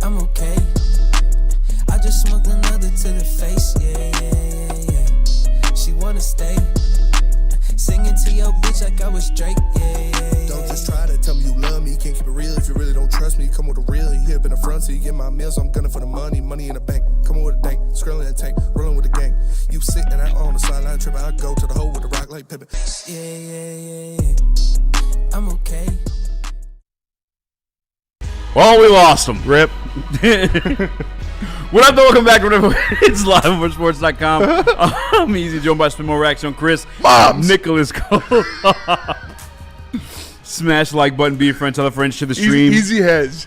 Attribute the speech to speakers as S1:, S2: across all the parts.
S1: I'm okay. I just smoked another to the face, yeah. She wanna stay. Singing to your bitch like I was Drake, yeah.
S2: Don't just try to tell me you love me. Can't keep it real if you really don't trust me. Come with a real, you hip in the front, so you get my meals. I'm gunning for the money in the bank. Come on with a dank, scrolling in the tank, rolling with the gang. You sit and I on the sideline tripping. I go to the hole with the rock like Pippin.
S1: Yeah. I'm okay.
S3: Well, we lost him. Rip. What up, though? Welcome back. It's live on sports.com. I'm Eazy, joined by Smith, Raxter, and Chris.
S4: Moms.
S3: Nicholas Kohloff. Smash the like button, be a friend, tell a friend, share the stream.
S4: Eazy has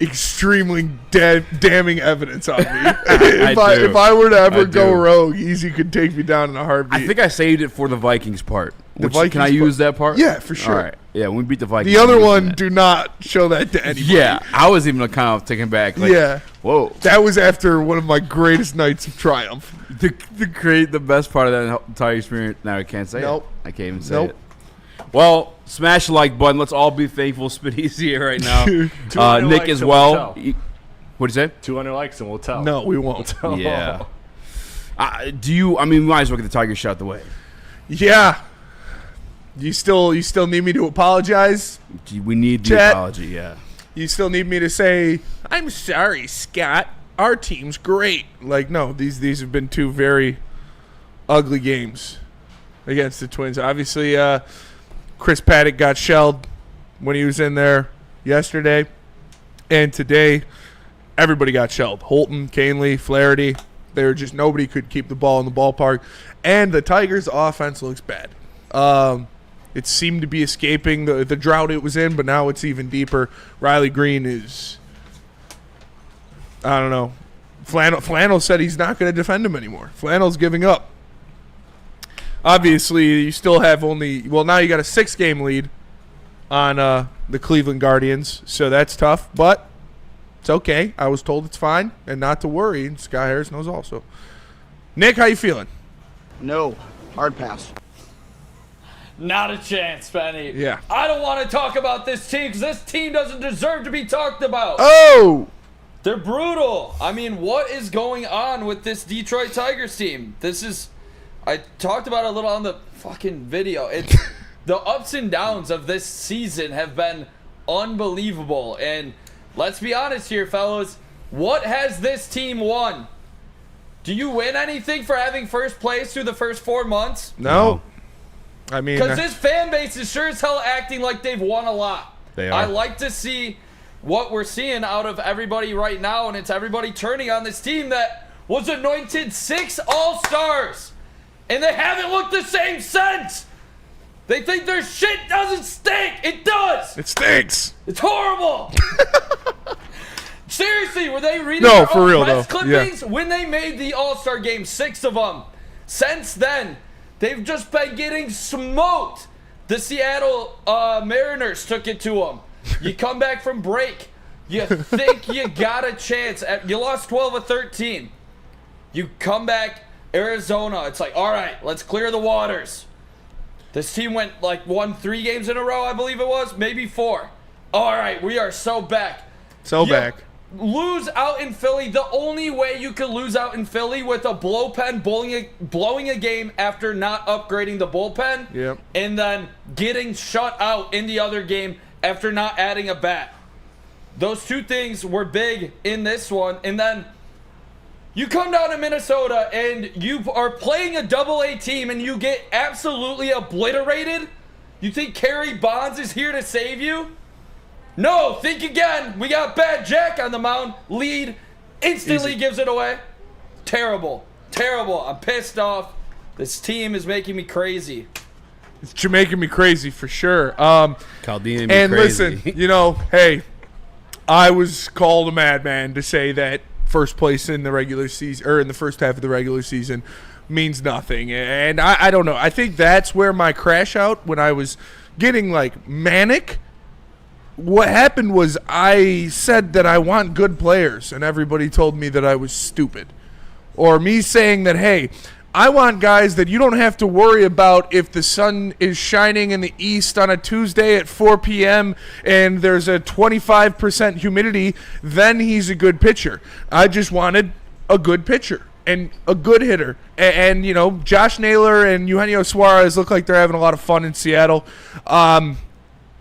S4: extremely damning evidence on me. If I were to ever go rogue, Eazy could take me down in a heartbeat.
S3: I think I saved it for the Vikings part. Can I
S4: Vikings
S3: use that part?
S4: Yeah, for sure.
S3: All right. Yeah, when we beat the Vikings.
S4: The other one, do not show that to anybody.
S3: Yeah, I was even kind of taken back. Like,
S4: yeah.
S3: Whoa.
S4: That was after one of my greatest nights of triumph.
S3: The best part of that entire experience. Now I can't say it. I can't even say it.
S4: Well,
S3: smash the like button. Let's all be thankful. Spit Easy here right now. Nick as well. What'd you say?
S5: 200 likes and we'll tell.
S4: No, we won't.
S3: Yeah. We might as well get the Tiger shot the way.
S4: Yeah. You still need me to apologize?
S3: We need the
S4: Chat.
S3: apology, yeah.
S4: You still need me to say, I'm sorry, Scott. Our team's great. Like, no, these have been two very ugly games against the Twins. Obviously, Chris Paddock got shelled when he was in there yesterday. And today, everybody got shelled. Holton, Canely, Flaherty. Nobody could keep the ball in the ballpark. And the Tigers' offense looks bad. It seemed to be escaping the drought it was in, but now it's even deeper. Riley Green is, I don't know. Flannel said he's not going to defend him anymore. Flannel's giving up. Obviously, you still have now you got a 6-game lead on the Cleveland Guardians, so that's tough, but it's okay. I was told it's fine and not to worry, and Scott Harris knows also. Nick, how you feeling?
S6: No. Hard pass.
S7: Not a chance, Benny.
S4: Yeah.
S7: I don't want to talk about this team because this team doesn't deserve to be talked about.
S4: Oh!
S7: They're brutal. I mean, what is going on with this Detroit Tigers team? I talked about it a little on the fucking video. The ups and downs of this season have been unbelievable. And let's be honest here, fellas. What has this team won? Do you win anything for having first place through the first 4 months?
S4: No. I mean,
S7: because this fan base is sure as hell acting like they've won a lot.
S3: They are.
S7: I like to see what we're seeing out of everybody right now, and it's everybody turning on this team that was anointed 6 All-Stars, and they haven't looked the same since. They think their shit doesn't stink. It does.
S4: It stinks.
S7: It's horrible. Seriously, were they reading
S4: No,
S7: their
S4: for
S7: own
S4: real,
S7: press
S4: though.
S7: clippings
S4: Yeah.
S7: when they made the All-Star game? 6 of them. Since then, they've just been getting smoked. The Seattle Mariners took it to them. You come back from break. You think you got a chance. You lost 12 of 13. You come back, Arizona. It's like, all right, let's clear the waters. This team won 3 games in a row, I believe it was. Maybe 4. All right, we are so back.
S4: Back.
S7: Lose out in Philly. The only way you could lose out in Philly with a bullpen blowing a game after not upgrading the bullpen.
S4: Yep.
S7: And then getting shut out in the other game after not adding a bat. Those 2 things were big in this one. And then you come down to Minnesota and you are playing a Double-A team and you get absolutely obliterated. You think Kerry Bonds is here to save you? No, think again. We got Bad Jack on the mound. Lead instantly
S4: Easy.
S7: gives it away. Terrible. I'm pissed off. This team is making me crazy.
S4: It's making me crazy for sure.
S3: Chaldean
S4: and
S3: crazy.
S4: listen, hey, I was called a madman to say that first place in the regular season or in the first half of the regular season means nothing. And I don't know. I think that's where my crash out when I was getting manic. What happened was I said that I want good players, and everybody told me that I was stupid. Or me saying that, hey, I want guys that you don't have to worry about if the sun is shining in the east on a Tuesday at 4 p.m. and there's a 25% humidity, then he's a good pitcher. I just wanted a good pitcher and a good hitter. And you know, Josh Naylor and Eugenio Suarez look like they're having a lot of fun in Seattle.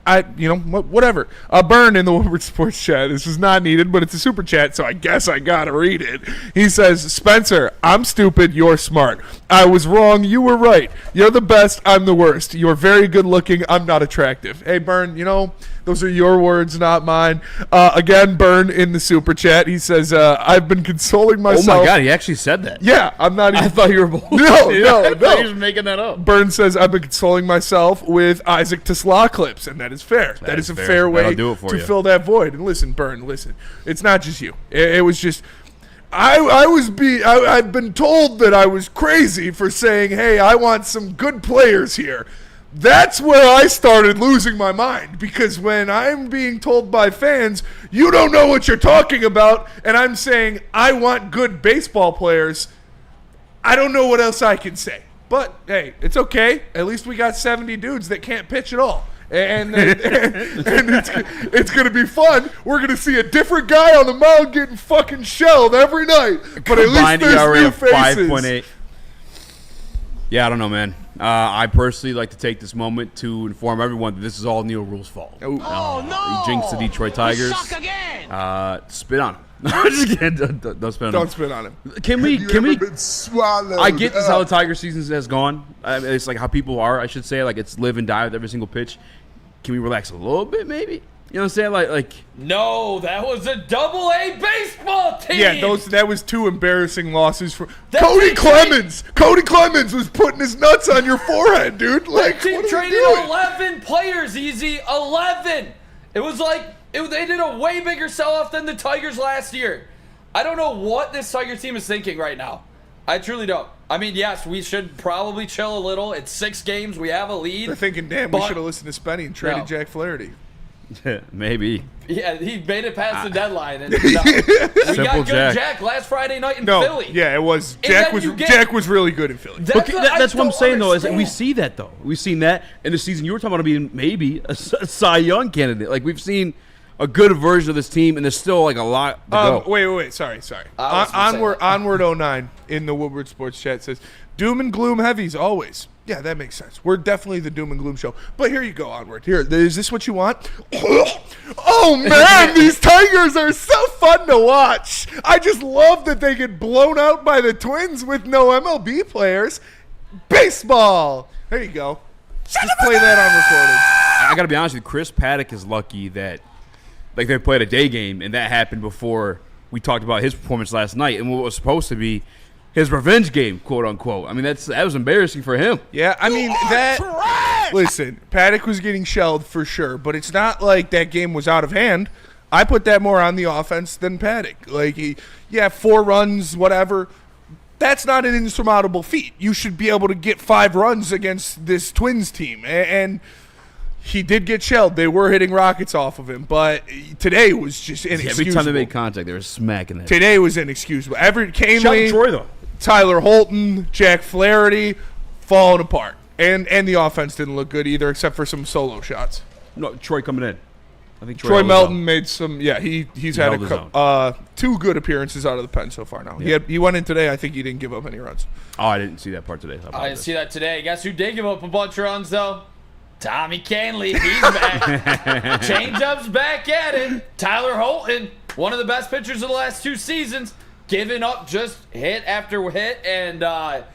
S4: Whatever. Burn in the Woodward Sports chat. This is not needed, but it's a super chat, so I guess I gotta read it. He says, Spencer, I'm stupid, you're smart. I was wrong, you were right. You're the best, I'm the worst. You're very good looking, I'm not attractive. Hey, Burn, those are your words, not mine. Again, Burn in the super chat. He says, I've been consoling myself.
S3: Oh my God, he actually said that.
S4: Yeah, I'm not even.
S3: I thought you were bullshit.
S4: No.
S3: I thought he was making that up.
S4: Burn says, I've been consoling myself with Isaac Tesla clips, and that is fair. That is a fair way to fill that void. And listen, Burn, listen. It's not just you. It was just. I've been told that I was crazy for saying, hey, I want some good players here. That's where I started losing my mind, because when I'm being told by fans, you don't know what you're talking about, and I'm saying I want good baseball players, I don't know what else I can say. But, hey, it's okay. At least we got 70 dudes that can't pitch at all. And it's going to be fun. We're going to see a different guy on the mound getting fucking shelled every night. But at least there's new faces. 5.8.
S3: Yeah, I don't know, man. I personally like to take this moment to inform everyone that this is all Neil Rule's fault.
S4: Oh,
S3: no! He jinxed the Detroit Tigers. Spit on him. Just kidding. Don't spit on him.
S4: Don't spit on him.
S3: Can we? I get this how the Tiger season has gone. It's like how people are. I should say, like, it's live and die with every single pitch. Can we relax a little bit, maybe? You know what I'm saying? Like
S7: no, that was a Double-A baseball team.
S4: Yeah, that was 2 embarrassing losses for Cody Clemens. Cody Clemens was putting his nuts on your forehead, dude. Like,
S7: that team traded 11 players, Eazy. 11. It was like they did a way bigger sell-off than the Tigers last year. I don't know what this Tiger team is thinking right now. I truly don't. I mean, yes, we should probably chill a little. It's 6 games. We have a lead.
S4: They're thinking, damn, we should have listened to Spenny and traded Jack Flaherty.
S3: Maybe.
S7: Yeah, he made it past the deadline. And, we got good Jack last Friday night in Philly.
S4: Yeah, it was. Jack was really good in Philly.
S3: That's what I'm saying, though. Is we see that, though. We've seen that in the season. You were talking about being maybe a Cy Young candidate. Like, we've seen a good version of this team, and there's still, like, a lot to go.
S4: Wait. Sorry. Onward 09 in the Woodward Sports chat says, doom and gloom heavies always. Yeah, that makes sense. We're definitely the doom and gloom show. But here you go, Onward. Here, is this what you want? Oh, man, these Tigers are so fun to watch. I just love that they get blown out by the Twins with no MLB players. Baseball. There you go. Just play that on recording.
S3: I got to be honest with you. Chris Paddock is lucky that they played a day game, and that happened before we talked about his performance last night and what was supposed to be his revenge game, quote unquote. I mean, that was embarrassing for him.
S4: Yeah, I mean that. Listen, Paddock was getting shelled for sure, but it's not like that game was out of hand. I put that more on the offense than Paddock. 4 runs, whatever. That's not an insurmountable feat. You should be able to get 5 runs against this Twins team, and he did get shelled. They were hitting rockets off of him, but today was just inexcusable.
S3: Every time they made contact, they were smacking it.
S4: Today was inexcusable. Canely,
S3: shout out Troy, though.
S4: Tyler Holton, Jack Flaherty, falling apart. And the offense didn't look good either, except for some solo shots.
S3: No, Troy coming in. I think
S4: Troy Melton made some. Yeah, he's had 2 good appearances out of the pen so far now.
S3: Yeah.
S4: He went in today. I think he didn't give up any runs.
S3: Oh, I didn't see that part today.
S7: I didn't see that today. Guess who did give up a bunch of runs, though? Tommy Canley, he's back. Changeup's back at it. Tyler Holton, one of the best pitchers of the last 2 seasons, giving up just hit after hit. And I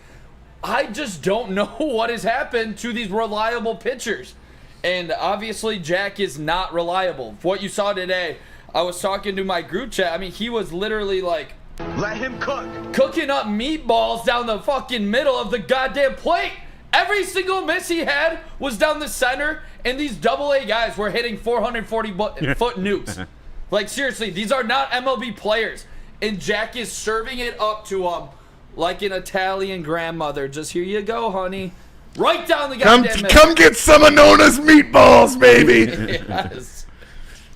S7: just don't know what has happened to these reliable pitchers. And obviously, Jack is not reliable. What you saw today, I was talking to my group chat. I mean, he was literally like,
S6: let him cook.
S7: Cooking up meatballs down the fucking middle of the goddamn plate. Every single miss he had was down the center, and these Double-A guys were hitting 440-foot nukes. Like, seriously, these are not MLB players. And Jack is serving it up to them like an Italian grandmother. Just, here you go, honey. Right down the goddamn middle.
S4: Come get some of Nona's meatballs, baby.
S7: Yes.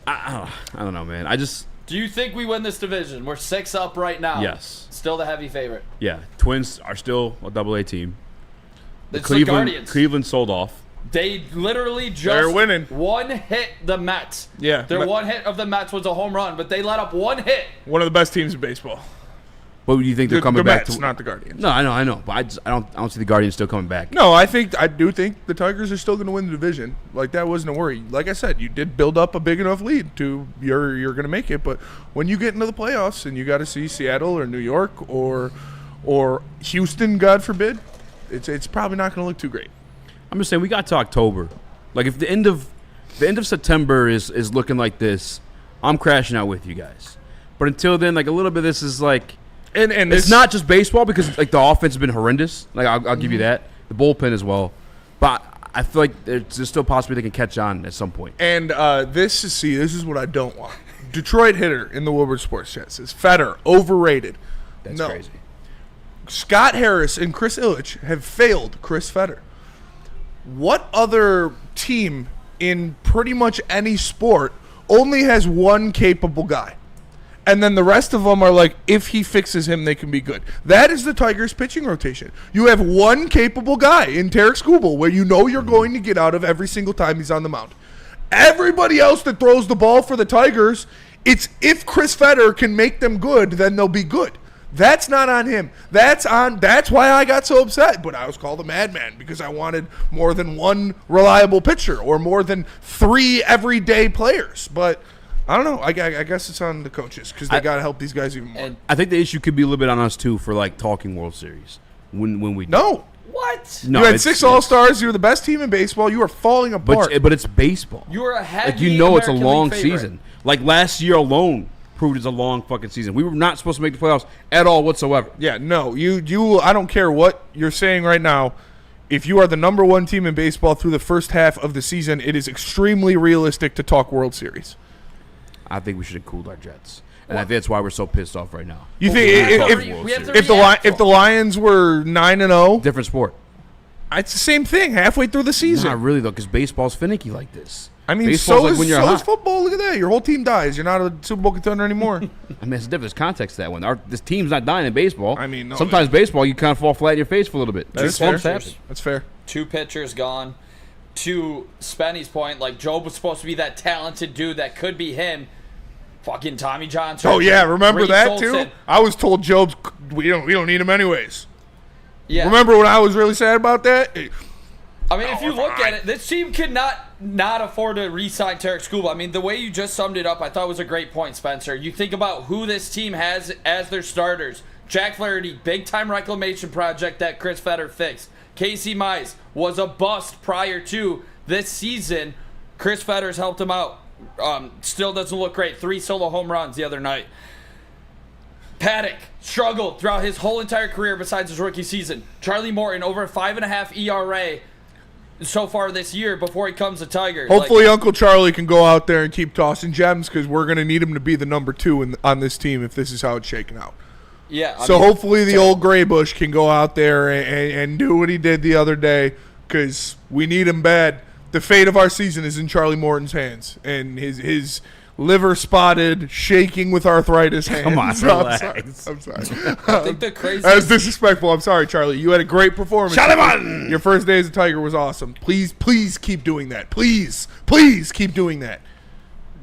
S3: I don't know, man.
S7: Do you think we win this division? We're 6 up right now.
S3: Yes.
S7: Still the heavy favorite.
S3: Yeah, Twins are still a Double-A team.
S7: It's the Guardians.
S3: Cleveland sold off.
S7: They literally
S4: They're
S7: just
S4: winning.
S7: one hit the Mets.
S4: Yeah.
S7: Their one hit of the Mets was a home run, but they let up one hit.
S4: One of the best teams in baseball.
S3: But do you think they're coming
S4: the
S3: back
S4: Mets,
S3: to?
S4: not the Guardians.
S3: No, I know, but I don't see the Guardians still coming back.
S4: No, I do think the Tigers are still going to win the division. Like, that wasn't a worry. Like I said, you did build up a big enough lead to you're going to make it. But when you get into the playoffs and you got to see Seattle or New York or Houston, God forbid, it's probably not going to look too great.
S3: I'm just saying we got to October. Like if the end of September is looking like this, I'm crashing out with you guys. But until then, like a little bit of this is like.
S4: And
S3: it's not just baseball because like the offense has been horrendous. Like I'll give you that. The bullpen as well. But I feel like there's still possibility they can catch on at some point.
S4: And this is what I don't want. Detroit hitter in the Woodward Sports Chat says Fetter overrated.
S3: That's
S4: No.
S3: crazy.
S4: Scott Harris and Chris Ilitch have failed Chris Fetter. What other team in pretty much any sport only has one capable guy? And then the rest of them are like, if he fixes him, they can be good. That is the Tigers' pitching rotation. You have one capable guy in Tarek Skubal where you know you're going to get out of every single time he's on the mound. Everybody else that throws the ball for the Tigers, it's if Chris Fetter can make them good, then they'll be good. That's not on him. That's why I got so upset. But I was called a madman because I wanted more than one reliable pitcher or more than 3 everyday players. But I don't know. I guess it's on the coaches because they got to help these guys even more.
S3: I think the issue could be a little bit on us too for like talking World Series when we
S4: No.
S7: What?
S3: No,
S4: You had
S3: it's-
S4: 6 All-Stars. You were the best team in baseball. You are falling apart.
S3: but it's baseball.
S7: You were a heavy
S3: Like you know it's a
S7: American
S3: long
S7: League favorite.
S3: season. Like last year alone proved it's a long fucking season. We were not supposed to make the playoffs at all whatsoever.
S4: Yeah, no. You. I don't care what you're saying right now. If you are the number 1 team in baseball through the first half of the season, it is extremely realistic to talk World Series.
S3: I think we should have cooled our jets. And I think that's why we're so pissed off right now.
S4: You
S3: We
S4: think
S3: have to
S4: if,
S3: talk World
S7: we have to
S3: Series.
S4: if the Lions were 9-0,
S3: Different sport.
S4: it's the same thing halfway through the season.
S3: Not really though, because baseball's finicky like this.
S4: I mean,
S3: Baseball's
S4: so
S3: like
S4: is
S3: when you're
S4: so
S3: hot.
S4: is football. Look at that. Your whole team dies. You're not a Super Bowl contender anymore.
S3: I mean, it's different. There's context to that one. This team's not dying in baseball.
S4: I mean, no,
S3: sometimes baseball you kind of fall flat in your face for a little bit.
S4: That's
S3: Slumps
S4: fair.
S3: happen.
S4: That's fair.
S7: 2 pitchers gone. To Spenny's point, like Job was supposed to be that talented dude that could be him. Fucking Tommy John.
S4: Oh yeah, remember
S7: Reese
S4: that
S7: Olson.
S4: too? I was told Job's we don't need him anyways.
S7: Yeah.
S4: Remember when I was really sad about that?
S7: I mean, if you look at it, this team could not afford to re-sign Tarek Skubal. I mean, the way you just summed it up, I thought was a great point, Spencer. You think about who this team has as their starters. Jack Flaherty, big-time reclamation project that Chris Fetter fixed. Casey Mize was a bust prior to this season. Chris Fetter's helped him out. Still doesn't look great. 3 solo home runs the other night. Paddock struggled throughout his whole entire career besides his rookie season. Charlie Morton, over a 5.5 ERA so far this year before he comes to Tigers.
S4: Hopefully, Uncle Charlie can go out there and keep tossing gems because we're going to need him to be the number 2 on this team if this is how it's shaking out.
S7: Yeah.
S4: So hopefully the old Gray Bush can go out there and do what he did the other day because we need him bad. The fate of our season is in Charlie Morton's hands and his liver spotted, shaking with arthritis hands.
S3: Come on,
S4: I'm
S3: relax.
S4: sorry.
S7: I think the craziest.
S4: That was disrespectful. I'm sorry, Charlie. You had a great performance.
S3: Shalaman!
S4: Your first day as a Tiger was awesome. Please keep doing that. Please keep doing that.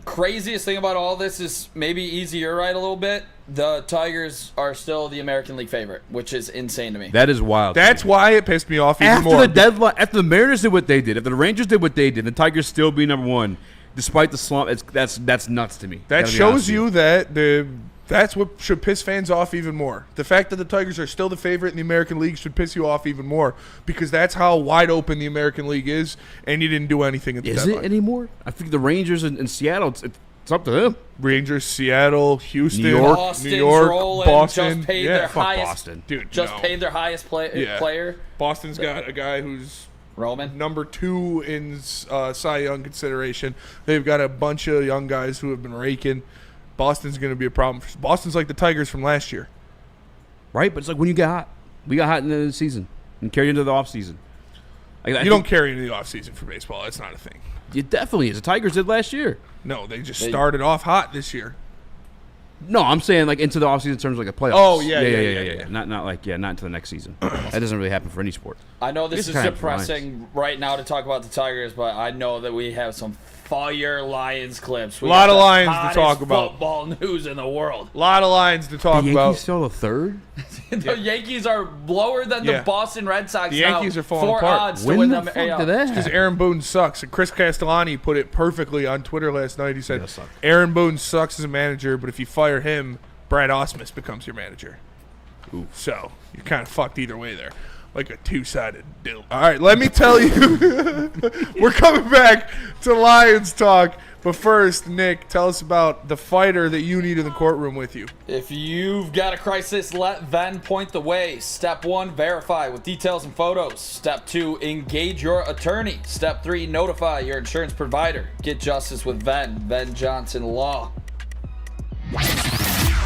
S7: Craziest thing about all this is maybe easier, right? A little bit. The Tigers are still the American League favorite, which is insane to me.
S3: That is wild.
S4: That's why it pissed me off even
S3: after
S4: more.
S3: the deadline, after the Mariners did what they did, if the Rangers did what they did, the Tigers still be number 1, despite the slump. That's nuts to me.
S4: That
S3: Gotta be
S4: shows
S3: honest with
S4: you that that's what should piss fans off even more. The fact that the Tigers are still the favorite in the American League should piss you off even more because that's how wide open the American League is, and you didn't do anything at the
S3: Is
S4: deadline.
S3: it anymore? I think the Rangers in Seattle, it's up to them.
S4: Rangers, Seattle, Houston,
S3: New York.
S7: Boston's
S4: New York,
S7: rolling,
S4: Boston.
S7: just paid
S4: Yeah,
S7: their
S3: Fuck
S7: highest.
S3: Boston.
S4: dude,
S7: Just
S4: no.
S7: paid their highest player.
S4: Boston's got a guy who's
S7: Roman.
S4: number 2 in Cy Young consideration. They've got a bunch of young guys who have been raking. Boston's going to be a problem. Boston's like the Tigers from last year.
S3: Right? But it's like when you get hot. We got hot in the season and carried into the offseason.
S4: You don't carry into the offseason for baseball. That's not a thing.
S3: It definitely is. The Tigers did last year.
S4: No, they just started off hot this year.
S3: No, I'm saying like into the offseason in terms of like a playoffs.
S4: Oh, yeah.
S3: Not not into the next season. That doesn't really happen for any sport.
S7: I know this
S3: It's
S7: is
S3: kind of
S7: depressing right now to talk about the Tigers, but I know that we have some fire Lions clips.
S4: A lot of Lions to talk about.
S7: Football news in the world.
S4: A lot of Lions to talk
S3: The
S4: about.
S3: Yankees still the third?
S7: The Yankees are lower than the Boston Red Sox.
S4: The Yankees
S7: now.
S4: are falling
S7: 4
S4: apart.
S7: odds to
S3: When
S7: win
S3: the
S7: them
S3: fuck
S7: AL.
S3: did that
S4: Because
S3: happen?
S4: Aaron Boone sucks. And Chris Castellani put it perfectly on Twitter last night. He said,
S3: does suck.
S4: Aaron Boone sucks as a manager, but if you fire him, Brad Ausmus becomes your manager.
S3: Ooh.
S4: So you're kind of fucked either way there. Like a two-sided deal. All right, let me tell you. We're coming back to Lions talk. But first, Nick, tell us about the fighter that you need in the courtroom with you.
S7: If you've got a crisis, let Ven point the way. Step 1, verify with details and photos. Step 2, engage your attorney. Step 3, notify your insurance provider. Get justice with Ven Johnson Law.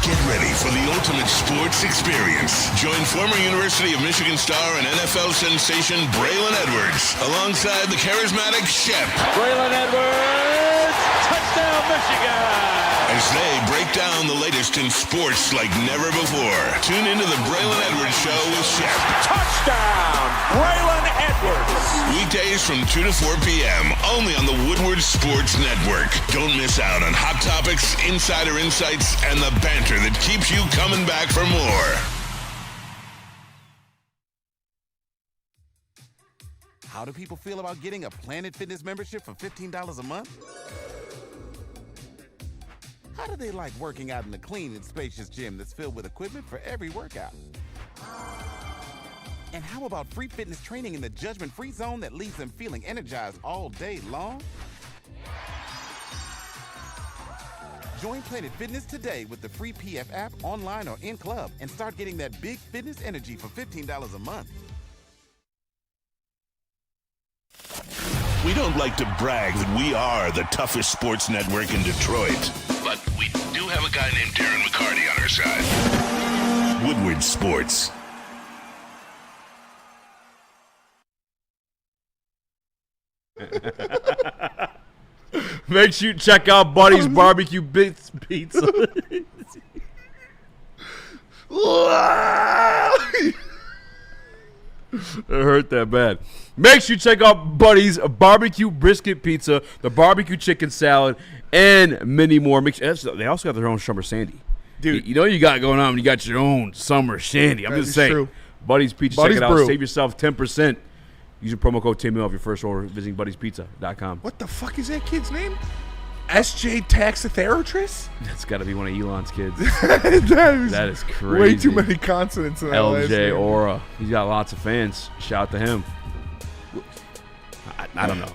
S5: Get ready for the ultimate sports experience. Join former University of Michigan star and NFL sensation Braylon Edwards alongside the charismatic Shep.
S8: Braylon Edwards, touchdown Michigan!
S5: As they break down the latest in sports like never before. Tune into the Braylon Edwards Show with Shep.
S8: Touchdown, Braylon Edwards!
S5: Weekdays from 2 to 4 p.m. only on the Woodward Sports Network. Don't miss out on hot topics, insider insights, and the banter that keeps you coming back for more.
S9: How do people feel about getting a Planet Fitness membership for $15 a month? How do they like working out in a clean and spacious gym that's filled with equipment for every workout? And how about free fitness training in the judgment-free zone that leaves them feeling energized all day long? Join Planet Fitness today with the free PF app, online or in club, and start getting that big fitness energy for $15 a month.
S5: We don't like to brag that we are the toughest sports network in Detroit, but we do have a guy named Darren McCarty on our side. Woodward Sports.
S3: Make sure you check out Buddy's Barbecue Bits Pizza. It hurt that bad. Make sure you check out Buddy's Barbecue Brisket Pizza, the barbecue chicken salad, and many more. They also got their own summer shandy.
S4: Dude.
S3: You know you got going on when you got your own summer shandy. I'm
S4: That
S3: just
S4: is
S3: saying.
S4: true.
S3: Buddy's Pizza,
S4: Buddy's
S3: check it out.
S4: Brew.
S3: Save yourself 10%. Use your promo code TIMMY off your first order visiting buddyspizza.com.
S4: What the fuck is that kid's name? SJ Taxitherapist?
S3: That's got to be one of Elon's kids.
S4: That
S3: is crazy.
S4: Way too many consonants in that last
S3: LJ
S4: name.
S3: Aura. He's got lots of fans. Shout out to him. I don't know.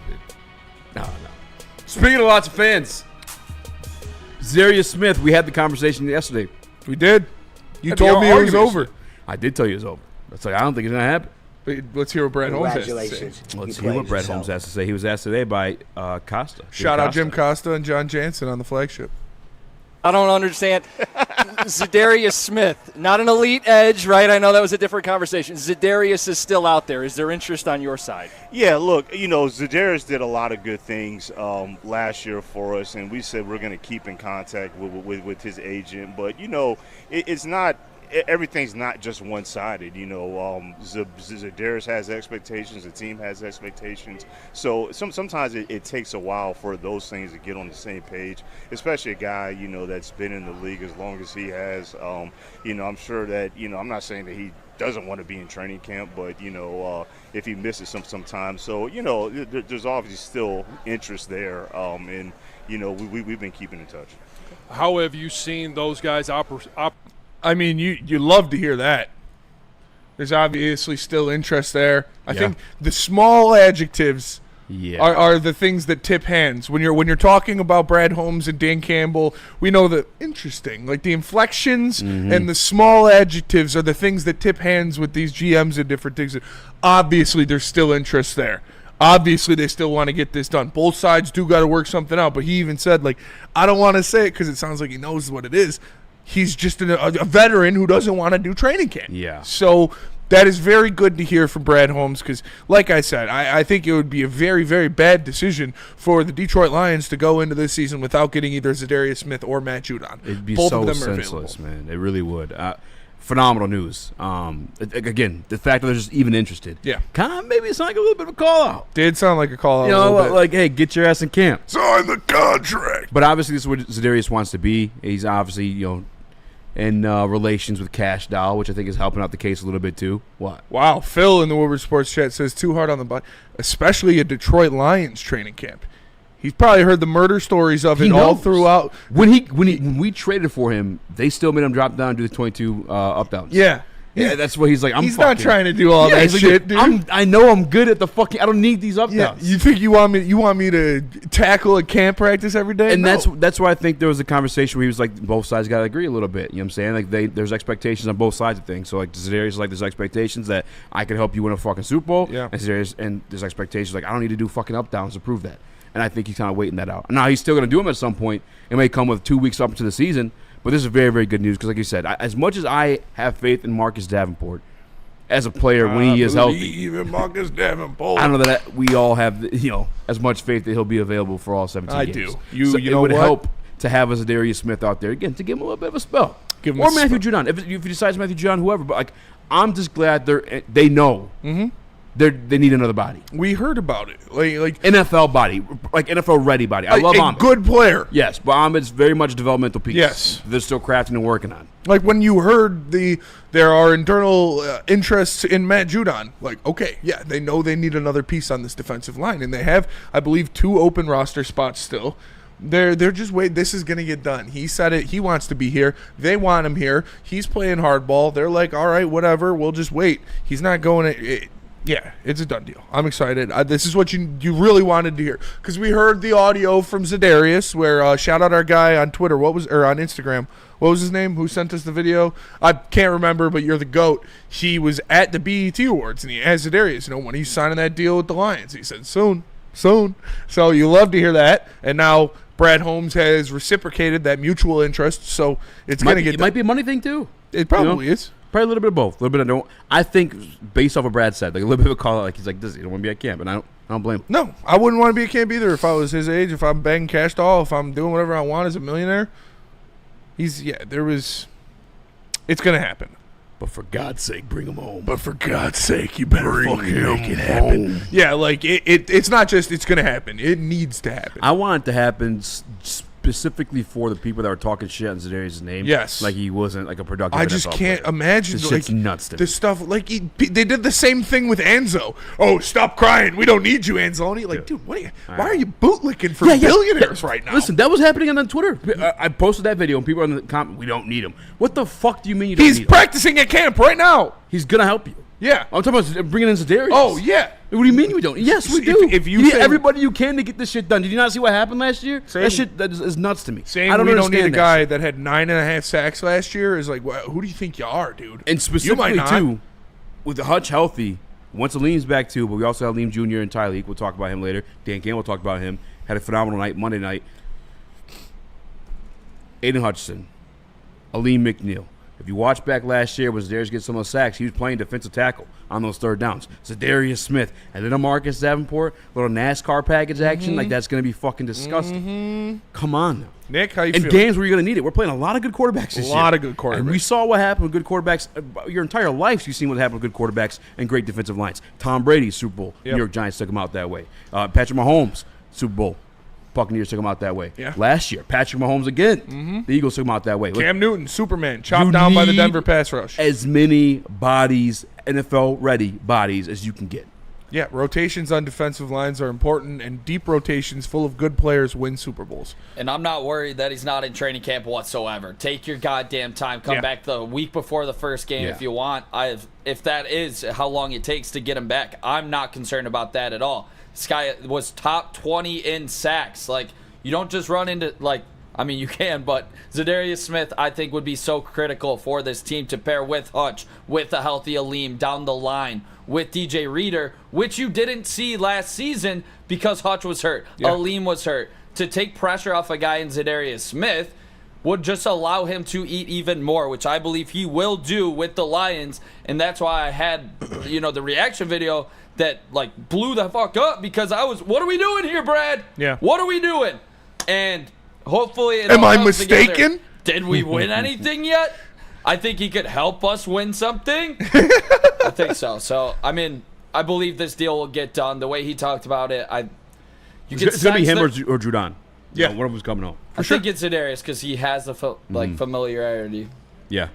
S3: No. Speaking of lots of fans, Za'Darius Smith, we had the conversation yesterday.
S4: We did. You
S3: That'd be
S4: told me
S3: our
S4: it was
S3: argument.
S4: over.
S3: I did tell you it was over. That's like, I don't think it's going to happen.
S4: But let's hear what Brad Holmes has to say.
S6: Congratulations.
S3: Let's
S6: You
S3: hear what
S6: played
S3: Brett
S6: yourself.
S3: Holmes has to say. He was asked today by Costa.
S4: Shout out Jim Costa and John Jansen on the flagship.
S10: I don't understand. Za'Darius Smith, not an elite edge, right? I know that was a different conversation. Za'Darius is still out there. Is there interest on your side?
S11: Yeah, look, Za'Darius did a lot of good things last year for us, and we said we're going to keep in contact with his agent. But, it's not – everything's not just one-sided. Za'Darius has expectations. The team has expectations. So sometimes it takes a while for those things to get on the same page, especially a guy, that's been in the league as long as he has. I'm sure that, I'm not saying that he doesn't want to be in training camp, but, if he misses some time. So, there's obviously still interest there, and, we've been keeping in touch.
S8: How have you seen those guys
S4: I mean, you love to hear that. There's obviously still interest there. I think the small adjectives are the things that tip hands. When you're talking about Brad Holmes and Dan Campbell, we know that interesting. Like the inflections and the small adjectives are the things that tip hands with these GMs and different things. Obviously, there's still interest there. Obviously, they still want to get this done. Both sides do got to work something out. But he even said, I don't want to say it because it sounds like he knows what it is. He's just a veteran who doesn't want to do training camp.
S3: Yeah.
S4: So That is very good to hear from Brad Holmes because, like I said, I think it would be a very, very bad decision for the Detroit Lions to go into this season without getting either Za'Darius Smith or Matt Judon.
S3: It'd be
S4: Both
S3: so
S4: of them
S3: senseless,
S4: are available.
S3: man. It really would. Phenomenal news. Again, the fact that they're just even interested.
S4: Yeah.
S3: Kind of maybe it's like a little bit of a call-out.
S4: Did sound like a call out.
S3: You
S4: a
S3: know,
S4: little bit.
S3: like, hey, get your ass in camp.
S2: Sign the contract.
S3: But obviously, this is what Za'Darius wants to be. He's obviously, in relations with Cash Doll, which I think is helping out the case a little bit too. What?
S4: Wow, Phil in the Woodward Sports Chat says too hard on the butt, especially a Detroit Lions training camp. He's probably heard the murder stories of it all throughout.
S3: When we traded for him, they still made him drop down and do the 22 up downs.
S4: Yeah.
S3: Yeah, that's what he's like.
S4: He's not trying to do all that
S3: he's like,
S4: shit, dude.
S3: I know I'm good at the fucking. I don't need these up downs.
S4: You think you want me to tackle a camp practice every day?
S3: And
S4: No.
S3: that's why I think there was a conversation where he was like, both sides got to agree a little bit. You know what I'm saying? Like there's expectations on both sides of things. So like Za'Darius is like, there's expectations that I could help you win a fucking Super Bowl.
S4: Yeah.
S3: And there's expectations like I don't need to do fucking up downs to prove that. And I think he's kind of waiting that out. Now he's still going to do them at some point. It may come with 2 weeks up into the season, but this is very, very good news because, like you said, as much as I have faith in Marcus Davenport as a player when he is healthy,
S2: Even Marcus Davenport.
S3: I don't know that we all have as much faith that he'll be available for all 17
S4: I
S3: games.
S4: do. You
S3: it
S4: know
S3: would
S4: what?
S3: help to have a Za'Darius Smith out there again to give him a little bit of a spell.
S4: Give him
S3: or
S4: a
S3: Matthew
S4: spell.
S3: Judon if he decides Matthew Judon, whoever. But like, I'm just glad they know they need another body,
S4: We heard about it. Like
S3: NFL body, like NFL ready body. I love
S4: a
S3: Ahmed.
S4: good player.
S3: Yes, but Ahmed's very much a developmental piece.
S4: Yes.
S3: They're still crafting and working on.
S4: Like when you heard there are internal interests in Matt Judon. Like, okay, yeah, they know they need another piece on this defensive line, and they have, I believe, 2 open roster spots still. They're just wait. This is gonna get done. He said it. He wants to be here. They want him here. He's playing hardball. They're like, all right, whatever. We'll just wait. He's not going. Yeah, it's a done deal. I'm excited. This is what you really wanted to hear because we heard the audio from Za'Darius. Where shout out our guy on Twitter. Or on Instagram? What was his name? Who sent us the video? I can't remember, but you're the GOAT. He was at the BET Awards and he asked Za'Darius, when he's signing that deal with the Lions. He said soon. So you love to hear that, and now Brad Holmes has reciprocated that mutual interest. So it's going to get.
S3: It might be a money thing too.
S4: It probably is.
S3: Probably a little bit of both. A little bit. I think based off what Brad said, like a little bit of a call out. Like he's like, "This, you don't want to be at camp," and I don't blame him.
S4: No, I wouldn't want to be at camp either if I was his age. If I'm banging cash doll, if I'm doing whatever I want as a millionaire, it's gonna happen.
S3: But for God's sake, bring him home.
S2: But for God's sake, you better fucking make it happen.
S4: Yeah, like it's not just it's gonna happen. It needs to happen.
S3: I want it to happen specifically for the people that were talking shit on Za'Darius' name.
S4: Yes.
S3: Like he wasn't like a productive
S4: I just
S3: NFL
S4: can't
S3: player.
S4: imagine
S3: This shit's nuts to me.
S4: the stuff like they did the same thing with Anzo. Oh, stop crying. We don't need you, Anzoni. Like, dude, why are you bootlicking for billionaires right now?
S3: Listen, that was happening on Twitter. I posted that video and people are in the comment, we don't need him. What the fuck do you mean you don't need him?
S4: He's practicing at camp right now.
S3: He's going to help you.
S4: Yeah.
S3: I'm talking about bringing in Za'Darius.
S4: Oh, yeah.
S3: What do you mean we don't? Yes, we do.
S4: If you
S3: need
S4: say-
S3: everybody you can to get this shit done. Did you not see what happened last year? That shit that is nuts to me.
S4: Saying
S3: I don't
S4: we don't need a
S3: understand
S4: guy
S3: that.
S4: that had 9.5 sacks last year is like, well, who do you think you are, dude?
S3: And specifically,
S4: you might not.
S3: too, with the Hutch healthy, once Aleem's back, too, but we also have Aleem Jr. and Tyleek. We'll talk about him later. Dan Campbell will talk about him. Had a phenomenal night Monday night. Aiden Hutchinson, Aleem McNeil. If you watch back last year when Za'Darius get some of those sacks, he was playing defensive tackle on those third downs. Za'Darius Smith and then a Marcus Davenport, little NASCAR package action, like that's going to be fucking disgusting. Come on now.
S4: Nick, how you
S3: In
S4: feel?
S3: games where you're going to need it. We're playing a lot of good quarterbacks this year.
S4: A lot of good quarterbacks.
S3: And we saw what happened with good quarterbacks. Your entire life, you've seen what happened with good quarterbacks and great defensive lines. Tom Brady, Super Bowl.
S4: Yep.
S3: New York Giants took him out that way. Patrick Mahomes, Super Bowl. Buccaneers took him out that way.
S4: Yeah.
S3: Last year, Patrick Mahomes again. The Eagles took him out that way. Look,
S4: Cam Newton, Superman, chopped
S3: you
S4: down by the
S3: need
S4: Denver pass rush.
S3: as many bodies, NFL-ready bodies, as you can get.
S4: Yeah, rotations on defensive lines are important, and deep rotations full of good players win Super Bowls.
S7: And I'm not worried that he's not in training camp whatsoever. Take your goddamn time. Come back the week before the first game if you want. If that is how long it takes to get him back, I'm not concerned about that at all. This guy was top 20 in sacks. Like, you don't just run into, like, I mean, you can, but Za'Darius Smith, I think, would be so critical for this team to pair with Hutch, with a healthy Aleem down the line, with DJ Reader, which you didn't see last season because Hutch was hurt.
S4: Yeah.
S7: Aleem was hurt. To take pressure off a guy in Za'Darius Smith, would just allow him to eat even more, which I believe he will do with the Lions. And that's why I had, the reaction video that, like, blew the fuck up because I was, what are we doing here, Brad?
S4: Yeah.
S7: What are we doing? And hopefully it
S4: Am
S7: all
S4: I
S7: comes
S4: mistaken?
S7: together. Did we win anything yet? I think he could help us win something. I think so. So, I mean, I believe this deal will get done. The way he talked about it,
S3: it's going to be him or Judon.
S4: Yeah.
S3: One of them's coming home.
S7: I think it's Za'Darius because he has the familiarity.
S3: Yeah.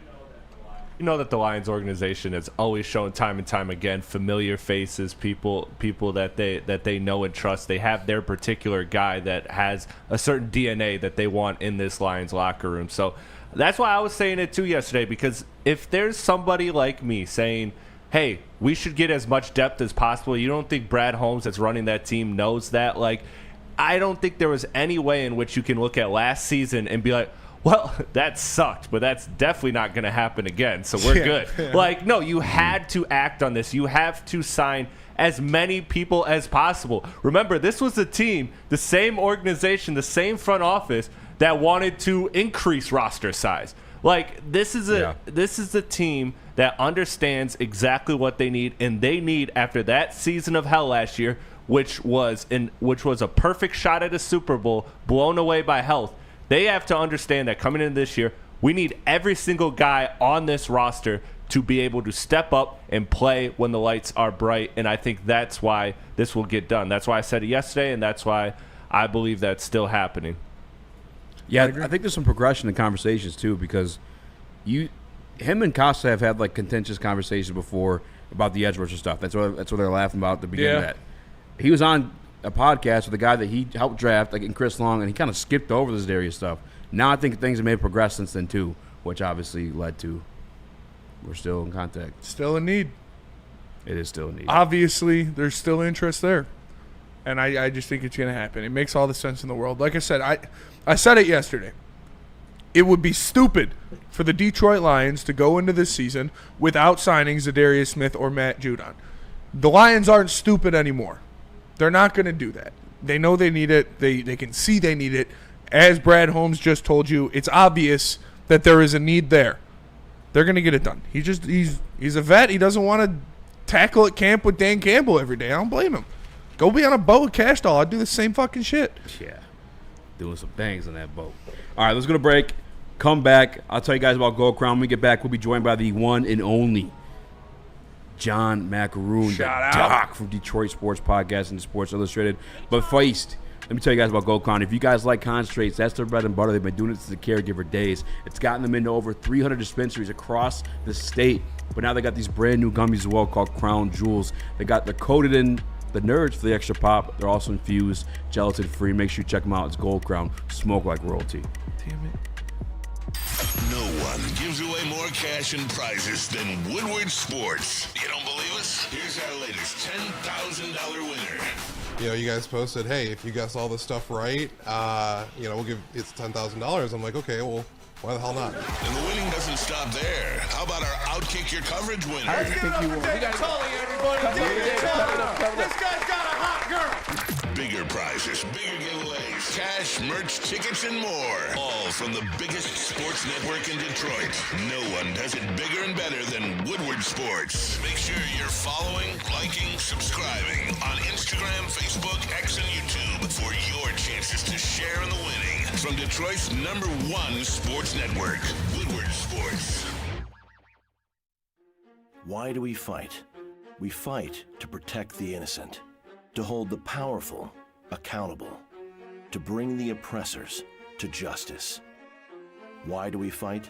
S12: You know that the Lions organization has always shown time and time again familiar faces, people that they know and trust. They have their particular guy that has a certain DNA that they want in this Lions locker room. So that's why I was saying it too yesterday, because if there's somebody like me saying, hey, we should get as much depth as possible, you don't think Brad Holmes that's running that team knows that? Like, I don't think there was any way in which you can look at last season and be like, well, that sucked, but that's definitely not going to happen again, so we're good. Yeah. Like, no, you had to act on this. You have to sign as many people as possible. Remember, this was a team, the same organization, the same front office that wanted to increase roster size. Like, this is a team that understands exactly what they need, and they need, after that season of hell last year, which was a perfect shot at a Super Bowl, blown away by health. They have to understand that coming into this year, we need every single guy on this roster to be able to step up and play when the lights are bright, and I think that's why this will get done. That's why I said it yesterday, and that's why I believe that's still happening.
S3: Yeah, I think there's some progression in conversations too, because him and Costa have had like contentious conversations before about the edge rusher stuff. That's what they're laughing about at the beginning of that. He was on a podcast with a guy that he helped draft, like in Chris Long, and he kind of skipped over this Za'Darius stuff. Now I think things have made progress since then too, which obviously led to we're still in contact.
S4: Still in need.
S3: It is still in need.
S4: Obviously, there's still interest there, and I just think it's going to happen. It makes all the sense in the world. Like I said, I said it yesterday. It would be stupid for the Detroit Lions to go into this season without signing Za'Darius Smith or Matt Judon. The Lions aren't stupid anymore. They're not going to do that. They know they need it. They can see they need it. As Brad Holmes just told you, it's obvious that there is a need there. They're going to get it done. He's a vet. He doesn't want to tackle at camp with Dan Campbell every day. I don't blame him. Go be on a boat with Cash Doll. I'd do the same fucking shit.
S3: Yeah. Doing some things on that boat. All right, let's go to break. Come back. I'll tell you guys about Gold Crown. When we get back, we'll be joined by the one and only John Macaroon,
S4: Shout
S3: the
S4: out.
S3: doc from Detroit Sports Podcast and Sports Illustrated. But first, let me tell you guys about Gold Crown. If you guys like concentrates, that's their bread and butter. They've been doing it since the caregiver days. It's gotten them into over 300 dispensaries across the state. But now they got these brand new gummies as well called Crown Jewels. They're coated in the nerds for the extra pop. They're also infused, gelatin free. Make sure you check them out. It's Gold Crown. Smoke like royalty.
S4: Damn it.
S5: No one gives away more cash and prizes than Woodward Sports. You don't believe us? Here's our latest $10,000 winner.
S2: You guys posted, hey, if you guess all this stuff right, we'll give it's $10,000. I'm like, okay, well, why the hell not?
S5: And the winning doesn't stop there. How about our Outkick Your Coverage winner?
S4: I think you won. We got Tully, everybody. This guy's got a hot girl.
S5: Bigger prizes, bigger giveaways, cash, merch, tickets, and more. All from the biggest sports network in Detroit. No one does it bigger and better than Woodward Sports. Make sure you're following, liking, subscribing on Instagram, Facebook, X, and YouTube for your chances to share in the winning. From Detroit's #1 sports network, Woodward Sports.
S13: Why do we fight? We fight to protect the innocent, to hold the powerful accountable, to bring the oppressors to justice. Why do we fight?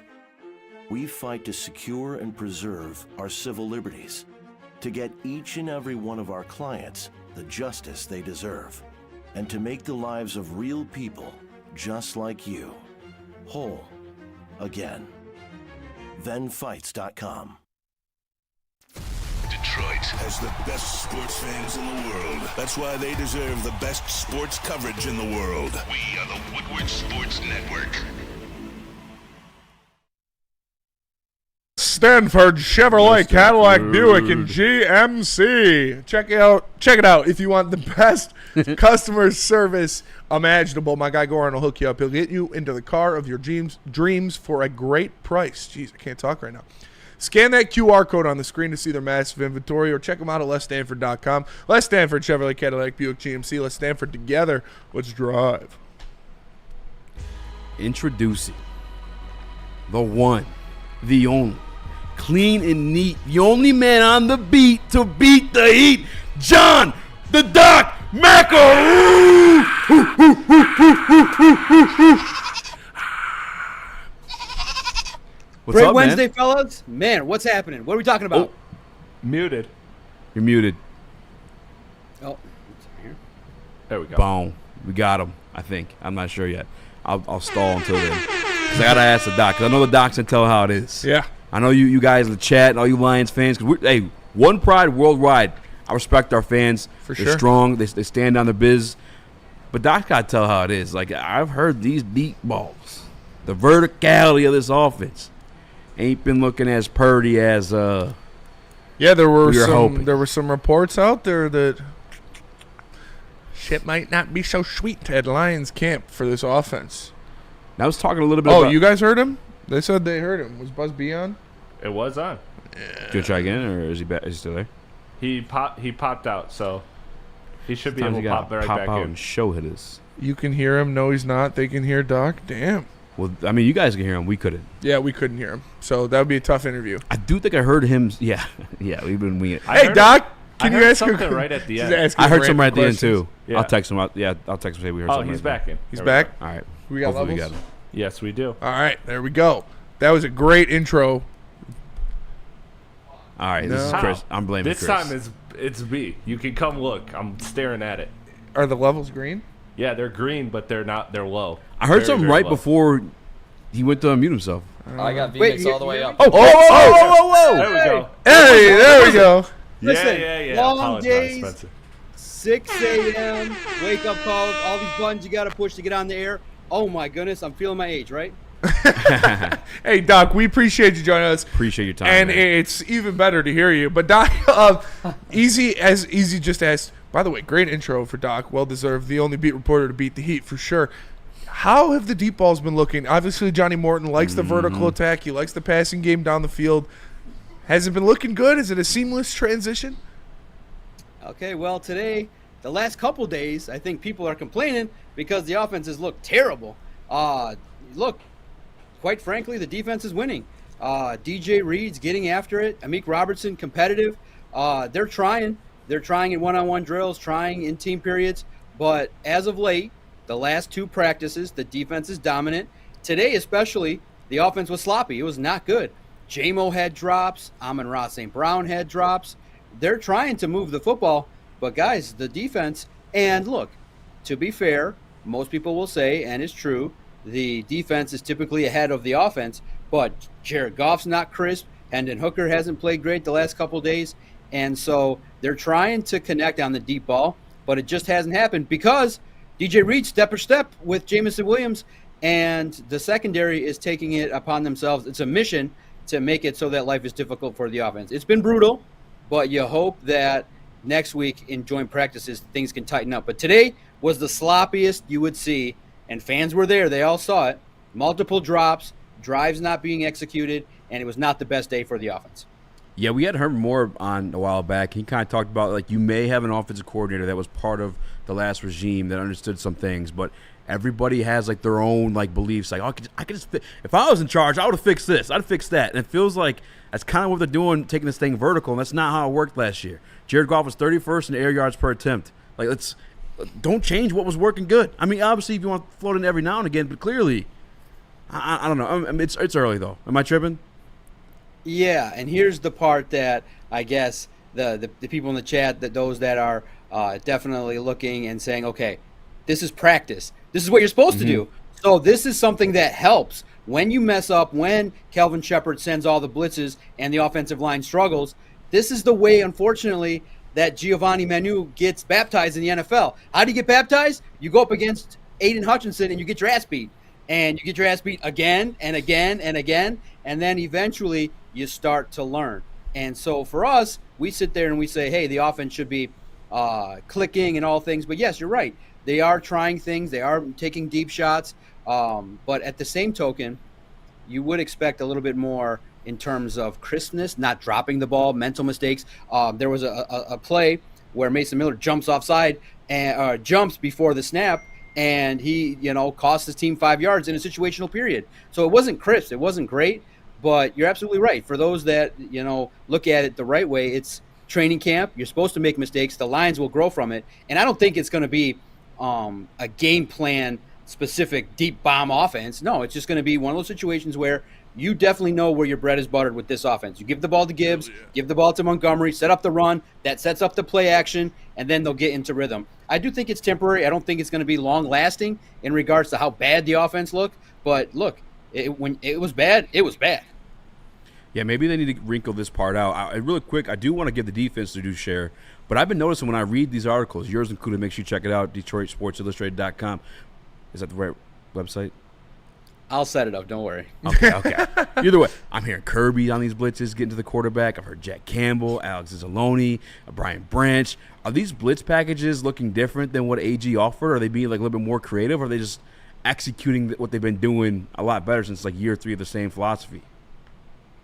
S13: We fight to secure and preserve our civil liberties, to get each and every one of our clients the justice they deserve, and to make the lives of real people just like you whole again. ThenFights.com.
S5: Detroit has the best sports fans in the world. That's why they deserve the best sports coverage in the world. We are the Woodward Sports Network.
S4: Stanford Chevrolet Cadillac Buick and GMC. Check it out if you want the best customer service imaginable. My guy Goran will hook you up. He'll get you into the car of your dreams for a great price. Jeez, I can't talk right now. Scan that QR code on the screen to see their massive inventory, or check them out at letsstanford.com. Les Stanford Chevrolet Cadillac Buick GMC. Let's Stanford together. Let's drive.
S3: Introducing the one, the only, clean and neat, the only man on the beat to beat the heat, John the Doc Macaroo! What's
S14: Great
S3: up,
S14: Wednesday,
S3: man?
S14: fellas. Man, what's happening? What are we talking about?
S12: Muted.
S3: You're muted.
S14: Oh, here.
S12: There we go.
S3: Boom. We got him, I think. I'm not sure yet. I'll stall until then. Because I got to ask the Doc. Because I know the Doc's going to tell how it is.
S4: Yeah.
S3: I know you guys in the chat and all you Lions fans. Cause hey, one pride worldwide. I respect our fans.
S4: For
S3: They're
S4: sure.
S3: strong. They stand on their biz. But Doc's got to tell how it is. Like, I've heard these deep balls. The verticality of this offense ain't been looking as purdy as
S4: Yeah, there were
S3: hoping.
S4: some reports out there that shit might not be so sweet at Lions camp for this offense.
S3: I was talking a little bit
S4: Oh,
S3: about...
S4: you guys heard him? They said they heard him. Was Buzz B on?
S12: It was on.
S3: Do you try again, or is he back? Is he still there?
S12: He popped out, so he should be
S3: Sometimes
S12: able
S3: you
S12: to
S3: gotta
S12: pop right
S3: pop
S12: back
S3: out
S12: in.
S3: and show hitters.
S4: You can hear him. No, he's not. They can hear Doc. Damn.
S3: Well, I mean, you guys can hear him. We couldn't.
S4: Yeah, we couldn't hear him. So that would be a tough interview.
S3: I do think I heard him. Yeah, we've been winging it.
S4: Hey, Doc, can you ask
S12: something
S4: him
S12: right at the
S4: Just
S12: end?
S4: ask
S3: I
S4: him
S3: heard some right at the end
S4: questions.
S3: too.
S12: Yeah.
S3: I'll text him. I'll text him. Say we heard.
S12: Oh,
S3: something
S12: he's
S3: right
S12: back in.
S4: He's
S12: There
S4: back.
S3: All right.
S4: We got
S3: Hopefully
S4: levels?
S3: we got him.
S12: Yes, we do.
S4: All right, there we go. That was a great intro.
S3: All right, this is
S4: No.
S3: Chris. I'm blaming
S12: This
S3: Chris.
S12: time it's B. You can come look. I'm staring at it.
S4: Are the levels green?
S12: Yeah, they're green, but they're not. They're low.
S3: I heard
S12: Very,
S3: something
S12: very
S3: right
S12: low.
S3: before he went to unmute himself.
S7: I got
S14: Wait,
S7: VMix all the way up.
S3: Oh, whoa!
S12: There we go.
S4: Hey, there we go.
S14: Listen,
S12: Yeah.
S14: long
S12: Apologize,
S14: days,
S12: Spencer.
S14: 6 a.m., wake-up calls, all these buttons you got to push to get on the air. Oh, my goodness, I'm feeling my age, right?
S4: Hey, Doc, we appreciate you joining us.
S3: Appreciate your time,
S4: And
S3: man.
S4: it's even better to hear you. But Doc, Eazy just asked, by the way, great intro for Doc. Well deserved. The only beat reporter to beat the Heat for sure. How have the deep balls been looking? Obviously, Johnny Morton likes the vertical attack. He likes the passing game down the field. Has it been looking good? Is it a seamless transition?
S14: Okay, well, today, the last couple days, I think people are complaining because the offenses look terrible. Look, quite frankly, the defense is winning. DJ Reed's getting after it. Amik Robertson, competitive. They're trying. They're trying in one-on-one drills, trying in team periods. But as of late, the last two practices, the defense is dominant. Today especially, the offense was sloppy. It was not good. J-Mo had drops. Amon-Ra St. Brown had drops. They're trying to move the football. But, guys, the defense, and look, to be fair, most people will say, and it's true, the defense is typically ahead of the offense, but Jared Goff's not crisp. Hendon Hooker hasn't played great the last couple of days. And so they're trying to connect on the deep ball, but it just hasn't happened because DJ Reed step for step with Jamison Williams, and the secondary is taking it upon themselves. It's a mission to make it so that life is difficult for the offense. It's been brutal, but you hope that next week in joint practices things can tighten up. But today was the sloppiest you would see, and fans were there. They all saw it. Multiple drops, drives not being executed, and it was not the best day for the offense.
S3: Yeah, we had Herman Moore on a while back. He kind of talked about, like, you may have an offensive coordinator that was part of the last regime that understood some things, but everybody has, like, their own, like, beliefs. Like, oh, I could just if I was in charge, I would have fixed this. I'd fix that. And it feels like that's kind of what they're doing, taking this thing vertical, and that's not how it worked last year. Jared Goff was 31st in air yards per attempt. Like, don't change what was working good. I mean, obviously, if you want to float in every now and again, but clearly, I don't know. I mean, it's early, though. Am I tripping?
S14: Yeah, and here's the part that I guess the people in the chat, that those that are definitely looking and saying, okay, this is practice. This is what you're supposed to do. So this is something that helps. When you mess up, when Kelvin Shepard sends all the blitzes and the offensive line struggles, this is the way, unfortunately, that Giovanni Manu gets baptized in the NFL. How do you get baptized? You go up against Aiden Hutchinson and you get your ass beat. And you get your ass beat again and again and again. And then eventually you start to learn. And so for us, we sit there and we say, hey, the offense should be clicking and all things. But yes, you're right. They are trying things. They are taking deep shots. But at the same token, you would expect a little bit more in terms of crispness, not dropping the ball, mental mistakes. There was a play where Mason Miller jumps offside and jumps before the snap, and he, cost his team 5 yards in a situational period. So it wasn't crisp. It wasn't great, but you're absolutely right. For those that, look at it the right way, it's training camp. You're supposed to make mistakes. The Lions will grow from it. And I don't think it's going to be a game plan specific deep bomb offense. No, it's just going to be one of those situations where you definitely know where your bread is buttered with this offense. You give the ball to Gibbs, give the ball to Montgomery, set up the run. That sets up the play action, and then they'll get into rhythm. I do think it's temporary. I don't think it's going to be long-lasting in regards to how bad the offense looked. But, look, when it was bad, it was bad.
S3: Yeah, maybe they need to wrinkle this part out. Really quick, I do want to give the defense to do share, but I've been noticing when I read these articles, yours included, make sure you check it out, DetroitSportsIllustrated.com. Is that the right website?
S14: I'll set it up. Don't worry.
S3: Okay. Either way, I'm hearing Kirby on these blitzes getting to the quarterback. I've heard Jack Campbell, Alex Zalone, Brian Branch. Are these blitz packages looking different than what AG offered? Are they being a little bit more creative? Or are they just executing what they've been doing a lot better since year 3 of the same philosophy?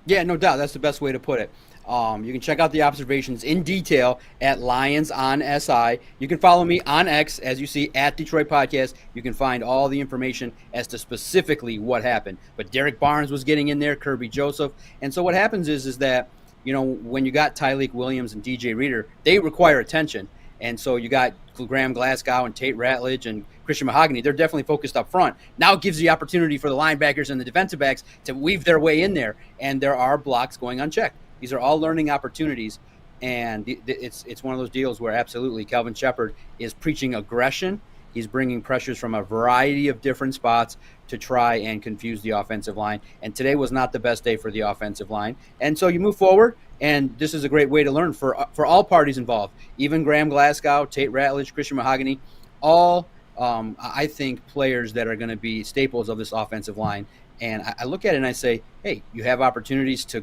S14: Yeah, no doubt. That's the best way to put it. You can check out the observations in detail at Lions on SI. You can follow me on X, as you see, at Detroit Podcast. You can find all the information as to specifically what happened. But Derek Barnes was getting in there, Kirby Joseph. And so what happens is that, when you got Tyleik Williams and DJ Reader, they require attention. And so you got Graham Glasgow and Tate Ratledge and Christian Mahogany. They're definitely focused up front. Now it gives the opportunity for the linebackers and the defensive backs to weave their way in there. And there are blocks going unchecked. These are all learning opportunities, and it's one of those deals where absolutely Kelvin Shepherd is preaching aggression. He's bringing pressures from a variety of different spots to try and confuse the offensive line. And today was not the best day for the offensive line. And so you move forward, and this is a great way to learn for all parties involved, even Graham Glasgow, Tate Ratledge, Christian Mahogany, all, I think, players that are going to be staples of this offensive line. And I look at it and I say, hey, you have opportunities to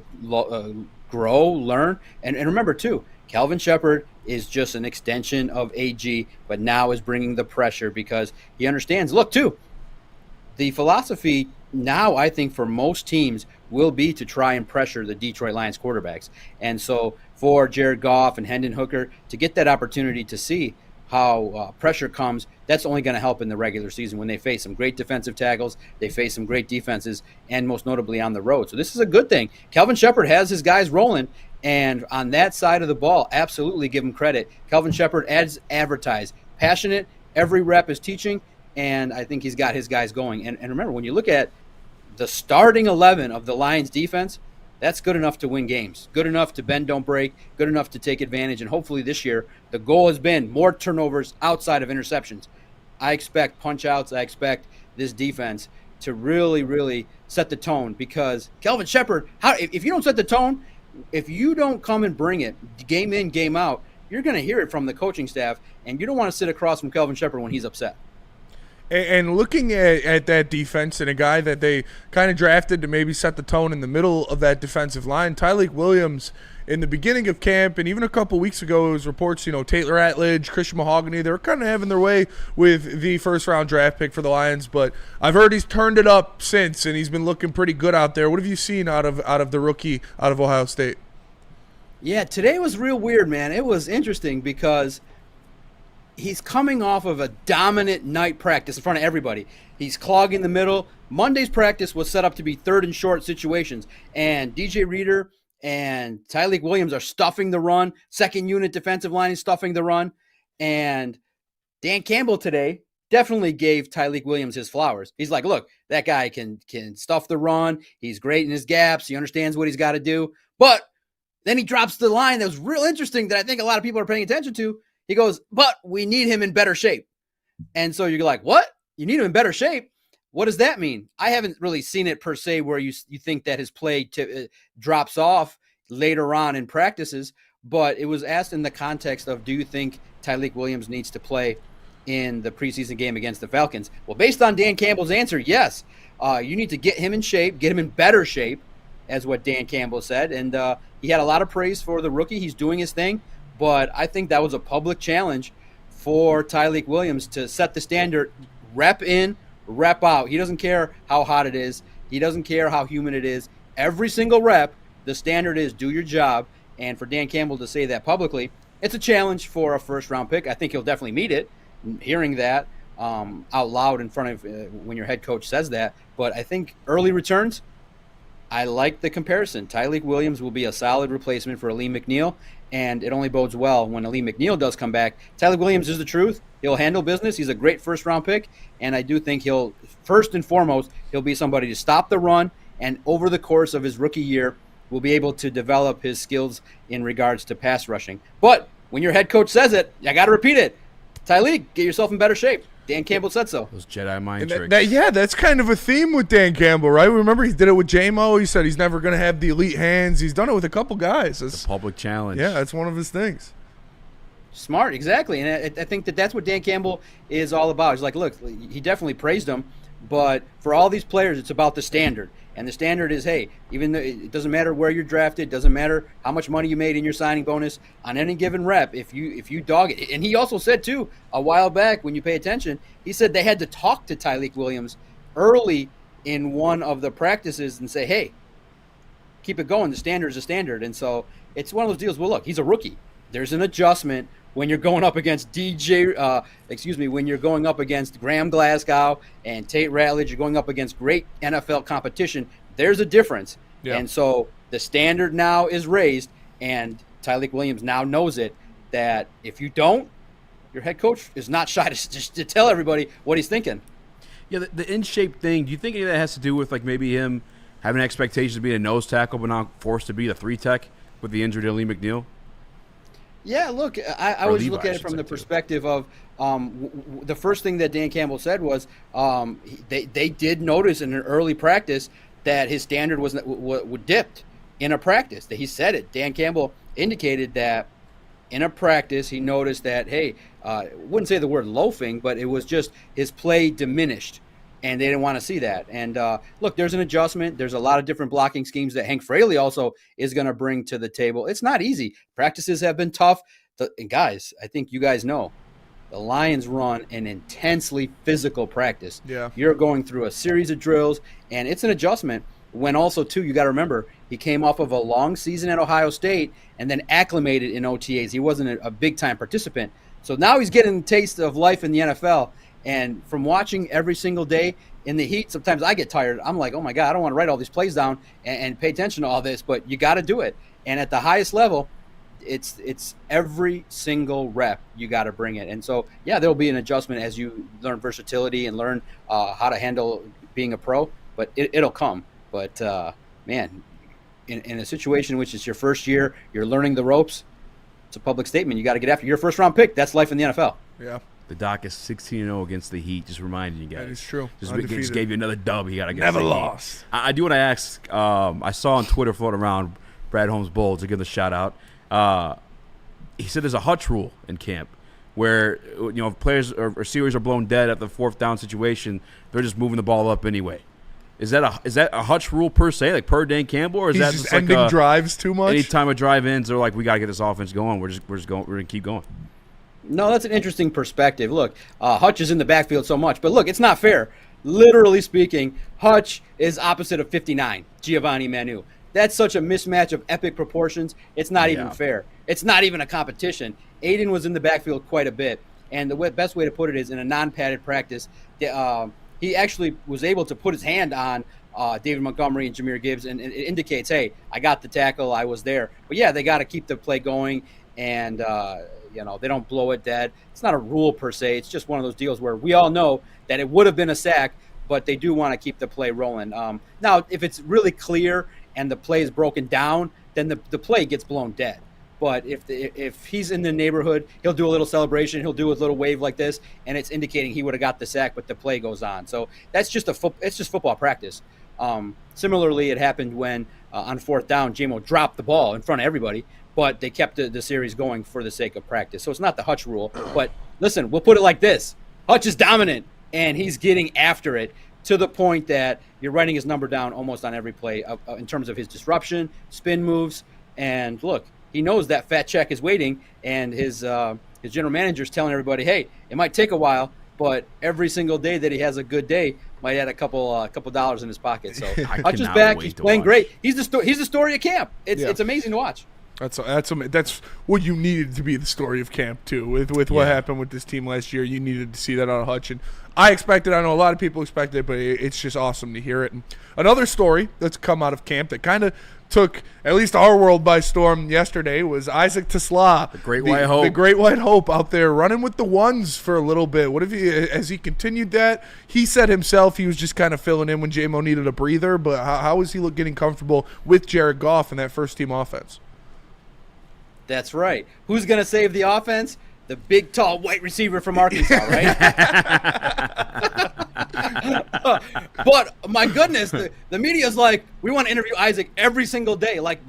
S14: grow, learn, and remember too, Kelvin Shepherd is just an extension of AG, but now is bringing the pressure because he understands. Look too, the philosophy now, I think, for most teams will be to try and pressure the Detroit Lions quarterbacks. And so for Jared Goff and Hendon Hooker to get that opportunity to see how pressure comes, that's only going to help in the regular season when they face some great defensive tackles, they face some great defenses, and most notably on the road. So this is a good thing. Kelvin Shepherd has his guys rolling, and on that side of the ball, absolutely give him credit. Kelvin Shepherd as advertised, passionate, every rep is teaching, and I think he's got his guys going. And remember, when you look at the starting 11 of the Lions defense, that's good enough to win games, good enough to bend, don't break, good enough to take advantage. And hopefully this year, the goal has been more turnovers outside of interceptions. I expect punch-outs. I expect this defense to really, really set the tone because Kelvin Shepherd, if you don't set the tone, if you don't come and bring it game in, game out, you're going to hear it from the coaching staff, and you don't want to sit across from Kelvin Shepherd when he's upset.
S4: And looking at that defense and a guy that they kind of drafted to maybe set the tone in the middle of that defensive line, Tyleik Williams, in the beginning of camp and even a couple weeks ago, it was reports, Tate Ratledge, Christian Mahogany, they were kind of having their way with the first-round draft pick for the Lions. But I've heard he's turned it up since, and he's been looking pretty good out there. What have you seen out of the rookie out of Ohio State?
S14: Yeah, today was real weird, man. It was interesting because he's coming off of a dominant night practice in front of everybody. He's clogging the middle. Monday's practice was set up to be third and short situations, and DJ Reader and Tyleik Williams are stuffing the run. Second unit defensive line is stuffing the run. And Dan Campbell today definitely gave Tyleik Williams his flowers. He's like, look, that guy can stuff the run. He's great in his gaps. He understands what he's got to do. But then he drops the line that was real interesting that I think a lot of people are paying attention to. He goes, but we need him in better shape. And so you're like, what? You need him in better shape? What does that mean? I haven't really seen it per se where you think that his play drops off later on in practices, but it was asked in the context of, do you think Tyleik Williams needs to play in the preseason game against the Falcons? Well, based on Dan Campbell's answer, yes. You need to get him in shape, get him in better shape, as what Dan Campbell said. And he had a lot of praise for the rookie. He's doing his thing. But I think that was a public challenge for Tyleik Williams to set the standard, rep in, rep out. He doesn't care how hot it is. He doesn't care how humid it is. Every single rep, the standard is do your job. And for Dan Campbell to say that publicly, it's a challenge for a first-round pick. I think he'll definitely meet it, hearing that out loud in front of when your head coach says that. But I think early returns, I like the comparison. Tyleik Williams will be a solid replacement for Alim McNeill, and it only bodes well when Alim McNeill does come back. Tyleik Williams is the truth. He'll handle business. He's a great first-round pick, and I do think he'll, first and foremost, he'll be somebody to stop the run, and over the course of his rookie year, will be able to develop his skills in regards to pass rushing. But when your head coach says it, I got to repeat it. Tyleik, get yourself in better shape. Dan Campbell said so.
S3: Those Jedi mind tricks.
S4: That's kind of a theme with Dan Campbell, right? Remember, he did it with J-Mo. He said he's never going to have the elite hands. He's done it with a couple guys.
S3: It's a public challenge.
S4: Yeah, that's one of his things.
S14: Smart, exactly. And I think that's what Dan Campbell is all about. He's like, look, he definitely praised him, but for all these players, it's about the standard. And the standard is, hey, even though it doesn't matter where you're drafted, doesn't matter how much money you made in your signing bonus, on any given rep, if you dog it. And he also said, too, a while back, when you pay attention, he said they had to talk to Tyleik Williams early in one of the practices and say, hey, keep it going. The standard is a standard. And so it's one of those deals. Well, look, he's a rookie. There's an adjustment when you're going up against when you're going up against Graham Glasgow and Tate Ratledge, you're going up against great NFL competition. There's a difference. Yeah. And so the standard now is raised, and Tyleik Williams now knows it, that if you don't, your head coach is not shy to tell everybody what he's thinking.
S3: Yeah, the in-shape thing, do you think any of that has to do with like maybe him having expectations to be a nose tackle but now forced to be the 3-tech with the injury to Alim McNeill?
S14: Yeah, look, I always look at it from the perspective of the first thing that Dan Campbell said was they did notice in an early practice that his standard was dipped in a practice. That he said it. Dan Campbell indicated that in a practice he noticed that, hey, wouldn't say the word loafing, but it was just his play diminished. And they didn't want to see that. And look, there's an adjustment. There's a lot of different blocking schemes that Hank Fraley also is going to bring to the table. It's not easy. Practices have been tough. And guys, I think you guys know, the Lions run an intensely physical practice.
S4: Yeah.
S14: You're going through a series of drills, and it's an adjustment. When also, too, you got to remember, he came off of a long season at Ohio State and then acclimated in OTAs. He wasn't a big-time participant. So now he's getting a taste of life in the NFL. And from watching every single day in the heat, sometimes I get tired. I'm like, oh, my God, I don't want to write all these plays down and pay attention to all this. But you got to do it. And at the highest level, it's every single rep you got to bring it. And so, yeah, there will be an adjustment as you learn versatility and learn how to handle being a pro. But it'll come. But, man, in a situation in which it's your first year, you're learning the ropes, it's a public statement. You got to get after. You're a first-round pick. That's life in the NFL.
S4: Yeah.
S3: The Doc is 16-0 against the Heat. Just reminding you guys.
S4: That is true.
S3: Just gave you another dub. You got to get
S4: never lost.
S3: I do want to ask. I saw on Twitter floating around Brad Holmes Bowles to give the shout out. He said there's a hutch rule in camp where if players or receivers are blown dead at the fourth down situation, they're just moving the ball up anyway. Is that a hutch rule per se, like per Dan Campbell, or is that just
S4: ending
S3: like
S4: drives too much?
S3: Anytime a drive ends, they're like, we got to get this offense going. We're gonna keep going.
S14: No, that's an interesting perspective. Look, Hutch is in the backfield so much, but look, it's not fair. Literally speaking, Hutch is opposite of 59, Giovanni Manu. That's such a mismatch of epic proportions. It's not even fair. It's not even a competition. Aiden was in the backfield quite a bit, and the best way to put it is in a non-padded practice, he actually was able to put his hand on David Montgomery and Jahmyr Gibbs, and it indicates, hey, I got the tackle, I was there. But, yeah, they got to keep the play going, and they don't blow it dead. It's not a rule per se. It's just one of those deals where we all know that it would have been a sack, but they do want to keep the play rolling. Now, if it's really clear and the play is broken down, then the play gets blown dead. But if he's in the neighborhood, he'll do a little celebration. He'll do a little wave like this, and it's indicating he would have got the sack, but the play goes on. So that's just it's just football practice. Similarly, it happened when on fourth down, J-Mo dropped the ball in front of everybody, but they kept the series going for the sake of practice. So it's not the Hutch rule. But listen, we'll put it like this. Hutch is dominant, and he's getting after it to the point that you're writing his number down almost on every play in terms of his disruption, spin moves. And look, he knows that fat check is waiting, and his general manager is telling everybody, hey, it might take a while, but every single day that he has a good day might add a couple dollars in his pocket. So Hutch is back. He's playing great. He's the story of camp. It's amazing to watch.
S4: That's what you needed to be the story of camp too. With what happened with this team last year, you needed to see that out of Hutch, and I expected. I know a lot of people expected it, but it's just awesome to hear it. And another story that's come out of camp that kind of took at least our world by storm yesterday was Isaac Tesla,
S3: the Great White Hope.
S4: The Great White Hope out there running with the ones for a little bit. What if has he continued that? He said himself he was just kind of filling in when J-Mo needed a breather, but how is he getting comfortable with Jared Goff in that first team offense?
S14: That's right. Who's going to save the offense? The big, tall, white receiver from Arkansas, right? But, my goodness, the media's like, we want to interview Isaac every single day. Like,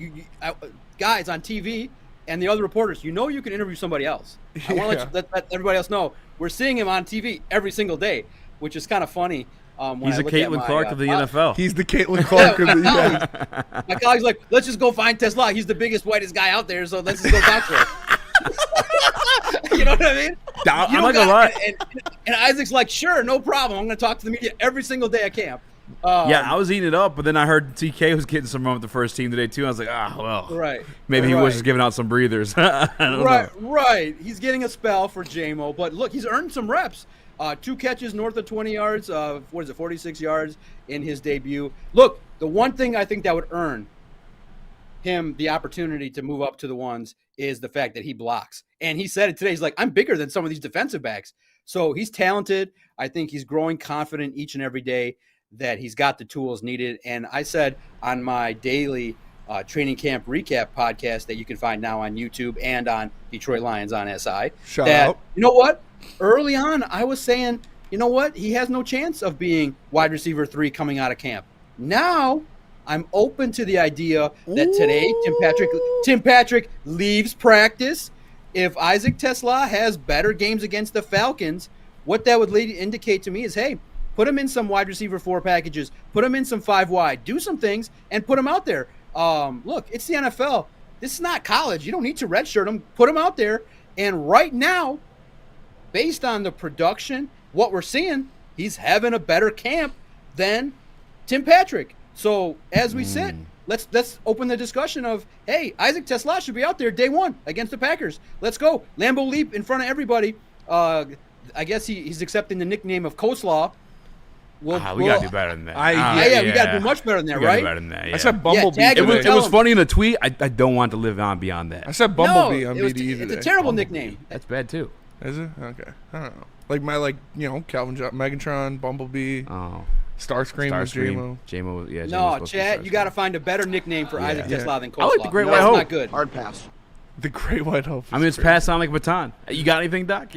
S14: guys on TV and the other reporters, you can interview somebody else. I want to let everybody else know we're seeing him on TV every single day, which is kind of funny.
S3: He's a Caitlin Clark of the NFL.
S4: He's the Caitlin Clark of the
S14: NFL. My colleague's like, let's just go find Tesla. He's the biggest, whitest guy out there, so let's just go talk to him. You know what I mean?
S3: I'm not gonna lie.
S14: And Isaac's like, sure, no problem. I'm going to talk to the media every single day at camp.
S3: I was eating it up, but then I heard TK was getting some run with the first team today too. I was like,
S14: right.
S3: Maybe he was just giving out some breathers. I don't know.
S14: Right. He's getting a spell for J-Mo, but look, he's earned some reps. 2 catches north of 20 yards, 46 yards in his debut. Look, the one thing I think that would earn him the opportunity to move up to the ones is the fact that he blocks. And he said it today. He's like, I'm bigger than some of these defensive backs. So he's talented. I think he's growing confident each and every day that he's got the tools needed. And I said on my daily training camp recap podcast that you can find now on YouTube and on Detroit Lions on SI.
S4: Shout out.
S14: You know what? Early on, I was saying, you know what? He has no chance of being wide receiver 3 coming out of camp. Now, I'm open to the idea that today Tim Patrick leaves practice. If Isaac Tesla has better games against the Falcons, what that would indicate to me is, hey, put him in some wide receiver 4 packages, put him in some 5 wide, do some things, and put him out there. Look, it's the NFL. This is not college. You don't need to redshirt him. Put him out there. And right now, based on the production, what we're seeing, he's having a better camp than Tim Patrick. So as we sit, let's open the discussion of, hey, Isaac Tesla should be out there day 1 against the Packers. Let's go. Lambeau Leap in front of everybody. I guess he's accepting the nickname of Coleslaw.
S3: We got to do better than that.
S14: We got to do much better than that, right?
S3: Do better than that,
S4: I said Bumblebee.
S3: It was funny in the tweet. I don't want to live on beyond that.
S4: I said Bumblebee on BDE today.
S14: It's a terrible nickname.
S3: That's bad too.
S4: Is it? Okay. I don't know. Calvin Megatron, Bumblebee.
S3: Oh.
S4: Starscream was J-Mo.
S3: J-Mo, yeah.
S14: No, Chad, you got to find a better nickname for Isaac Tesla than Coleslaw.
S3: I like the Great White Hope.
S14: Not good.
S6: Hard pass.
S4: The Great White Hope.
S3: I mean, it's passed on like a baton. You got anything, Doc?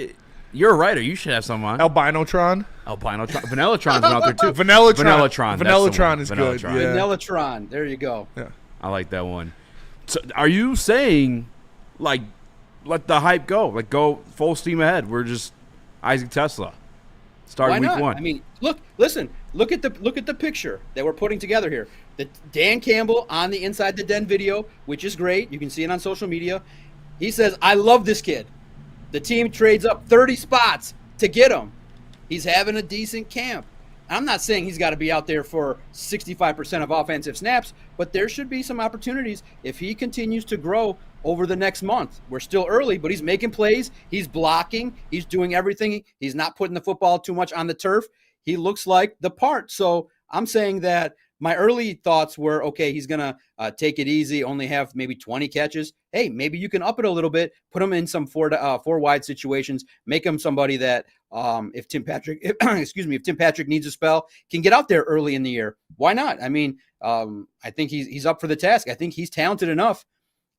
S3: You're a writer. You should have some on.
S4: Albinotron.
S3: Vanellatron's been out there too.
S4: Vanellatron is good. Yeah.
S14: Vanellatron. There you go.
S4: Yeah.
S3: I like that one. So, are you saying, like, let the hype go? Like, go full steam ahead. We're just Isaac Tesla. Start week 1.
S14: I mean, look at the picture that we're putting together here. The Dan Campbell on the Inside the Den video, which is great. You can see it on social media. He says, I love this kid. The team trades up 30 spots to get him. He's having a decent camp. I'm not saying he's got to be out there for 65% of offensive snaps, but there should be some opportunities if he continues to grow over the next month. We're still early, but he's making plays. He's blocking. He's doing everything. He's not putting the football too much on the turf. He looks like the part. So I'm saying that my early thoughts were, okay, he's going to take it easy, only have maybe 20 catches. Hey, maybe you can up it a little bit, put him in some four wide situations, make him somebody that if Tim Patrick needs a spell, can get out there early in the year. Why not? I mean, I think he's up for the task. I think he's talented enough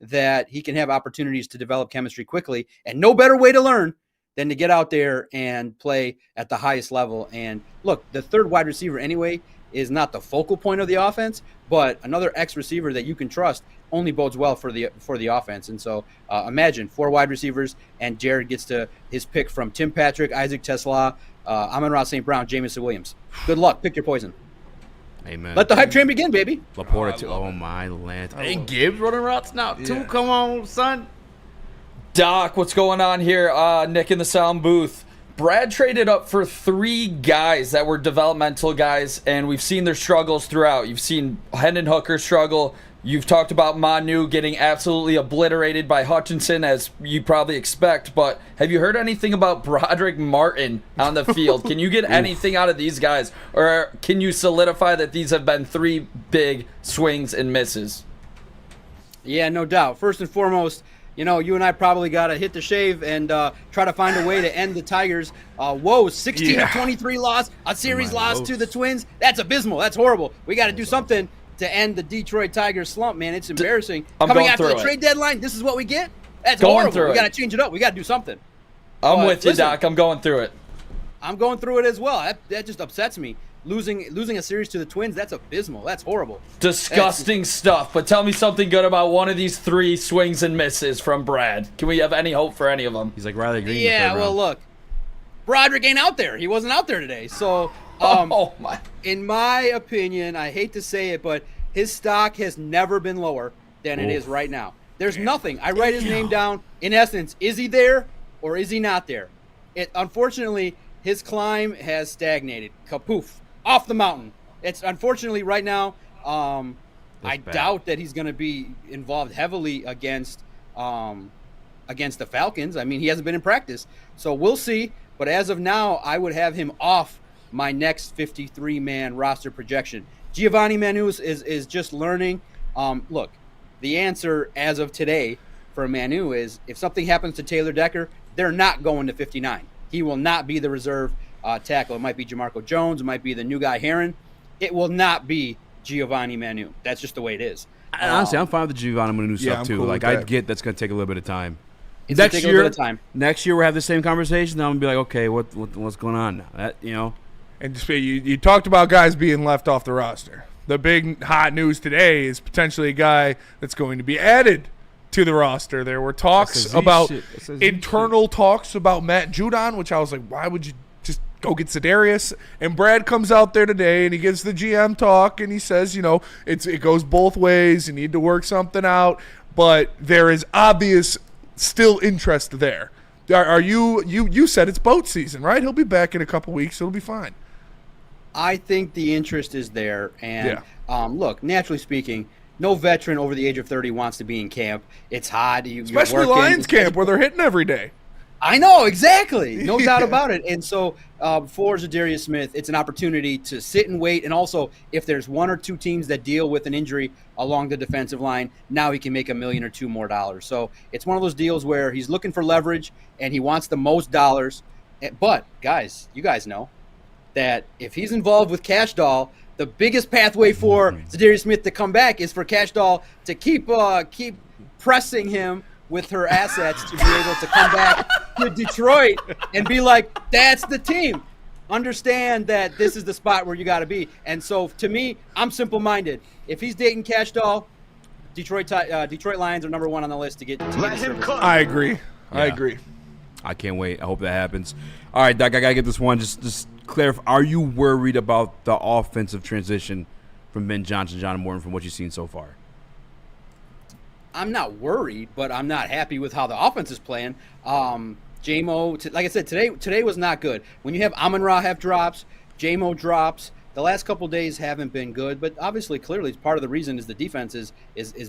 S14: that he can have opportunities to develop chemistry quickly, and no better way to learn than to get out there and play at the highest level. And look, the third wide receiver anyway is not the focal point of the offense, but another X receiver that you can trust only bodes well for the offense. And so imagine 4 wide receivers, and Jared gets to his pick from Tim Patrick, Isaac Tesla, Amon-Ra St. Brown, Jamison Williams. Good luck. Pick your poison.
S3: Amen.
S14: Let the hype train begin, baby.
S3: Laporta too. Oh my land. And Gibbs running routes now too. Come on, son.
S7: Doc, what's going on here? Nick in the sound booth. Brad traded up for 3 guys that were developmental guys, and we've seen their struggles throughout. You've seen Hendon Hooker struggle. You've talked about Manu getting absolutely obliterated by Hutchinson, as you probably expect. But have you heard anything about Broderick Martin on the field? Can you get anything out of these guys? Or can you solidify that these have been 3 big swings and misses?
S14: Yeah, no doubt. First and foremost, you know, you and I probably got to hit the shave and try to find a way to end the Tigers' 16 of 23 loss, a series loss to the Twins. That's abysmal. That's horrible. We got to do something to end the Detroit Tigers slump, man. It's embarrassing. Coming after the trade deadline, this is what we get? That's horrible. We got to change it up. We got to do something.
S7: I'm with you, Doc. I'm going through it.
S14: I'm going through it as well. That just upsets me. Losing a series to the Twins, that's abysmal. That's horrible.
S7: Disgusting stuff. But tell me something good about one of these 3 swings and misses from Brad. Can we have any hope for any of them?
S3: He's like Riley Green.
S14: Yeah, well, look. Broderick ain't out there. He wasn't out there today. So, in my opinion, I hate to say it, but his stock has never been lower than it is right now. There's nothing. I write his name down. In essence, is he there or is he not there? Unfortunately, his climb has stagnated. Kapoof. Off the mountain. It's unfortunately right now. I doubt that he's going to be involved heavily against the Falcons. I mean, he hasn't been in practice, so we'll see. But as of now, I would have him off my next 53-man roster projection. Giovanni Manu is just learning. Look, the answer as of today for Manu is if something happens to Taylor Decker, they're not going to 59. He will not be the reserve tackle. It might be Jamarco Jones. It might be the new guy, Heron. It will not be Giovanni Manu. That's just the way it is.
S3: Honestly, I'm fine with the Giovanni Manu stuff too.
S14: Cool
S3: like I get that's going to take a little bit of time.
S14: It's next year, a little bit of time.
S3: Next year we'll have the same conversation. Then I'm gonna be like, okay, what's going on now? That, you know.
S4: And just, you talked about guys being left off the roster. The big hot news today is potentially a guy that's going to be added to the roster. There were talks about internal talks about Matt Judon, which I was like, why would you just go get Za'Darius? And Brad comes out there today and he gives the GM talk and he says, you know, it goes both ways. You need to work something out, but there is obvious still interest there. Are you said it's boat season, right? He'll be back in a couple weeks. It'll be fine.
S14: I think the interest is there, and look, naturally speaking, no veteran over the age of 30 wants to be in camp. It's hot.
S4: Especially Lions camp where they're hitting every day.
S14: I know, exactly. No doubt about it. And so for Za'Darius Smith, it's an opportunity to sit and wait. And also, if there's 1 or 2 teams that deal with an injury along the defensive line, now he can make $1 million or $2 more. So it's one of those deals where he's looking for leverage and he wants the most dollars. But, guys, you guys know that if he's involved with Cash Doll, the biggest pathway for Za'Darius Smith to come back is for Cash Doll to keep pressing him with her assets to be able to come back to Detroit and be like, that's the team. Understand that this is the spot where you got to be. And so, to me, I'm simple-minded. If he's dating Cash Doll, Detroit Lions are number 1 on the list to get.
S4: I agree. I agree.
S3: I can't wait. I hope that happens. All right, Doc, I got to get this one. Just clarify. Are you worried about the offensive transition from Ben Johnson, John Morton, from what you've seen so far?
S14: I'm not worried, but I'm not happy with how the offense is playing. J-Mo, like I said, today was not good. When you have Amon-Ra have drops, J-Mo drops, the last couple days haven't been good, but obviously, clearly, part of the reason is the defense is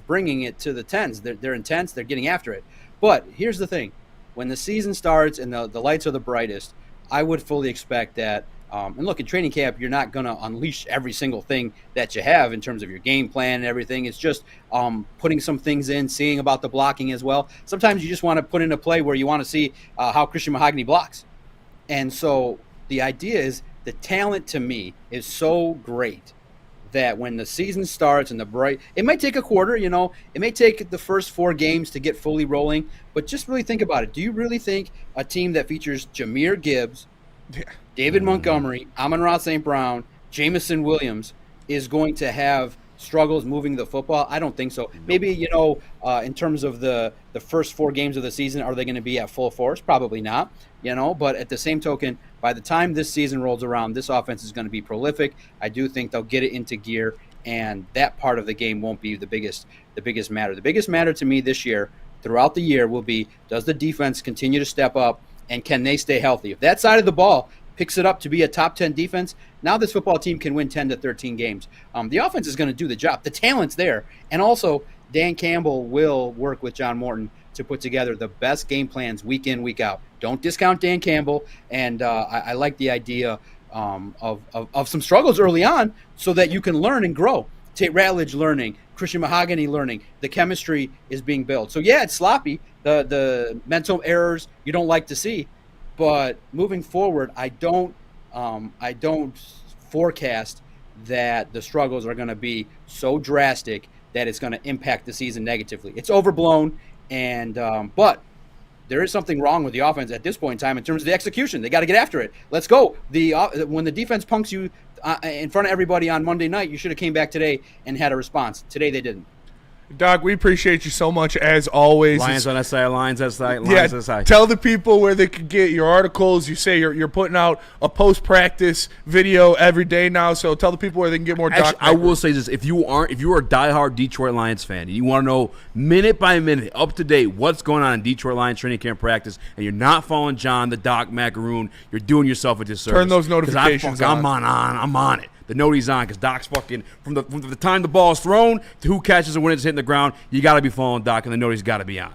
S14: bringing it to the 10s. They're intense. They're getting after it. But here's the thing. When the season starts and the lights are the brightest, I would fully expect that. And look, in training camp, you're not going to unleash every single thing that you have in terms of your game plan and everything. It's just putting some things in, seeing about the blocking as well. Sometimes you just want to put in a play where you want to see how Christian Mahogany blocks. And so the idea is the talent to me is so great that when the season starts and it might take a quarter, it may take the first 4 games to get fully rolling, but just really think about it. Do you really think a team that features Jahmyr Gibbs, David Montgomery, Amon-Ra St. Brown, Jamison Williams is going to have struggles moving the football? I don't think so. Maybe, in terms of the first 4 games of the season, are they going to be at full force? Probably not, but at the same token, by the time this season rolls around, this offense is going to be prolific. I do think they'll get it into gear, and that part of the game won't be the biggest matter. The biggest matter to me this year, throughout the year, will be, does the defense continue to step up, and can they stay healthy? If that side of the ball picks it up to be a top 10 defense, now this football team can win 10 to 13 games. The offense is going to do the job. The talent's there. And also, Dan Campbell will work with John Morton to put together the best game plans week in, week out. Don't discount Dan Campbell. And I like the idea of some struggles early on so that you can learn and grow. Tate Ratledge learning, Christian Mahogany learning. The chemistry is being built. So, yeah, it's sloppy. The mental errors you don't like to see. But moving forward, I don't forecast that the struggles are going to be so drastic that it's going to impact the season negatively. It's overblown, and but there is something wrong with the offense at this point in time in terms of the execution. They got to get after it. Let's go. When the defense punks you in front of everybody on Monday night, you should have came back today and had a response. Today they didn't.
S4: Doc, we appreciate you so much as always.
S3: Lions on SI, Lions SI, Lions
S4: yeah,
S3: SI.
S4: Tell the people where they can get your articles. You say you're putting out a post-practice video every day now, so tell the people where they can get more.
S3: Actually, I will say this: if you are a diehard Detroit Lions fan and you want to know minute by minute, up to date, what's going on in Detroit Lions training camp practice, and you're not following John, the Doc Macaroon, you're doing yourself a disservice.
S4: Turn those notifications on.
S3: I'm on it. The note he's on, because Doc's fucking from the time the ball's thrown to who catches it when it's hitting the ground. You got to be following Doc, and the note he's got to be on.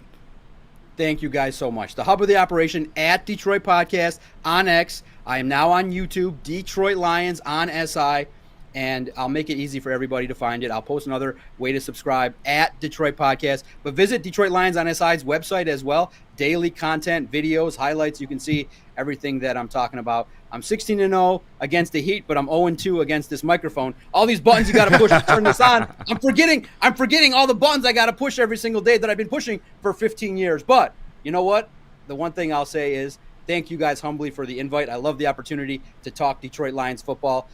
S14: Thank you guys so much. The hub of the operation at Detroit Podcast on X. I am now on YouTube, Detroit Lions on SI, and I'll make it easy for everybody to find it. I'll post another way to subscribe at Detroit Podcast. But visit Detroit Lions on SI's website as well. Daily content, videos, highlights. You can see everything that I'm talking about. I'm 16-0 against the Heat, but I'm 0-2 against this microphone. All these buttons you got to push to turn this on. I'm forgetting all the buttons I got to push every single day that I've been pushing for 15 years. But you know what? The one thing I'll say is thank you guys humbly for the invite. I love the opportunity to talk Detroit Lions football.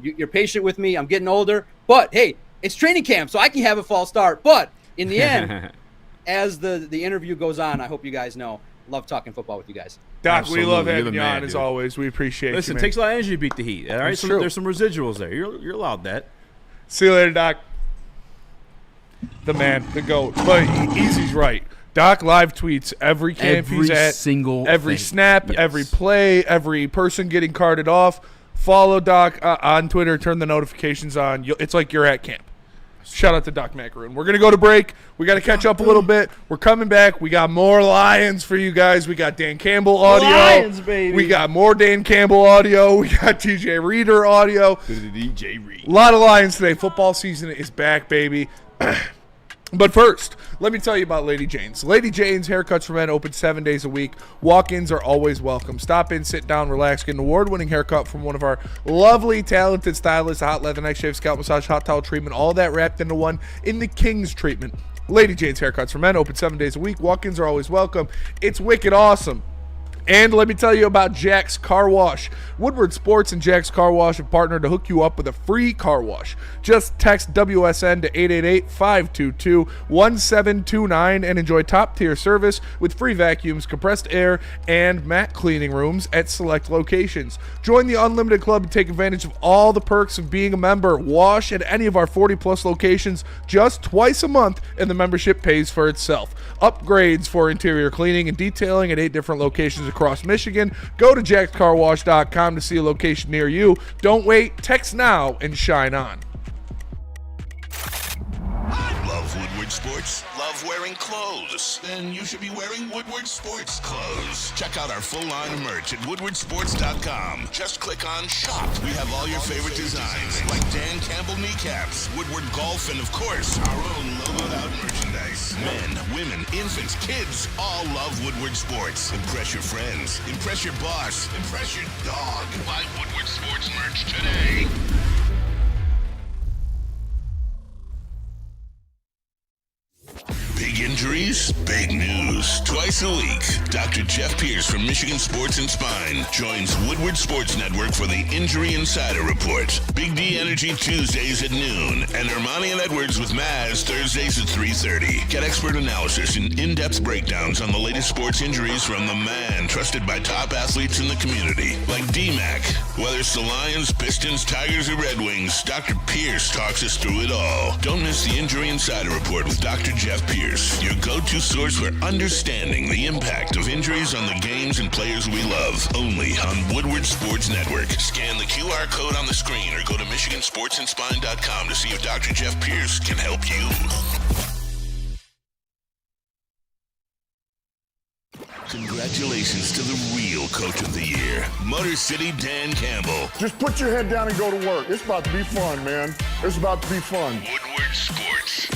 S14: You're patient with me. I'm getting older. But, hey, it's training camp, so I can have a false start. But in the end, as the interview goes on, I hope you guys know, love talking football with you guys.
S4: Doc,
S3: Absolutely.
S4: we love having
S3: you
S4: you on as always. We appreciate you.
S3: Listen, it takes a lot of energy to beat the Heat. All right, there's some residuals there. You're allowed that.
S4: See you later, Doc. The man, the GOAT. But Easy's right. Doc live tweets every camp he's at, every snap, every play, every person getting carted off. Follow Doc on Twitter. Turn the notifications on. It's like you're at camp. Shout out to Doc Macaroon. We're going to go to break. We got to catch up a little bit. We're coming back. We got more Lions for you guys. We got Dan Campbell audio.
S3: Lions, baby.
S4: We got more Dan Campbell audio. We got TJ Reader audio.
S3: DJ Reed.
S4: A lot of Lions today. Football season is back, baby. But first, let me tell you about Lady Jane's. Lady Jane's Haircuts for Men open 7 days a week. Walk-ins are always welcome. Stop in, sit down, relax, get an award-winning haircut from one of our lovely, talented stylists. A hot leather, night shave, scalp massage, hot towel treatment, all that wrapped into one in the King's treatment. Lady Jane's Haircuts for Men open 7 days a week. Walk-ins are always welcome. It's wicked awesome. And let me tell you about Jack's Car Wash. Woodward Sports and Jack's Car Wash have partnered to hook you up with a free car wash. Just text WSN to 888-522-1729 and enjoy top-tier service with free vacuums, compressed air, and mat cleaning rooms at select locations. Join the Unlimited Club and take advantage of all the perks of being a member. Wash at any of our 40-plus locations just twice a month, and the membership pays for itself. Upgrades for interior cleaning and detailing at 8 different locations across Michigan. Go to jackscarwash.com to see a location near you. Don't wait. Text now and shine on.
S5: Love Woodward Sports? Love wearing clothes? Then you should be wearing Woodward Sports clothes. Check out our full line of merch at woodwardsports.com. Just click on shop. We have all your favorite designs, like Dan Campbell kneecaps, Woodward golf, and of course, our own logoed out merchandise. Men, women, infants, kids, all love Woodward Sports. Impress your friends. Impress your boss. Impress your dog. Buy Woodward Sports merch today. Big in Injuries? Big news. Twice a week, Dr. Jeff Pierce from Michigan Sports and Spine joins Woodward Sports Network for the Injury Insider Report. Big D Energy Tuesdays at noon, and Ermanni and Edwards with Maz Thursdays at 3:30. Get expert analysis and in-depth breakdowns on the latest sports injuries from the man trusted by top athletes in the community, like D-Mac. Whether it's the Lions, Pistons, Tigers, or Red Wings, Dr. Pierce talks us through it all. Don't miss the Injury Insider Report with Dr. Jeff Pierce, your go-to source for understanding the impact of injuries on the games and players we love. Only on Woodward Sports Network. Scan the QR code on the screen or go to MichiganSportsandSpine.com to see if Dr. Jeff Pierce can help you. Congratulations to the real Coach of the Year, Motor City Dan Campbell.
S15: Just put your head down and go to work. It's about to be fun, man. It's about to be fun.
S5: Woodward Sports.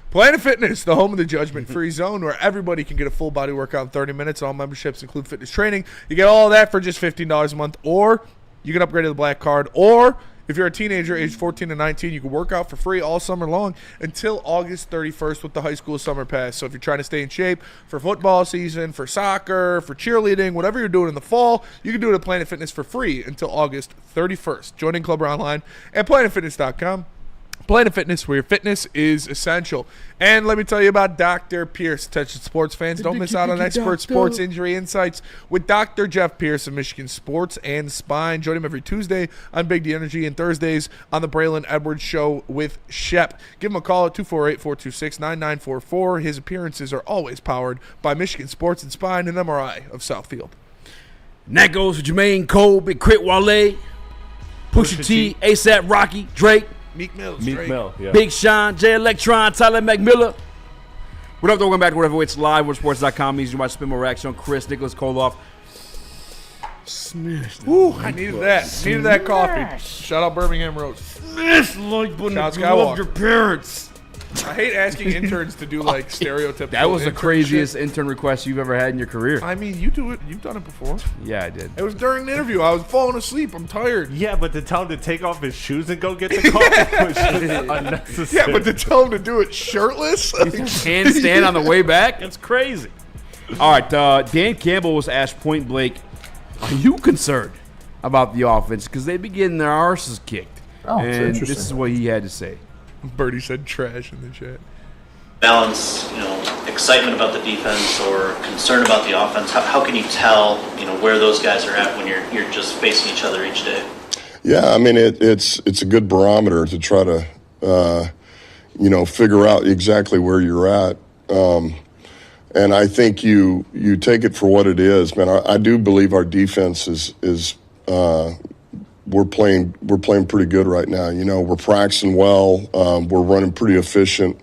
S4: Planet Fitness, the home of the judgment-free zone, where everybody can get a full body workout in 30 minutes. All memberships include fitness training. You get all of that for just $15 a month, or you can upgrade to the Black Card, or if you're a teenager aged 14 to 19, you can work out for free all summer long until August 31st with the high school summer pass. So if you're trying to stay in shape for football season, for soccer, for cheerleading, whatever you're doing in the fall, you can do it at Planet Fitness for free until August 31st. Joining Club are online at planetfitness.com. Planet Fitness, where your fitness is essential. And let me tell you about Dr. Pierce. Attention sports fans, don't miss out on expert sports injury insights with Dr. Jeff Pierce of Michigan Sports and Spine. Join him every Tuesday on Big D Energy and Thursdays on the Braylon Edwards Show with Shep. Give him a call at 248-426-9944. His appearances are always powered by Michigan Sports and Spine and Amon-Ra of Southfield.
S3: And that goes for Jermaine Cole, Big Crit Wale, Pusha T, ASAP Rocky, Drake,
S4: Meek Mill,
S12: yeah.
S3: Big Sean, Jay Electron, Tyler McMillan. What up, though? Welcome back to Whatever It's Live, WorldSports.com. Easy to watch Spin More Reaction on Chris, Nicholas Kohloff.
S4: Smash. Ooh, I needed that. Needed that coffee. Shout out Birmingham Road.
S3: Smash like when
S4: Shout
S3: you love your
S4: Skywalker.
S3: parents.
S4: I hate asking interns to do like stereotypical.
S3: That was the
S4: intern
S3: craziest
S4: shit.
S3: intern request you've ever had in your career.
S4: I mean, you do it. You've done it before.
S3: Yeah, I did.
S4: It was during the interview. I was falling asleep. I'm tired.
S12: Yeah, but to tell him to take off his shoes and go get the coffee was just unnecessary.
S4: Yeah, but to tell him to do it shirtless?
S3: Handstand on the way back? That's crazy. All right, Dan Campbell was asked point blank, are you concerned about the offense? Because they be getting their arses kicked.
S15: Oh,
S3: and
S15: interesting.
S3: this is what he had to say.
S4: Birdie said trash in the chat.
S16: Balance, excitement about the defense or concern about the offense. How can you tell, where those guys are at when you're just facing each other each day?
S15: Yeah, I mean, it's a good barometer to try to, figure out exactly where you're at. And I think you take it for what it is, man. I do believe our defense is we're playing pretty good right now. We're practicing well. We're running pretty efficient.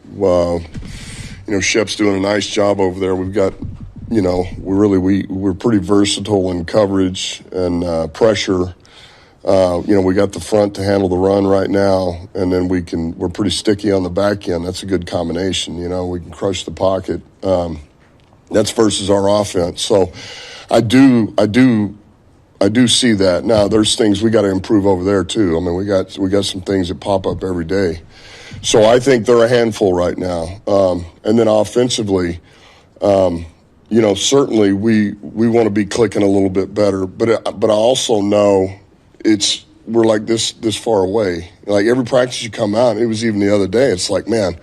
S15: Shep's doing a nice job over there. We've got, we're pretty versatile in coverage and pressure. We got the front to handle the run right now, and then we're pretty sticky on the back end. That's a good combination. We can crush the pocket. That's versus our offense. So I do see that. Now there's things we got to improve over there too. I mean, we got some things that pop up every day. So I think they're a handful right now. And then offensively, certainly we want to be clicking a little bit better. But I also know we're like this far away. Like every practice you come out, it was even the other day. It's like, man,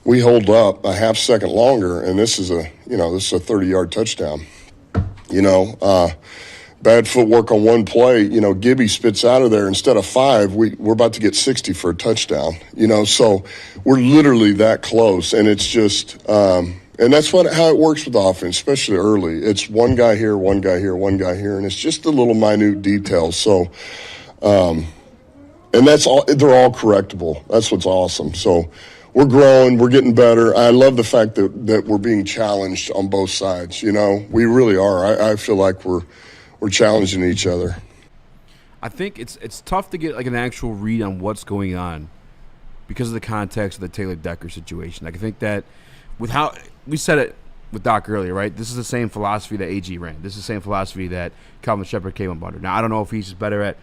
S15: we hold up a half second longer, and this is a 30-yard touchdown. Bad footwork on one play, Gibby spits out of there. Instead of 5, we're about to get 60 for a touchdown, so we're literally that close. And it's just, and that's how it works with the offense, especially early. It's one guy here, one guy here, one guy here. And it's just the little minute details. So, and that's all, they're all correctable. That's what's awesome. So we're growing, we're getting better. I love the fact that we're being challenged on both sides. We really are. I feel like we're challenging each other.
S3: I think it's tough to get like an actual read on what's going on because of the context of the Taylor Decker situation. Like I think that with how we said it with Doc earlier, right? This is the same philosophy that AG ran. This is the same philosophy that Calvin Shepard came up under. Now I don't know if he's just better at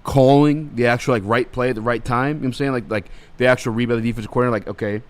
S3: calling the actual like right play at the right time. You know what I'm saying? Like the actual read by the defensive coordinator. Like, okay,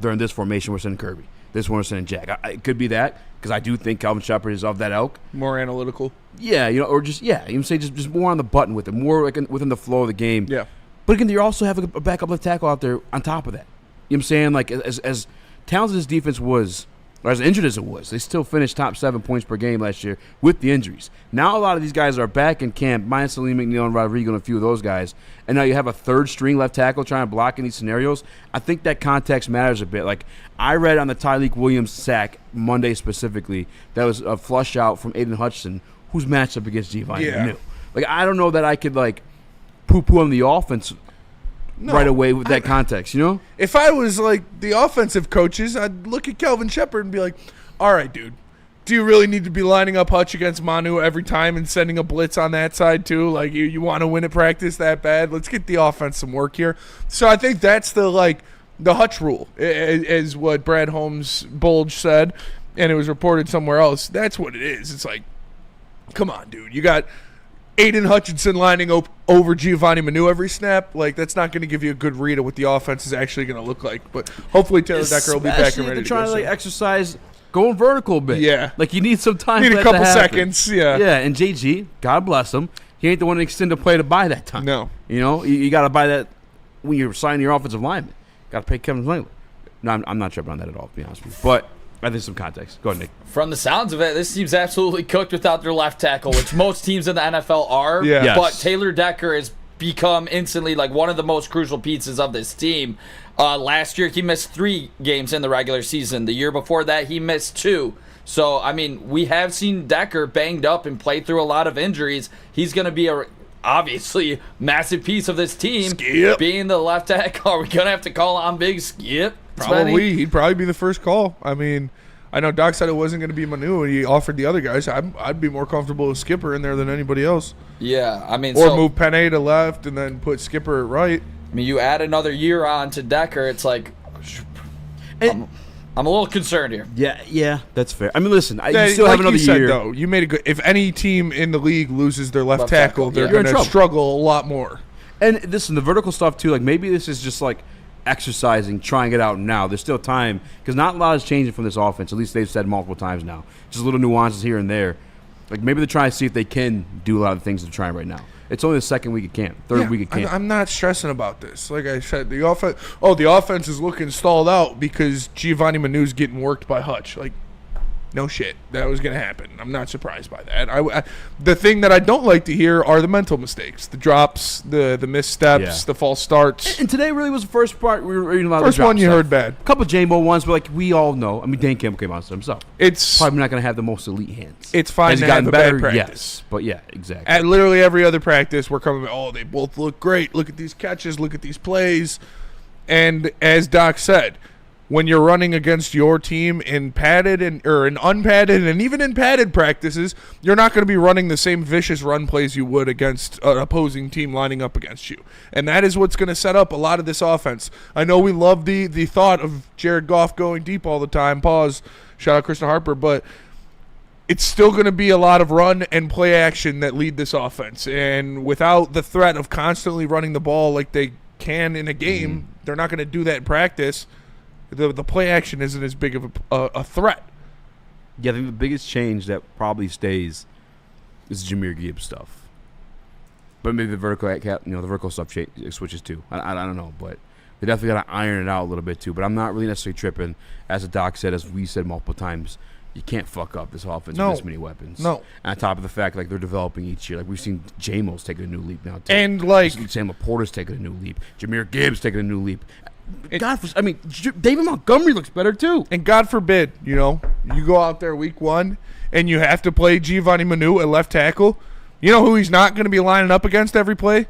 S3: they're in this formation. We're sending Kirby. This one we're sending Jack. It could be that because I do think Calvin Shepard is of that ilk.
S4: More analytical.
S3: Yeah, or just you know say just more on the button with it, more like within the flow of the game.
S4: Yeah.
S3: But again, you also have a backup left tackle out there on top of that. You know what I'm saying? Like as talented as defense was, or as injured as it was, they still finished top 7 points per game last year with the injuries. Now a lot of these guys are back in camp, minus Salim McNeil and Rodrigo and a few of those guys. And now you have a third-string left tackle trying to block in these scenarios. I think that context matters a bit. Like, I read on the Tyreek Williams sack Monday specifically that was a flush out from Aiden Hutchinson, who's matched up against Giovanni Manu. Like, I don't know that I could, like, poo-poo on the offense right away with that context, you know?
S4: If I was like the offensive coaches, I'd look at Calvin Shepard and be like, all right, dude, do you really need to be lining up Hutch against Manu every time and sending a blitz on that side too? Like, you want to win at practice that bad? Let's get the offense some work here. So I think that's the Hutch rule, is what Brad Holmes Bulge said, and it was reported somewhere else. That's what it is. It's like, come on, dude. You got Aiden Hutchinson lining over Giovanni Manu every snap. Like, that's not going to give you a good read of what the offense is actually going to look like. But hopefully Taylor Decker will be back and ready to go.
S3: Trying to like exercise going vertical a bit.
S4: Yeah.
S3: Like, you need some time.
S4: Need
S3: for
S4: a
S3: that
S4: couple
S3: to happen.
S4: seconds. Yeah.
S3: Yeah, and JG, God bless him, he ain't the one to extend the play to buy that time.
S4: No.
S3: You know, you got to buy that when you're signing your offensive lineman. Got to pay Kevin Zwingler. No, I'm not tripping on that at all, to be honest with you. But I think some context. Go ahead, Nick.
S7: From the sounds of it, this team's absolutely cooked without their left tackle, which most teams in the NFL are.
S4: Yeah.
S3: Yes.
S7: But Taylor Decker has become instantly like one of the most crucial pieces of this team. Last year, he missed 3 games in the regular season. The year before that, he missed 2. So, I mean, we have seen Decker banged up and played through a lot of injuries. He's going to be obviously massive piece of this team.
S4: Skip.
S7: Being the left tackle, are we going to have to call on Big Skip?
S4: Probably. He'd probably be the first call. I mean, I know Doc said it wasn't going to be Manu, and he offered the other guys. I'd be more comfortable with Skipper in there than anybody else.
S7: Yeah, I mean,
S4: or move Penny to left and then put Skipper at right.
S7: I mean, you add another year on to Decker, it's like I'm a little concerned here.
S3: Yeah, that's fair. I mean, listen, you still have another year.
S4: Though, you made a good. If any team in the league loses their left tackle, they're
S3: You're in
S4: going to
S3: trouble.
S4: struggle a lot more.
S3: And listen, the vertical stuff too. Like, maybe this is just like exercising, trying it out now. There's still time because not a lot is changing from this offense. At least they've said multiple times now. Just little nuances here and there. Like, maybe they're trying to see if they can do a lot of the things they're trying right now. It's only the second week of camp, third week of camp.
S4: I'm not stressing about this. Like I said, the offense is looking stalled out because Giovanni Manu's getting worked by Hutch. Like, no shit, that was going to happen. I'm not surprised by that. The thing that I don't like to hear are the mental mistakes, the drops, the missteps, the false starts.
S3: And today really was the first part we were reading a lot of
S4: First
S3: the drop
S4: one you
S3: stuff.
S4: heard bad.
S3: A couple of J-Mo ones, but like we all know. I mean, Dan Campbell came out to himself.
S4: It's
S3: probably not going to have the most elite hands.
S4: It's fine
S3: Has
S4: to
S3: he gotten
S4: have a
S3: better?
S4: bad practice.
S3: Yes, but yeah, exactly.
S4: At literally every other practice, we're coming. Oh, they both look great. Look at these catches. Look at these plays. And as Doc said, when you're running against your team in padded or in unpadded and even in padded practices, you're not going to be running the same vicious run plays you would against an opposing team lining up against you. And that is what's going to set up a lot of this offense. I know we love the thought of Jared Goff going deep all the time. Pause. Shout out Christian Harper. But it's still going to be a lot of run and play action that lead this offense. And without the threat of constantly running the ball like they can in a game, they're not going to do that in practice. The play action isn't as big of a threat.
S3: Yeah, I think the biggest change that probably stays is Jahmyr Gibbs stuff. But maybe the vertical stuff switches too. I don't know, but they definitely got to iron it out a little bit too. But I'm not really necessarily tripping. As the Doc said, as we said multiple times, you can't fuck up this offense with this many weapons.
S4: No.
S3: And on top of the fact, like, they're developing each year. Like, we've seen J-Mo's taking a new leap now too.
S4: And like
S3: Sam Laporta's taking a new leap. Jahmyr Gibbs taking a new leap. David Montgomery looks better too.
S4: And God forbid, you go out there week 1 and you have to play Giovanni Manu at left tackle. You know who he's not going to be lining up against every play?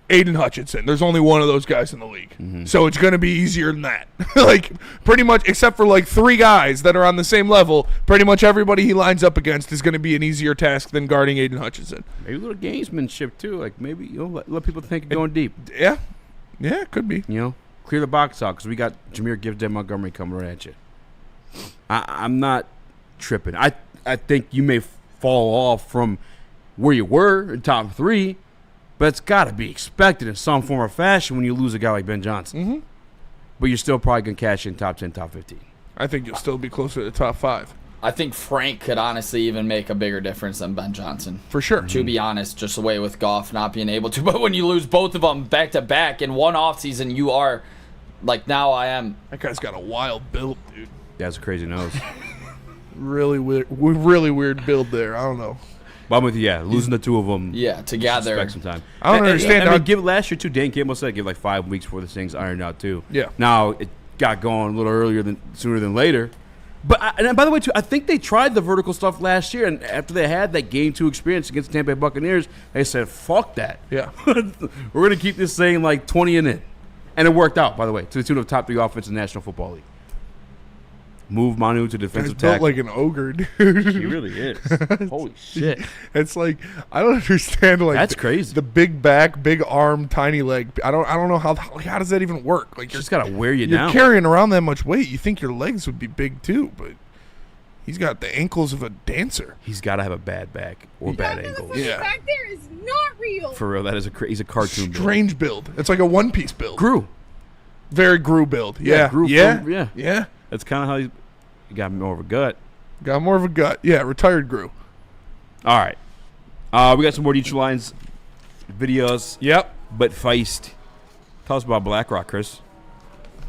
S4: Aiden Hutchinson. There's only one of those guys in the league. So it's going to be easier than that. Like, pretty much, except for like 3 guys that are on the same level, pretty much everybody he lines up against is going to be an easier task than guarding Aiden Hutchinson.
S3: Maybe a little gamesmanship too. Like, maybe let people think of going deep.
S4: Yeah, it could be.
S3: Clear the box out because we got Jahmyr Gibbs and Montgomery coming right at you. I'm not tripping. I think you may fall off from where you were in top 3, But it's got to be expected in some form or fashion when you lose a guy like Ben Johnson.
S4: Mm-hmm.
S3: But you're still probably going to cash in top 10, top 15.
S4: I think you'll still be closer to the top 5.
S7: I think Frank could honestly even make a bigger difference than Ben Johnson.
S4: For sure.
S7: To be honest, just the way with Goff not being able to. But when you lose both of them back-to-back in one offseason, you are, like now I am.
S4: That guy's got a wild build, dude.
S3: Yeah, it's a crazy nose.
S4: Really weird build there. I don't know.
S3: But I'm with you, yeah. Losing the two of them.
S7: Yeah, together.
S3: Expect some time.
S4: I don't understand.
S3: I mean, give last year, too. Dan Campbell said give like 5 weeks before this thing's ironed out, too.
S4: Yeah.
S3: Now, it got going a little sooner than later. But and by the way, too, I think they tried the vertical stuff last year, and after they had that Game 2 experience against the Tampa Bay Buccaneers, they said, fuck that.
S4: Yeah.
S3: We're going to keep this thing like 20 and in. And it worked out, by the way, to the tune of top 3 offense in the National Football League. Move Manu to defensive
S4: He's built
S3: tackle.
S4: like an ogre, dude.
S3: He really is. Holy shit.
S4: It's like, I don't understand. Like
S3: That's crazy.
S4: The big back, big arm, tiny leg. I don't know how does that even work? Like,
S3: Just got to wear you
S4: you're
S3: down.
S4: carrying around that much weight. You think your legs would be big too, but he's got the ankles of a dancer.
S3: He's got to have a bad back or bad ankles.
S4: Yeah.
S17: Back there is not real.
S3: For real, that is he's a cartoon build.
S4: Strange build. It's like a one-piece build.
S3: Gru.
S4: Very Gru build. Yeah.
S3: Gru.
S4: Yeah.
S3: Yeah. That's kind of how he got more of a gut.
S4: Got more of a gut. Yeah, retired Gru.
S3: All right. We got some more Detroit Lions videos.
S4: Yep.
S3: But Feist. Tell us about BlackRock, Chris.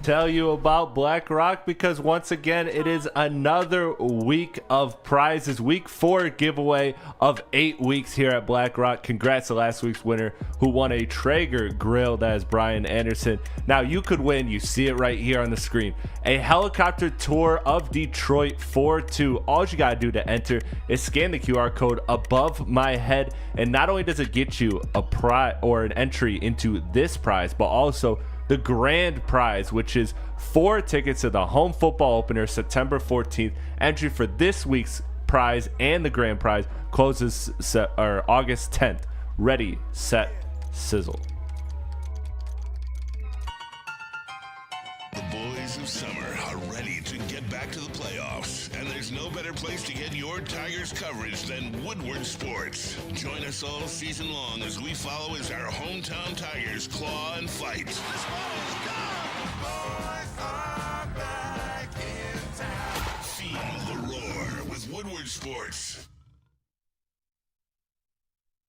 S12: Tell you about BlackRock because once again it is another week of prizes. Week 4 giveaway of 8 weeks here at BlackRock. Congrats to last week's winner who won a Traeger grill. That is Brian Anderson. Now you could win, you see it right here on the screen, a helicopter tour of Detroit for 2. All you gotta do to enter is scan the QR code above my head, and not only does it get you a prize or an entry into this prize, but also the grand prize, which is 4 tickets to the home football opener September 14th. Entry for this week's prize and the grand prize closes August 10th. Ready, set, sizzle.
S5: The boys of summer are ready to get back to the playoffs, and there's no better place to get your Tigers coverage than Woodward Sports. Join us all season long as we follow as our hometown Tigers claw and fight. Feel the roar with Woodward Sports.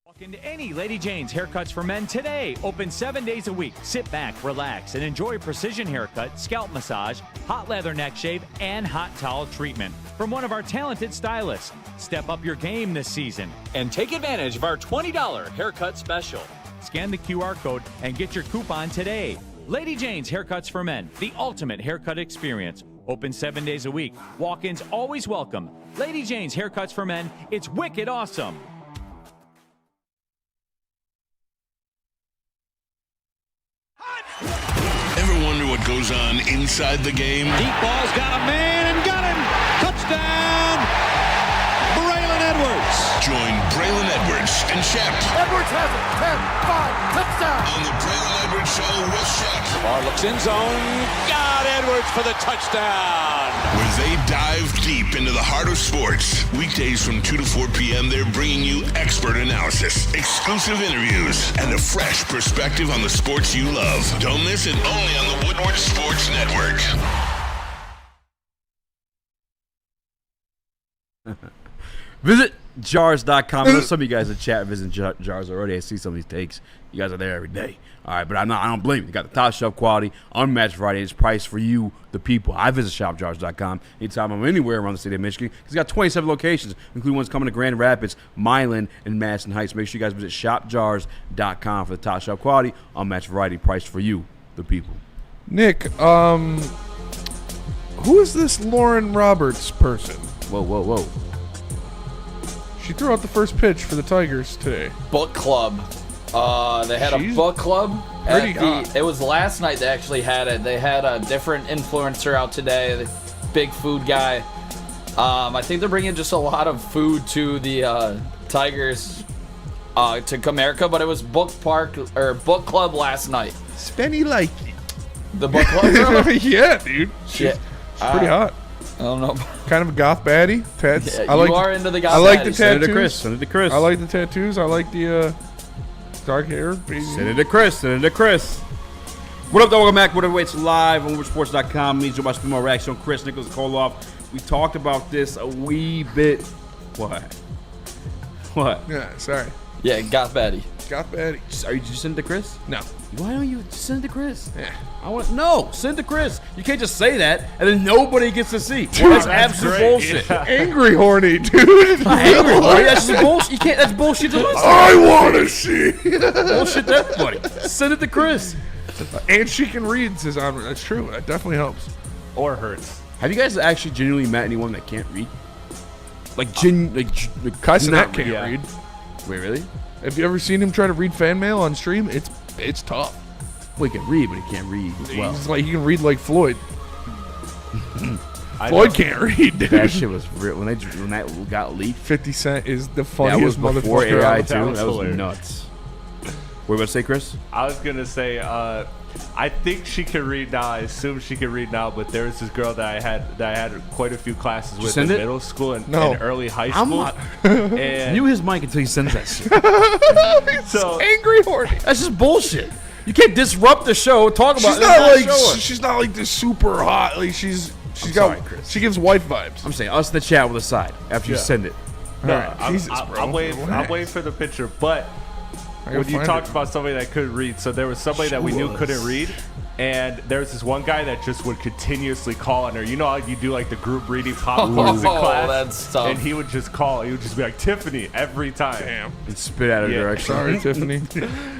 S18: Walk into any Lady Jane's Haircuts for Men today. Open 7 days a week. Sit back, relax, and enjoy a precision haircut, scalp massage, hot leather neck shave, and hot towel treatment from one of our talented stylists. Step up your game this season and take advantage of our $20 haircut special. Scan the QR code and get your coupon today. Lady Jane's Haircuts for Men, the ultimate haircut experience. Open 7 days a week. Walk-ins always welcome. Lady Jane's Haircuts for Men. It's wicked awesome.
S5: Ever wonder what goes on inside the game?
S8: Deep ball's got a man and got him. Touchdown, Braylon Edwards.
S5: Join Braylon Edwards and Shep.
S8: Edwards has it. 10-5, touchdown.
S5: On the Braylon Edwards Show with Shep.
S8: Bar looks in zone. Got Edwards for the touchdown.
S5: Where they dive deep into the heart of sports. Weekdays from 2 to 4 p.m., they're bringing you expert analysis, exclusive interviews, and a fresh perspective on the sports you love. Don't miss it, only on the Woodward Sports Network.
S3: Visit jars.com. I know some of you guys in chat visit Jars already. I see some of these takes. You guys are there every day. All right, but I don't blame you. You got the top shelf quality, unmatched variety, and it's priced for you, the people. I visit shopjars.com anytime I'm anywhere around the state of Michigan. It's got 27 locations, including ones coming to Grand Rapids, Milan, and Madison Heights. Make sure you guys visit shopjars.com for the top shelf quality, unmatched variety, priced for you, the people.
S4: Nick, who is this Lauren Roberts person?
S3: Whoa.
S4: She threw out the first pitch for the Tigers today.
S7: Book club. They had a book club. It was last night they actually had it. They had a different influencer out today, the big food guy. I think they're bringing just a lot of food to the Tigers to Comerica, but it was book club last night.
S4: Spenny like it.
S7: The book club?
S4: Yeah, dude.
S7: Shit.
S4: She's pretty hot.
S7: I don't know.
S4: Kind of a goth baddie. Tats.
S7: Yeah, you are into the goth
S4: I like the
S7: baddies.
S4: tattoos.
S3: Send it to Chris.
S4: I like the tattoos. I like the Dark hair, baby.
S3: Send it to Chris. What up, Welcome back. Whatever Waits live on WoodwardSports.com. Means about more reaction on Chris Nicholas Kohloff. We talked about this a wee bit. What?
S4: Yeah, sorry.
S7: Yeah, Goth Batty.
S4: Goth Batty.
S3: Did you send it to Chris?
S4: No.
S3: Why don't you send it to Chris?
S4: Yeah.
S3: Send it to Chris. You can't just say that and then nobody gets to see. Dude, that's absolute bullshit.
S4: Yeah. Angry horny, dude.
S3: Angry horny. That's just bullshit. You can't. That's bullshit to listen.
S4: I want to see.
S3: Bullshit to everybody. Send it to Chris.
S4: And she can read, says Amon-Ra. That's true. That definitely helps.
S12: Or hurts.
S3: Have you guys actually genuinely met anyone that can't read?
S4: Cussing that can't read.
S3: Wait, really?
S4: Have you ever seen him try to read fan mail on stream? It's tough.
S3: Well, he can read, but he can't read as well.
S4: He's like, he can read like Floyd. Floyd can't read, dude.
S3: That shit was real. When that got leaked.
S4: 50 Cent is the
S3: That
S4: funniest
S3: was before
S4: motherfucker.
S3: AI too. That was
S12: hilarious.
S3: nuts. What were you about to say, Chris?
S12: I was gonna say, I think she can read now. I assume she can read now. But there was this girl that I had quite a few classes with in middle school and early high school. And
S3: mute his mic until he sends that shit.
S4: So angry horny.
S3: That's just bullshit. You can't disrupt the show. Talk about
S4: She's not like this super hot. Like she gives wife vibes.
S3: I'm saying us in the chat will decide after you send it.
S12: No,
S4: All right. Jesus, bro.
S12: I'm waiting for the picture. But when you talked about somebody that couldn't read, so there was somebody that we knew couldn't read, and there was this one guy that just would continuously call on her. You know how you do like the group reading popcorns in class?
S7: That's tough.
S12: And he would just call. He would just be like, Tiffany, every time.
S4: Damn.
S3: And spit out her direction.
S4: Sorry, Tiffany.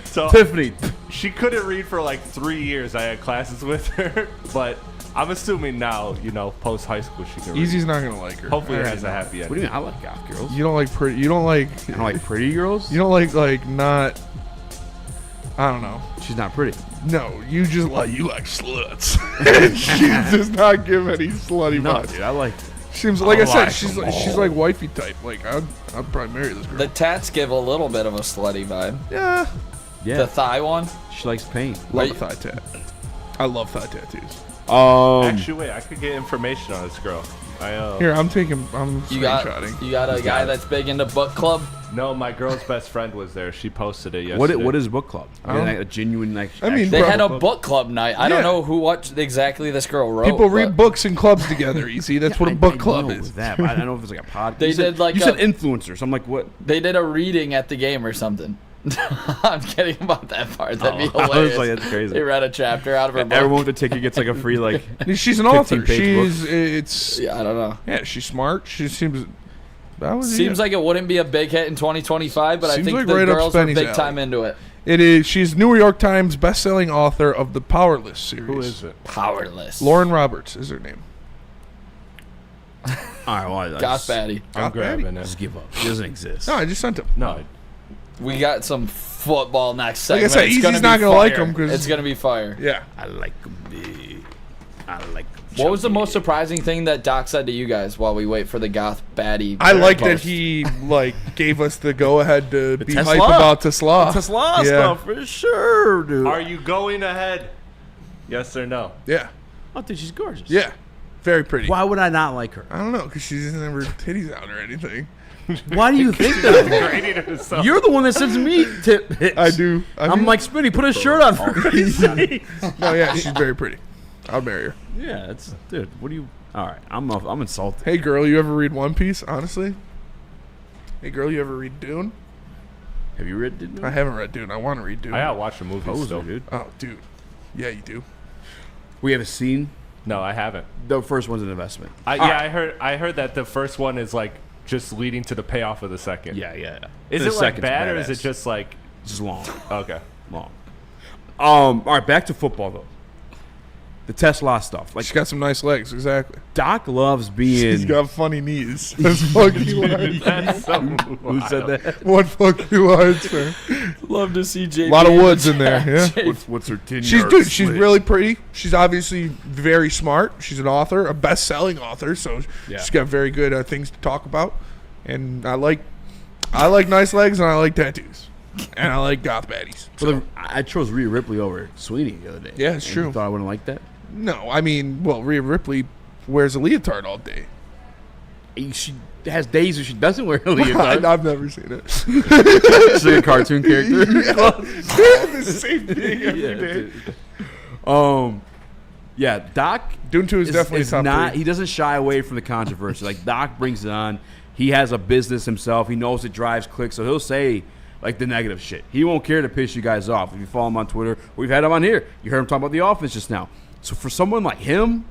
S12: So
S3: Tiffany.
S12: She couldn't read for like 3 years. I had classes with her, but I'm assuming now, post high school, she can read.
S4: Easy's not gonna like her.
S12: Hopefully, it has a happy ending.
S3: What do you mean? I like goth girls.
S4: You don't like pretty. You don't like.
S3: I don't like pretty girls.
S4: You don't like not. I don't know.
S3: She's not pretty.
S4: No, you just like sluts. She does not give any slutty
S3: No,
S4: vibes.
S3: dude, I like.
S4: Seems like I said, she's like wifey type. Like I'd probably marry this girl.
S7: The tats give a little bit of a slutty vibe.
S4: Yeah.
S3: Yeah.
S7: The thigh one.
S3: She likes pain.
S4: Love a thigh tat. I love thigh tattoos.
S12: Actually, wait, I could get information on this girl.
S4: Here, I'm screenshotting.
S7: You got a guy that's big into book club?
S12: No, my girl's best friend was there. She posted it yesterday.
S3: What is book club? I mean, like a genuine
S7: they had a book club night. I don't know what exactly this girl wrote.
S4: People read books in clubs together. Easy. That's what a book club is.
S3: That, but I don't know if it's like a podcast.
S7: They did like
S3: you said influencers. I'm like, what?
S7: They did a reading at the game or something. I'm kidding about that part. That'd be hilarious.
S3: I was like, that's crazy.
S7: They read a chapter out of her book.
S3: Everyone with the ticket gets like a free
S4: She's an author.
S3: 15-page book.
S4: I don't know. Yeah, she's smart. She seems.
S7: Seems like it wouldn't be a big hit in 2025, but I think
S4: like
S7: the
S4: right up
S7: girls are
S4: Spenny's
S7: big
S4: alley.
S7: time into it.
S4: It is. She's New York Times best-selling author of the Powerless series.
S12: Who is it?
S7: Powerless.
S4: Lauren Roberts is her name.
S3: All right, well,
S7: Goth Batty.
S12: I'm grabbing it.
S3: Just give up. It doesn't exist.
S4: No, I just sent him.
S12: No.
S7: We got some football next
S4: Like I
S7: segment.
S4: said,
S7: It's
S4: Easy's
S7: gonna be
S4: not gonna like
S7: fire.
S4: him 'cause-
S7: it's gonna be fire.
S4: Yeah.
S3: I like them big. I like them.
S7: What was the most surprising thing that Doc said to you guys while we wait for the Goth Batty?
S4: I like
S7: post?
S4: that he gave us the go-ahead to be
S3: Tesla?
S4: hype about Tesla.
S3: Tesla stuff for sure, dude.
S12: Are you going ahead? Yes or no?
S4: Yeah.
S3: I think she's gorgeous.
S4: Yeah. Very pretty.
S3: Why would I not like her?
S4: I don't know, because she doesn't have her titties out or anything.
S3: Why do you think that? You're the one that sends me tip hits.
S4: I do.
S3: I'm like, Spinny, put a shirt on for Christ's sake.
S4: No, yeah, she's very pretty. I'll marry her.
S3: Yeah, dude. What do you? All right, I'm insulted.
S4: Hey, girl, you ever read One Piece? Honestly. Hey, girl, you ever read Dune?
S3: Have you read Dune?
S4: I haven't read Dune. I want to read Dune.
S12: I gotta watch the movie
S3: Poser,
S12: still.
S3: dude.
S4: Oh, dude. Yeah, you do.
S3: We have a scene.
S12: No, I haven't.
S3: The first one's an investment.
S12: I heard that the first one is like just leading to the payoff of the second.
S3: Yeah.
S12: Is
S3: The
S12: it like
S3: second's
S12: bad or is
S3: badass.
S12: it just like
S3: Just long.
S12: okay?
S3: Long. All right, back to football though. The Tesla stuff. Like
S4: She's got some nice legs, exactly.
S3: Doc loves being.
S4: She's got funny knees. That's fucking lines.
S12: That's so
S3: Who said that?
S4: What fucking lines, man?
S7: Love to see JB.
S4: A lot of woods in there, yeah.
S3: What's her 10
S4: She's really pretty. She's obviously very smart. She's an author, a best-selling author, so she's got very good things to talk about. And I like nice legs and I like tattoos. And I like goth baddies.
S3: So I chose Rhea Ripley over Sweeney the other day.
S4: Yeah, it's
S3: And
S4: true.
S3: You thought I wouldn't like that?
S4: No, I mean, well, Rhea Ripley wears a leotard all day.
S3: She has days where she doesn't wear a leotard.
S4: I've never seen it.
S3: She's like a cartoon character.
S4: The same thing every day.
S3: Yeah, Doc
S4: Duntu is definitely top
S3: not.
S4: 3.
S3: He doesn't shy away from the controversy. Like Doc brings it on. He has a business himself. He knows it drives clicks, so he'll say like the negative shit. He won't care to piss you guys off. If you follow him on Twitter, we've had him on here. You heard him talk about the offense just now. So for someone like him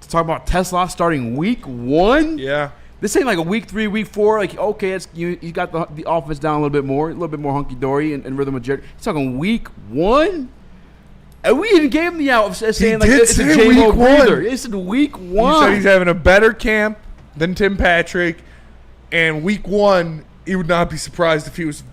S3: to talk about Tesla starting week 1,
S4: yeah,
S3: this ain't like a week 3, week 4. Like okay, it's you got the offense down a little bit more hunky dory and rhythm of Jerry. He's talking week 1. And we even gave him the out of saying like it's a J-Mo breather. It's in week 1.
S4: He said he's having a better camp than Tim Patrick, and week 1 he would not be surprised if he was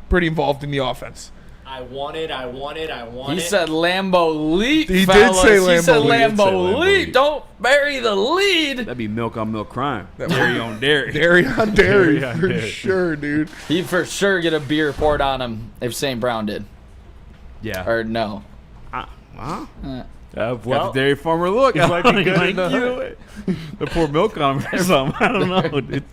S4: pretty involved in the offense.
S19: I want it.
S7: He said Lambo leap,
S4: He
S7: fellas.
S4: did say
S7: He said
S4: Lambo
S7: Lambo leap. Don't bury the lead.
S3: That'd be milk on milk crime. Dairy on dairy.
S4: Dairy on dairy, for sure, dude.
S7: He'd for sure get a beer poured on him if St. Brown did.
S3: Yeah.
S7: Or no.
S3: Well,
S12: well,
S3: got the dairy farmer look.
S12: He might be good
S3: Like
S12: enough.
S3: you. They pour milk on him or something. I don't know, dude.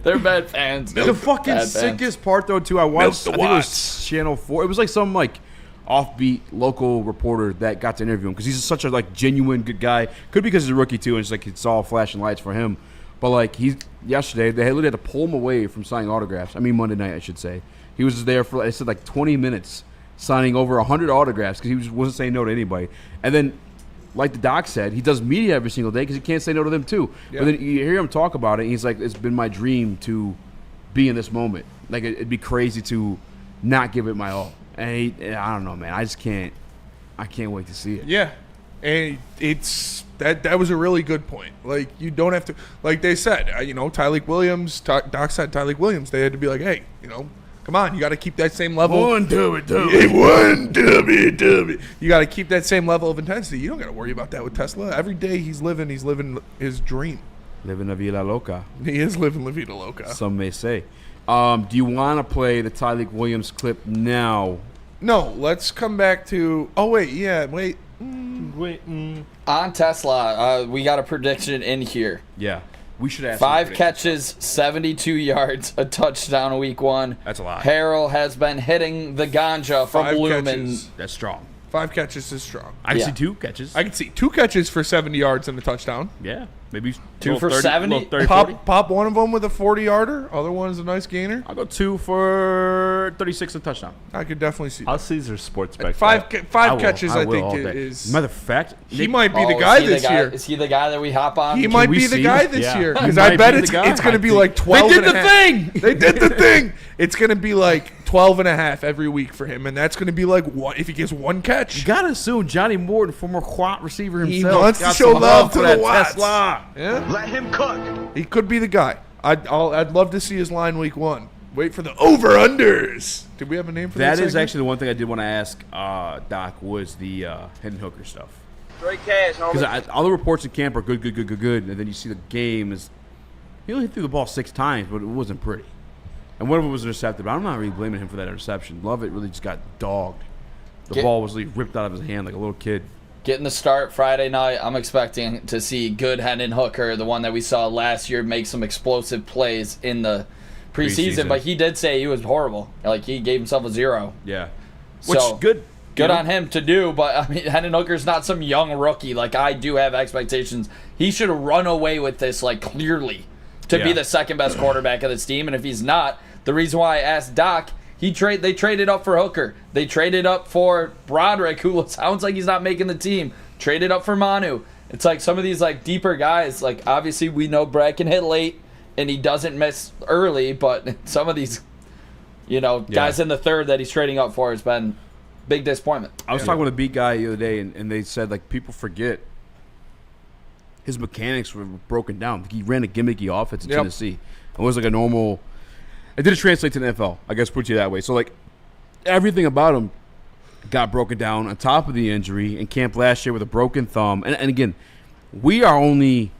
S7: They're bad fans.
S3: The fucking
S7: Bad fans.
S3: sickest part, though, too, I watched, I
S4: Milk the
S3: think it was
S4: Watts.
S3: Channel 4. It was like some, like, offbeat local reporter that got to interview him because he's such a, like, genuine good guy. Could be because he's a rookie, too, and it's like it's all flashing lights for him. But, like, yesterday, they literally had to pull him away from signing autographs. I mean, Monday night, I should say. He was there for, I said, like, 20 minutes signing over 100 autographs because he wasn't saying no to anybody. And then, like the doc said, he does media every single day because he can't say no to them too.
S4: Yeah.
S3: But then you hear him talk about it, and he's like, it's been my dream to be in this moment. Like, it'd be crazy to not give it my all. And I don't know, man. I can't wait to see it.
S4: Yeah. And it's that was a really good point. Like, you don't have to, like they said, Tyleek Williams, Doc said Tyleek Williams, they had to be like, hey, come on, you got to keep that same level.
S3: One dubby.
S4: You got to keep that same level of intensity. You don't got to worry about that with Tesla. Every day he's living his dream.
S3: Living la vida loca.
S4: He is living la vida loca.
S3: Some may say. Do you want to play the Tyleek Williams clip now?
S4: No, let's come back to. Oh wait.
S7: On Tesla, we got a prediction in here.
S3: Yeah. We should ask
S7: 5 catches, 72 yards, a touchdown week 1.
S3: That's a lot.
S7: Harrell has been hitting the ganja from
S4: 5
S7: Lumen.
S4: catches.
S3: That's strong.
S4: 5 catches is strong.
S3: I can see 2 catches.
S4: I can see 2 catches for 70 yards and a touchdown.
S3: Yeah. Maybe
S7: 2 for 70.
S3: 30, 40.
S4: Pop one of them with a 40-yarder. Other one is a nice gainer.
S3: I'll go 2 for 36 and a touchdown.
S4: I could definitely see
S12: I'll
S4: that.
S12: Caesar sports back.
S4: 5 catches, I think,
S3: all day.
S4: is.
S3: Matter of fact,
S4: He might be the guy this year.
S7: Is he the guy that we hop on?
S4: He might
S3: we
S4: be the
S3: see
S4: guy
S3: it?
S4: this
S12: Yeah.
S4: year.
S3: He
S4: Because
S3: might
S4: I bet
S3: be the
S4: it's
S3: guy.
S4: going to be like
S3: They
S4: 12
S3: did
S4: and a
S3: the
S4: half.
S3: thing!
S4: They did the thing. It's going to be like 12 and a half every week for him. And that's going to be like what if he gets 1 catch.
S3: You gotta assume Johnny Moore, the former quad receiver
S4: He
S3: himself,
S4: wants to
S3: got
S4: show
S3: some
S4: love to
S3: for
S4: the
S3: that
S4: Watts.
S3: Tesla.
S4: Yeah.
S6: Let him cook.
S4: He could be the guy. I'd love to see his line week 1. Wait for the over-unders. Did we have a name for that?
S3: That is
S4: segment?
S3: actually the one thing I did want to ask Doc was the Hendon Hooker stuff.
S6: Straight cash, homie.
S3: Because all the reports in camp are good, and then you see the game is he only threw the ball 6 times, but it wasn't pretty. And one of them was intercepted, but I'm not really blaming him for that interception. Lovett really just got dogged. The ball was like ripped out of his hand like a little kid.
S7: Getting the start Friday night, I'm expecting to see good Hendon Hooker, the one that we saw last year, make some explosive plays in the preseason. But he did say he was horrible. Like, he gave himself a 0.
S3: Yeah. Which
S7: So,
S3: good.
S7: Good on him to do, but I mean, Hendon Hooker's not some young rookie. Like, I do have expectations. He should run away with this, like, clearly to be the second best quarterback of this team. And if he's not, the reason why I asked Doc, they traded up for Hooker. They traded up for Broderick, who sounds like he's not making the team. Traded up for Manu. It's like some of these like deeper guys. Like, obviously we know Brad can hit late and he doesn't miss early, but some of these, guys in the third that he's trading up for has been big disappointment.
S3: I was talking with a beat guy the other day, and they said like people forget his mechanics were broken down. He ran a gimmicky offense in Tennessee. It was like a normal. It didn't translate to the NFL, I guess, put you that way. So, like, everything about him got broken down on top of the injury in camp last year with a broken thumb. And again, we are only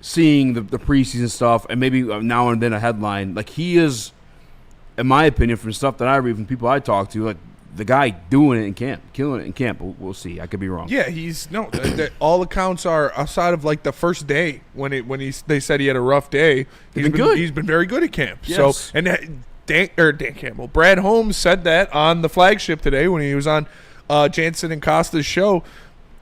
S3: seeing the preseason stuff and maybe now and then a headline. Like, he is, in my opinion, from stuff that I read from people I talk to, like, the guy doing it in camp, killing it in camp. We'll see. I could be wrong.
S4: Yeah, all accounts are outside of like the first day when they said he had a rough day. He's been good. He's been very good at camp.
S3: Yes.
S4: So and Dan Campbell, Brad Holmes said that on the flagship today when he was on Jansen and Costa's show.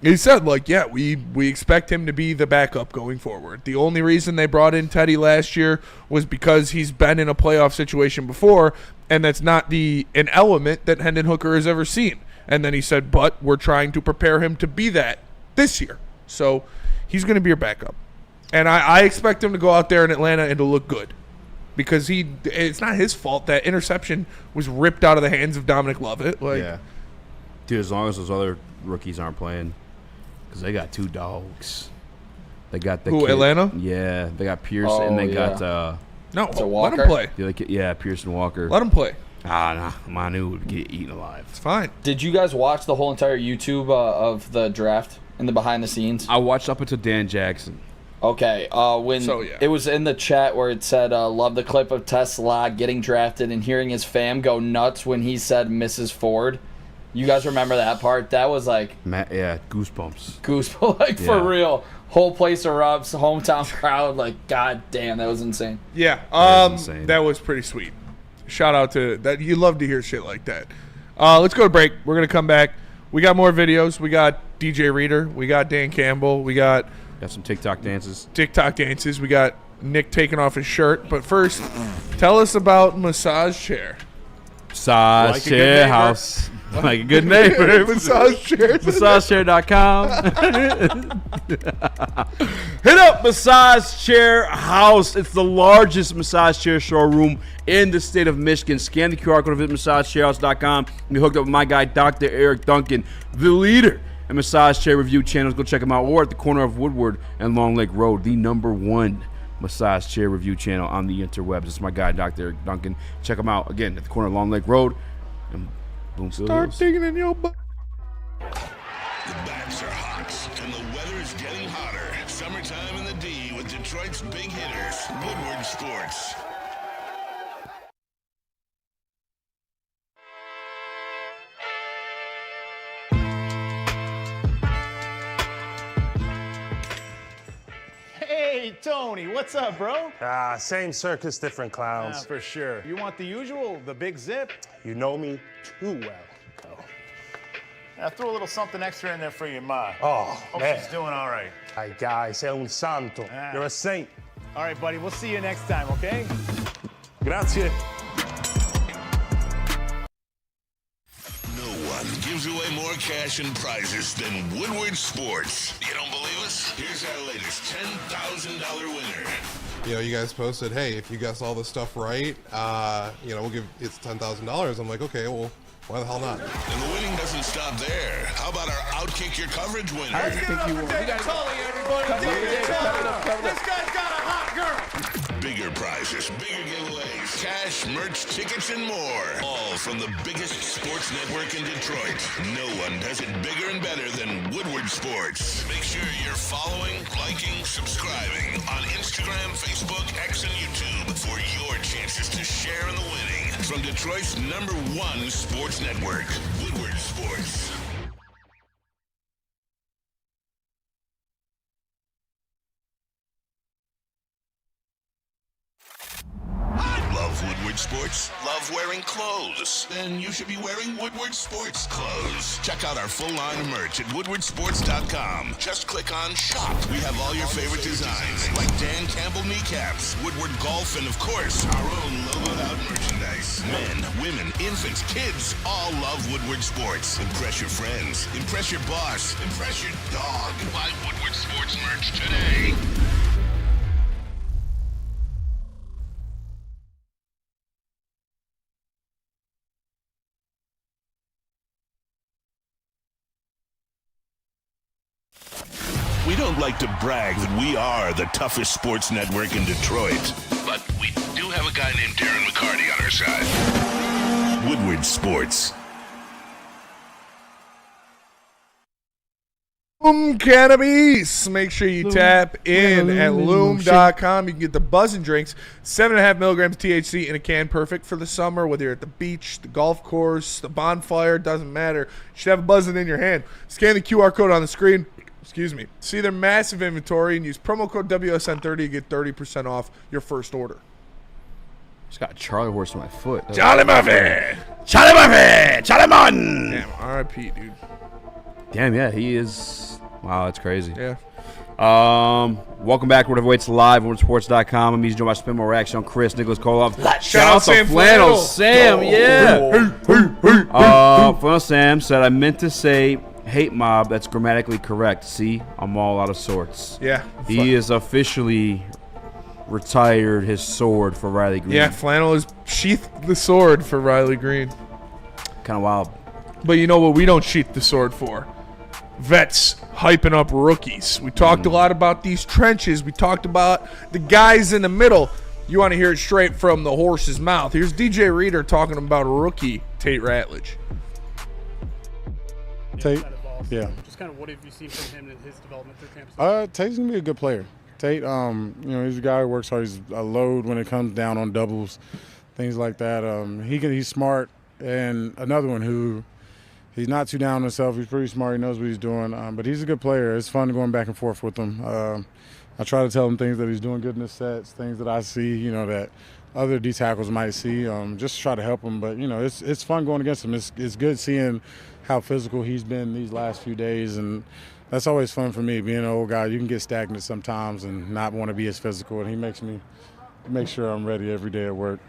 S4: He said, like, yeah, we expect him to be the backup going forward. The only reason they brought in Teddy last year was because he's been in a playoff situation before, and that's not an element that Hendon Hooker has ever seen. And then he said, but we're trying to prepare him to be that this year. So he's going to be your backup. And I expect him to go out there in Atlanta and to look good. Because it's not his fault that interception was ripped out of the hands of Dominic Lovett.
S3: Yeah. Dude, as long as those other rookies aren't playing. Because they got 2 dogs. They got the kid.
S4: Atlanta?
S3: Yeah, they got Pierce and they got
S4: let him play.
S3: Yeah, Pierce and Walker.
S4: Let him play.
S3: Nah, Manu would get eaten alive.
S4: It's fine.
S7: Did you guys watch the whole entire YouTube of the draft and the behind the scenes?
S3: I watched up until Dan Jackson.
S7: Okay, it was in the chat where it said, love the clip of Tesla getting drafted and hearing his fam go nuts when he said Mrs. Ford. You guys remember that part? That was like...
S3: goosebumps.
S7: Goosebumps, for real. Whole place erupts, hometown crowd, like, god damn, that was insane.
S4: Yeah, that was pretty sweet. Shout out to that. You love to hear shit like that. Let's go to break. We're going to come back. We got more videos. We got DJ Reader. We got Dan Campbell. We got
S3: some TikTok dances.
S4: We got Nick taking off his shirt. But first, tell us about Massage Chair.
S3: Massage Chair House. Like a good neighbor.
S4: Massage Chair.
S3: MassageChair.com. Hit up Massage Chair House. It's the largest massage chair showroom in the state of Michigan. Scan the QR code of MassageChairHouse.com. We hooked up with my guy, Dr. Eric Duncan, the leader in massage chair review channels. Go check him out. Or at the corner of Woodward and Long Lake Road, the #1 massage chair review channel on the interwebs. It's my guy, Dr. Eric Duncan. Check him out again at the corner of Long Lake Road. And boom,
S4: start digging in your butt.
S5: The backs are hot, and the weather's getting hotter. Summertime in the D with Detroit's big hitters, Woodward Sports.
S19: Hey, Tony, what's up, bro?
S20: Same circus, different clowns.
S19: Yeah, for sure. You want the usual, the big zip?
S20: You know me too well.
S19: I threw a little something extra in there for your ma.
S20: Oh,
S19: Hope
S20: man.
S19: she's doing all right.
S20: Ay, guy, sei un santo. You're a saint.
S19: All right, buddy, we'll see you next time, okay?
S20: Grazie.
S5: No one gives away more cash and prizes than Woodward Sports. You don't believe us? Here's our latest $10,000 winner.
S2: You know, you guys posted, hey, if you guess all this stuff right, we'll give it's $10,000. I'm like, okay, well, why the hell not?
S5: And the winning doesn't stop there. How about our Outkick Your Coverage winner?
S19: Let's give it up for David Tully, everybody. David Tully. This guy's got a hot girl.
S5: Bigger prizes, bigger giveaways, cash, merch, tickets, and more. All from the biggest sports network in Detroit. No one does it bigger and better than Woodward Sports. Make sure you're following, liking, subscribing on Instagram, Facebook, X, and YouTube for your chances to share in the winning. From Detroit's #1 sports network, Woodward Sports. Love Woodward Sports? Love wearing clothes? Then you should be wearing Woodward Sports clothes. Check out our full line of merch at woodwardsports.com. Just click on shop. We have all your favorite designs, like Dan Campbell kneecaps, Woodward golf, and of course, our own logoed out merchandise. Men, women, infants, kids all love Woodward Sports. Impress your friends. Impress your boss. Impress your dog. Buy Woodward Sports merch today. We don't like to brag that we are the toughest sports network in Detroit, but we do have a guy named Darren McCarty on our side. Woodward Sports.
S4: Cannabis. Make sure you tap in at loom.com. You can get the buzzing drinks, 7.5 milligrams THC in a can, perfect for the summer, whether you're at the beach, the golf course, the bonfire, doesn't matter. You should have a buzzing in your hand. Scan the QR code on the screen. See their massive inventory and use promo code WSN30 to get 30% off your first order.
S3: Just got a Charlie horse on my foot.
S4: Charlie Murphy!
S3: Charlie Murphy! Charlie Mon!
S4: Damn, R.I.P., dude.
S3: Damn, yeah, he is. Wow, that's crazy.
S4: Yeah.
S3: Welcome back to Whatever Waits Live, WoodWardSports.com. I'm joined by Spinball Reaction, Chris, Nicholas Kohloff.
S4: Shout out
S3: to Flannel Sam, yeah. Flannel Sam said, I meant to say hate mob. That's grammatically correct. See, I'm all out of sorts.
S4: Yeah.
S3: He is officially retired his sword for Riley Green.
S4: Yeah, Flannel has sheathed the sword for Riley Green.
S3: Kind of wild.
S4: But you know what we don't sheath the sword for? Vets hyping up rookies. We talked a lot about these trenches. We talked about the guys in the middle. You want to hear it straight from the horse's mouth. Here's DJ Reader talking about rookie Tate Ratledge.
S21: Tate, yeah.
S22: Just kind of what have you seen from him in his development through campus?
S21: Tate's gonna be a good player. Tate, he's a guy who works hard. He's a load when it comes down on doubles, things like that. He's smart, and another one who he's not too down on himself. He's pretty smart. He knows what he's doing. But he's a good player. It's fun going back and forth with him. I try to tell him things that he's doing good in the sets, things that I see, that other D tackles might see. Just try to help him. But it's fun going against him. It's good seeing how physical he's been these last few days, and that's always fun for me. Being an old guy, you can get stagnant sometimes and not want to be as physical, and he makes me make sure I'm ready every day at work.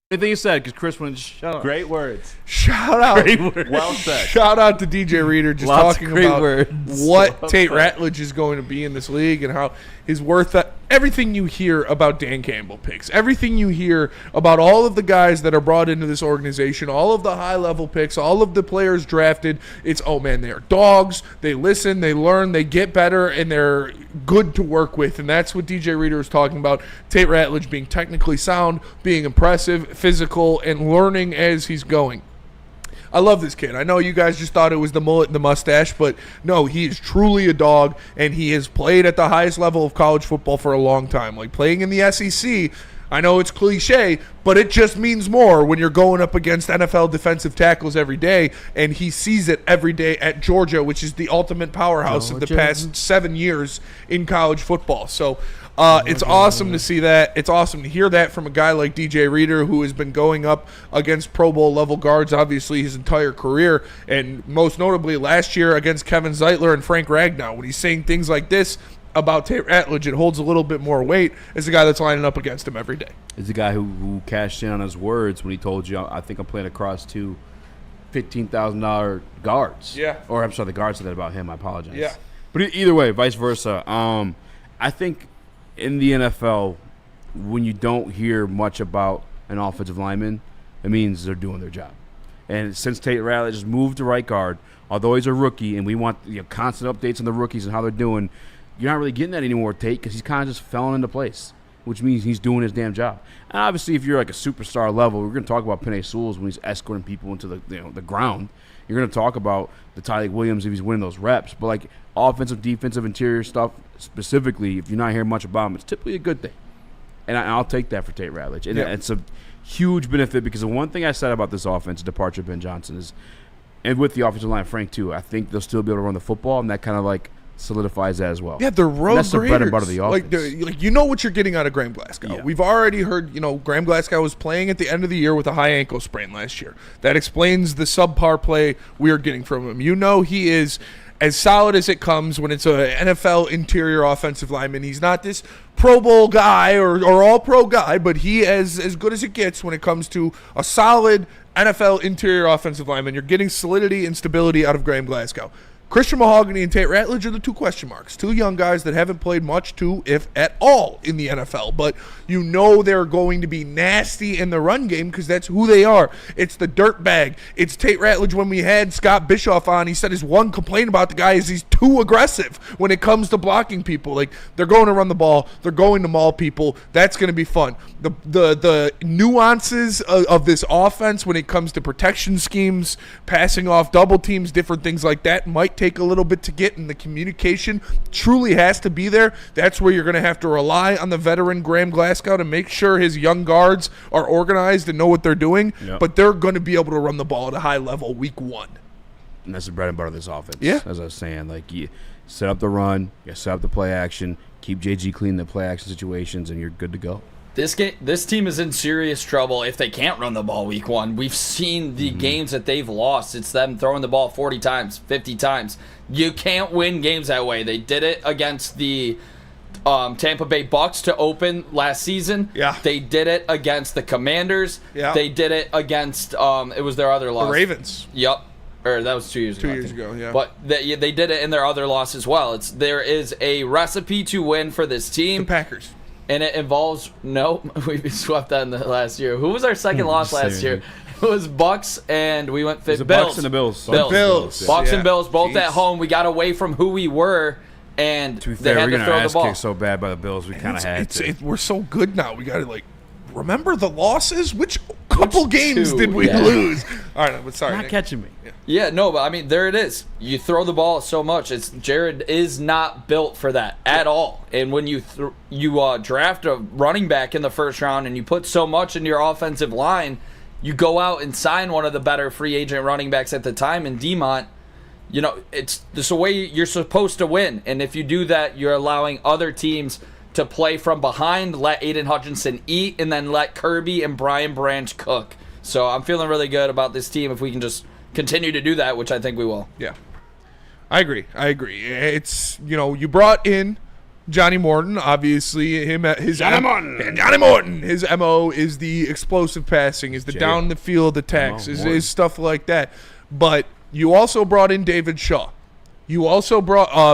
S3: Anything you said, because Chris went, shout out.
S12: Great words.
S4: Shout out.
S3: Great words.
S12: Well said.
S4: Shout out to DJ Reader just
S3: Lots
S4: talking
S3: of great
S4: about
S3: words.
S4: what
S3: Well
S4: Tate
S3: said.
S4: Ratledge is going to be in this league and how his worth everything you hear about Dan Campbell picks, everything you hear about all of the guys that are brought into this organization, all of the high-level picks, all of the players drafted, it's, oh, man, they're dogs. They listen, they learn, they get better, and they're good to work with. And that's what DJ Reader is talking about. Tate Ratledge being technically sound, being impressive, physical, and learning as he's going. I love this kid. I know you guys just thought it was the mullet and the mustache, but no, he is truly a dog, and he has played at the highest level of college football for a long time. Like playing in the SEC, I know it's cliche, but it just means more when you're going up against NFL defensive tackles every day, and he sees it every day at Georgia, which is the ultimate powerhouse of the past 7 years in college football. So it's awesome to see that. It's awesome to hear that from a guy like DJ Reader, who has been going up against Pro Bowl level guards, obviously, his entire career, and most notably last year against Kevin Zeitler and Frank Ragnow. When he's saying things like this about Tate Ratledge, it holds a little bit more weight as a guy that's lining up against him every day.
S3: It's the guy who cashed in on his words when he told you, I think I'm playing across two $15,000 guards.
S4: Yeah.
S3: Or I'm sorry, the guard said that about him. I apologize.
S4: Yeah.
S3: But either way, vice versa. I think in the NFL, when you don't hear much about an offensive lineman, it means they're doing their job. And since Tate Ratledge has moved to right guard, although he's a rookie and we want constant updates on the rookies and how they're doing, you're not really getting that anymore, Tate, because he's kind of just falling into place, which means he's doing his damn job. And obviously, if you're like a superstar level, we're going to talk about Penei Sewell's when he's escorting people into the ground. You're going to talk about the Tyleik Williams if he's winning those reps. But like offensive, defensive, interior stuff specifically, if you're not hearing much about him, it's typically a good thing. And I'll take that for Tate Ratledge. And it's a huge benefit because the one thing I said about this offense, departure of Ben Johnson, is, and with the offensive line, Frank, too, I think they'll still be able to run the football, and that kind of like solidifies that as well.
S4: Yeah, they're road
S3: that's the bread and butter of
S4: graders.
S3: the offense.
S4: Like you know what you're getting out of Graham Glasgow.
S3: Yeah.
S4: We've already heard, Graham Glasgow was playing at the end of the year with a high ankle sprain last year. That explains the subpar play we are getting from him. He is as solid as it comes when it's a NFL interior offensive lineman. He's not this Pro Bowl guy or all-pro guy, but he is as good as it gets when it comes to a solid NFL interior offensive lineman. You're getting solidity and stability out of Graham Glasgow. Christian Mahogany and Tate Ratledge are the two question marks. Two young guys that haven't played much to, if at all, in the NFL. But they're going to be nasty in the run game because that's who they are. It's the dirt bag. It's Tate Ratledge. When we had Scott Bischoff on, he said his one complaint about the guy is he's too aggressive when it comes to blocking people. Like, they're going to run the ball. They're going to maul people. That's going to be fun. The nuances of this offense when it comes to protection schemes, passing off double teams, different things like that might take a little bit to get, and the communication truly has to be there. That's where you're going to have to rely on the veteran Graham Glasgow to make sure his young guards are organized and know what they're doing.
S3: Yep.
S4: But they're going to be able to run the ball at a high level week 1.
S3: And that's the bread and butter of this offense.
S4: Yeah.
S3: As I was saying, like, you set up the run, you set up the play action, keep JG clean in the play action situations, and you're good to go.
S7: This team is in serious trouble if they can't run the ball week 1. We've seen the games that they've lost. It's them throwing the ball 40 times, 50 times. You can't win games that way. They did it against the Tampa Bay Bucks to open last season.
S4: Yeah.
S7: They did it against the Commanders.
S4: Yeah.
S7: They did it against, it was their other loss.
S4: The Ravens.
S7: Yep. Or that was 2 years ago.
S4: 2 years ago, yeah.
S7: But they did it in their other loss as well. There is a recipe to win for this team.
S4: The Packers.
S7: And it involves we swept that in the last year. Who was our second loss last year? It was Bucks, and we went
S3: Bills.
S7: Bills.
S3: And the Bills.
S4: Bills.
S7: Bucks
S4: Yeah.
S7: and Bills, both
S4: Jeez.
S7: at home. We got away from who we were, and
S3: To be
S7: they
S3: fair,
S7: had
S3: we're
S7: to
S3: going
S7: throw
S3: to
S7: the
S3: ass
S7: ball.
S3: kick so bad by the Bills, we kind of had to.
S4: We're so good now. We got to, like, remember the losses? Which couple games
S7: 2?
S4: did we
S7: Yeah.
S4: lose? All right, but sorry.
S3: Not
S4: Nick.
S3: catching me.
S7: Yeah, no, but I mean, there it is. You throw the ball so much. Jared is not built for that at all. And when you draft a running back in the first round and you put so much into your offensive line, you go out and sign one of the better free agent running backs at the time in Demont. You know, it's the way you're supposed to win. And if you do that, you're allowing other teams to play from behind, let Aiden Hutchinson eat, and then let Kirby and Brian Branch cook. So I'm feeling really good about this team if we can just continue to do that, which I think we will.
S4: Yeah. I agree. It's, you brought in Johnny Morton. Obviously, Johnny Morton. His MO is the explosive passing, is the down the field attacks, is stuff like that. But you also brought in David Shaw. You also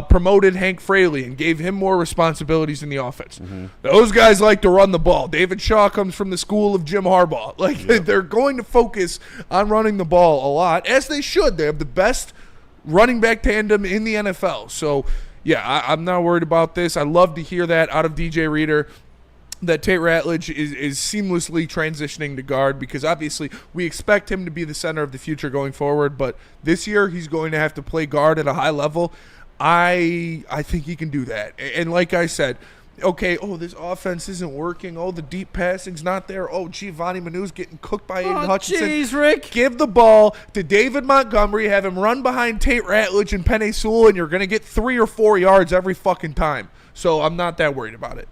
S4: promoted Hank Fraley and gave him more responsibilities in the offense. Those guys like to run the ball. David Shaw comes from the school of Jim Harbaugh. They're going to focus on running the ball a lot, as they should. They have the best running back tandem in the NFL. So, yeah, I'm not worried about this. I love to hear that out of DJ Reader, that Tate Ratledge is seamlessly transitioning to guard, because obviously we expect him to be the center of the future going forward, but this year he's going to have to play guard at a high level. I think he can do that. And like I said, okay, this offense isn't working. The deep passing's not there. Giovanni Manu's getting cooked by Aiden Hutchinson.
S7: Jeez, Rick.
S4: Give the ball to David Montgomery, have him run behind Tate Ratledge and Penei Sewell, and you're going to get 3 or 4 yards every fucking time. So I'm not that worried about it.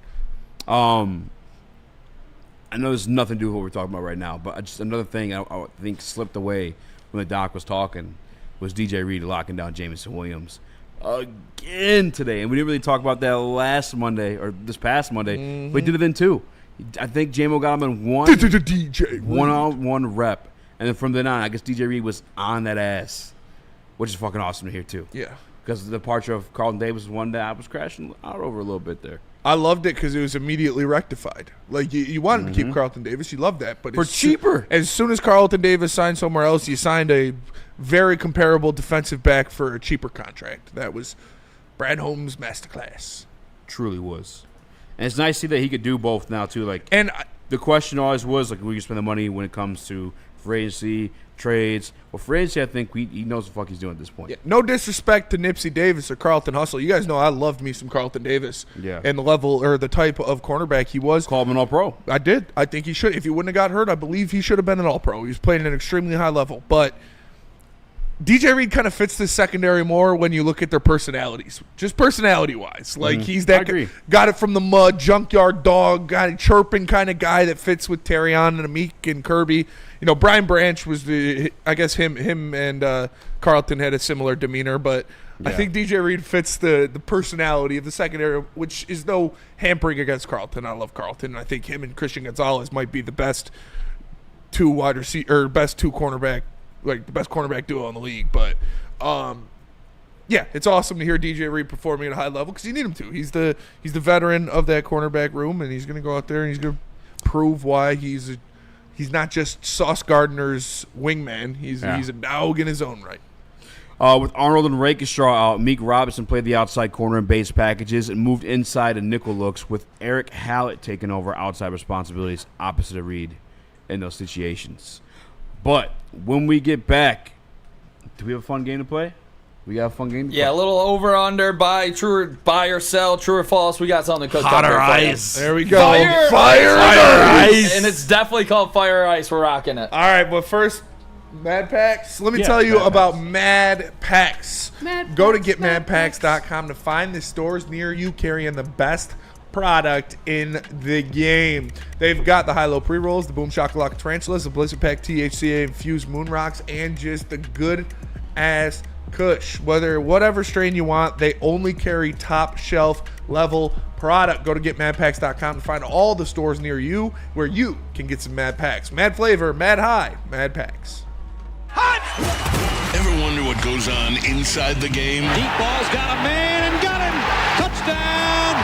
S3: I know there's nothing to do with what we're talking about right now, but just another thing I think slipped away when the doc was talking was DJ Reed locking down Jamison Williams again today. And we didn't really talk about that last Monday or this past Monday, but he did it then too. I think J-Mo got him in one-on-one rep. And then from then on, I guess DJ Reed was on that ass, which is fucking awesome to hear too.
S4: Yeah. Because
S3: the departure of Carlton Davis was one that I was crashing out over a little bit there.
S4: I loved it because it was immediately rectified. Like, you wanted to keep Carlton Davis. You loved that. But
S3: for cheaper.
S4: As soon as Carlton Davis signed somewhere else, you signed a very comparable defensive back for a cheaper contract. That was Brad Holmes' masterclass.
S3: Truly was. And it's nice to see that he could do both now, too. The question always was, we can spend the money when it comes to free agency, trades. Well, free agency, I think he knows what the fuck he's doing at this point.
S4: Yeah, no disrespect to Nipsey Davis or Carlton Hustle. You guys know I loved me some Carlton Davis.
S3: Yeah.
S4: And the level or the type of cornerback he was.
S3: Called him an All-Pro.
S4: I did. I think he should. If he wouldn't have got hurt, I believe he should have been an All-Pro. He was playing at an extremely high level. But DJ Reed kind of fits this secondary more when you look at their personalities, just personality-wise. He's that got it from the mud, junkyard dog, chirping kind of guy that fits with Terrion and Amik and Kirby. Brian Branch was I guess him and Carlton had a similar demeanor, but I think DJ Reed fits the personality of the secondary, which is no hampering against Carlton. I love Carlton. I think him and Christian Gonzalez might be the best two wide receiver or best two cornerback. The best cornerback duo in the league. But, it's awesome to hear DJ Reed performing at a high level because you need him to. He's the veteran of that cornerback room, and he's going to go out there and he's going to prove why he's not just Sauce Gardner's wingman. He's a dog in his own right.
S3: With Arnold and Rakestraw out, Meek Robinson played the outside corner in base packages and moved inside in nickel looks, with Eric Hallett taking over outside responsibilities opposite of Reed in those situations. But when we get back, do we have a fun game to play? We got a fun game.
S7: Yeah, a little over under, buy or sell, true or false. We got something cooked up
S3: Hotter
S7: there for you.
S3: ice.
S4: There we go.
S7: Fire
S4: ice.
S7: And it's definitely called fire or ice. We're rocking it.
S4: All right, but first, Mad Packs. Let me tell you about Mad Packs. Go to getmadpacks.com to find the stores near you carrying the best product in the game. They've got the high-low pre-rolls, the Boom Shakalaka Tarantulas, the Blizzard Pack THCA-infused Moon Rocks, and just the good-ass Kush. Whatever strain you want, they only carry top-shelf level product. Go to getmadpacks.com to find all the stores near you where you can get some Mad Packs. Mad flavor, Mad high, Mad Packs.
S5: Ever wonder what goes on inside the game?
S8: Deep ball's got a man and got him. Touchdown,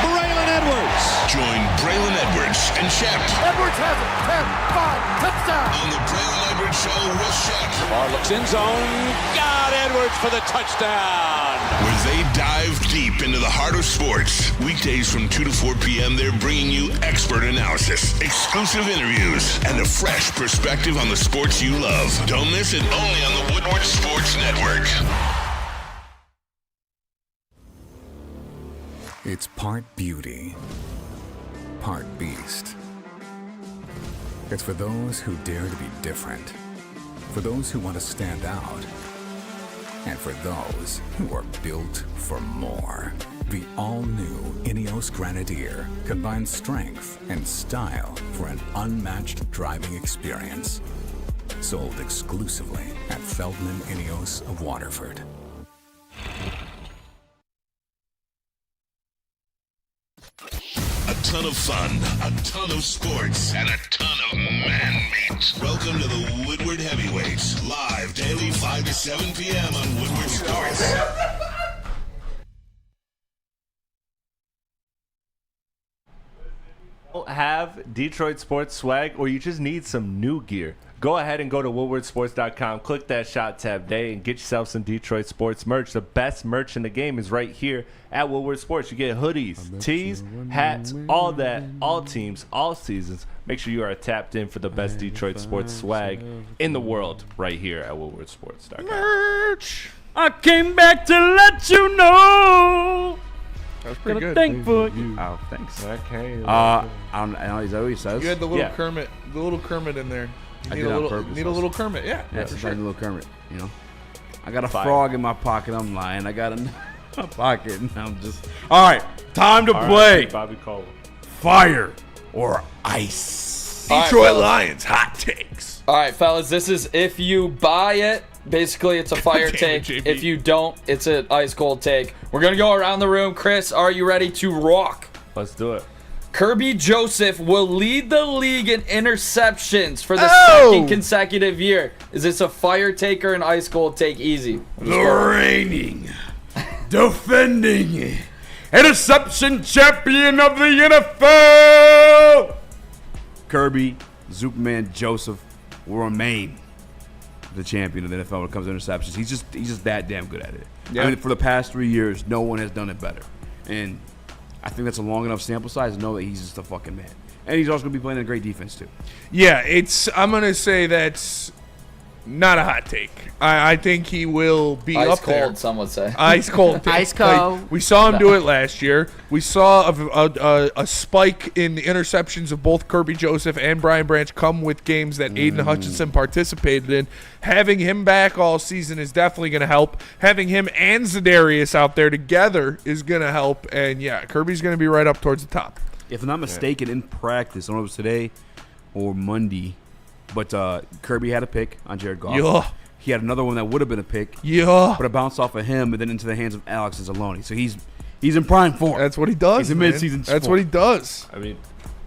S8: Braylon Edwards.
S5: Join Braylon Edwards and Shep.
S19: Edwards has it. 10, 5, touchdown.
S5: On the Braylon Edwards Show with Shep.
S8: Lamar looks in zone. Got Edwards for the touchdown.
S5: Where they dive deep into the heart of sports. Weekdays from 2 to 4 p.m., they're bringing you expert analysis, exclusive interviews, and a fresh perspective on the sports you love. Don't miss it, only on the Woodward Sports Network.
S1: It's part beauty, part beast. It's for those who dare to be different, for those who want to stand out, and for those who are built for more. The all-new Ineos Grenadier combines strength and style for an unmatched driving experience. Sold exclusively at Feldman Ineos of Waterford.
S5: A ton of fun, a ton of sports, and a ton of man-meat. Welcome to the Woodward Heavyweights, live daily 5 to 7 p.m. on Woodward Sports.
S12: Have Detroit sports swag, or you just need some new gear, go ahead and go to woodwardsports.com, click that shop tab today, and get yourself some Detroit sports merch. The best merch in the game is right here at Woodward Sports. You get hoodies, tees, hats, all that, all teams, all seasons. Make sure you are tapped in for the best Detroit sports swag in the world right here at woodwardsports.com.
S4: Merch.
S3: I came back to let you know.
S4: That was pretty good.
S3: Thankful. Oh, thanks.
S12: Okay.
S3: I don't know. Is that what he says?
S4: You had the little Kermit, in there.
S3: I did on purpose.
S4: Need a little Kermit, yeah.
S3: Yeah,
S4: for
S3: a
S4: sure.
S3: little Kermit. You know, I got a
S12: Fire.
S3: frog in my pocket. I'm lying. I got a my pocket, and I'm just. All right, time to play.
S12: Bobby Kohloff.
S3: Fire or ice.
S7: All right,
S4: Detroit
S7: fellas.
S4: Lions hot takes.
S7: All right, fellas, this is if you buy it, basically it's a fire
S4: Damn
S7: take.
S4: it, JP.
S7: If you don't, it's an ice cold take. We're going to go around the room. Chris, are you ready to rock?
S12: Let's do it.
S7: Kirby Joseph will lead the league in interceptions for the
S4: Oh!
S7: second consecutive year. Is this a fire take or an ice cold take? Easy.
S3: The reigning, defending, interception champion of the NFL, Kirby Superman Joseph will remain the champion of the NFL when it comes to interceptions. He's just that damn good at it.
S4: Yeah.
S3: I mean, for the past 3 years, no one has done it better. And I think that's a long enough sample size to know that he's just a fucking man. And he's also going to be playing a great defense, too.
S4: Yeah, I'm going to say that's not a hot take. I think he will be
S7: Ice
S4: up
S7: cold,
S4: there.
S7: some would say.
S4: Ice cold. take.
S9: Ice cold.
S4: Like, we saw him do it last year. We saw a spike in the interceptions of both Kirby Joseph and Brian Branch come with games that Aiden Hutchinson participated in. Having him back all season is definitely going to help. Having him and Za'Darius out there together is going to help. And, yeah, Kirby's going to be right up towards the top.
S3: If I'm not mistaken, in practice, I don't know if it was today or Monday, but Kirby had a pick on Jared Goff.
S4: Yeah.
S3: He had another one that would have been a pick.
S4: Yeah.
S3: But it bounced off of him and then into the hands of Alex Anzalone. So he's in prime form.
S4: That's what he does.
S3: He's in
S4: man.
S3: mid-season
S4: That's
S3: form.
S4: what he does.
S12: I mean,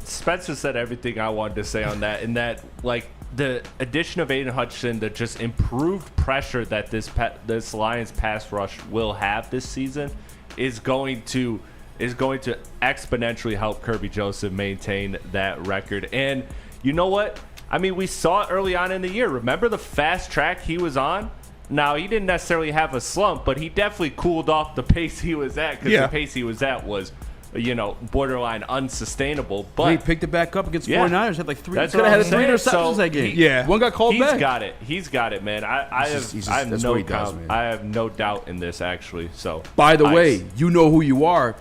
S12: Spencer said everything I wanted to say on that. In that, like, the addition of Aiden Hutchinson, the just improved pressure that this Lions pass rush will have this season is going to exponentially help Kirby Joseph maintain that record. And you know what? I mean, we saw it early on in the year. Remember the fast track he was on? Now, he didn't necessarily have a slump, but he definitely cooled off the pace he was at, because the pace he was at was borderline unsustainable. But
S3: he picked it back up against 49ers. Had like 3.
S12: That's
S3: could
S12: what
S3: have
S12: I'm
S3: had 3
S12: saying.
S3: interceptions
S12: So
S3: that game. One got called back.
S12: He's got it, man. I have no doubt in this actually. So
S3: by the way, you know who you are.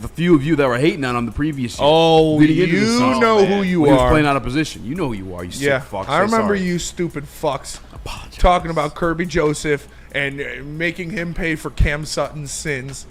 S3: The few of you that were hating on him the previous year.
S4: Oh, you know who you
S3: when
S4: are.
S3: He was playing out of position. You know who you are. You sick fucks.
S4: I remember
S3: Sorry.
S4: you stupid fucks talking about Kirby Joseph and making him pay for Cam Sutton's sins.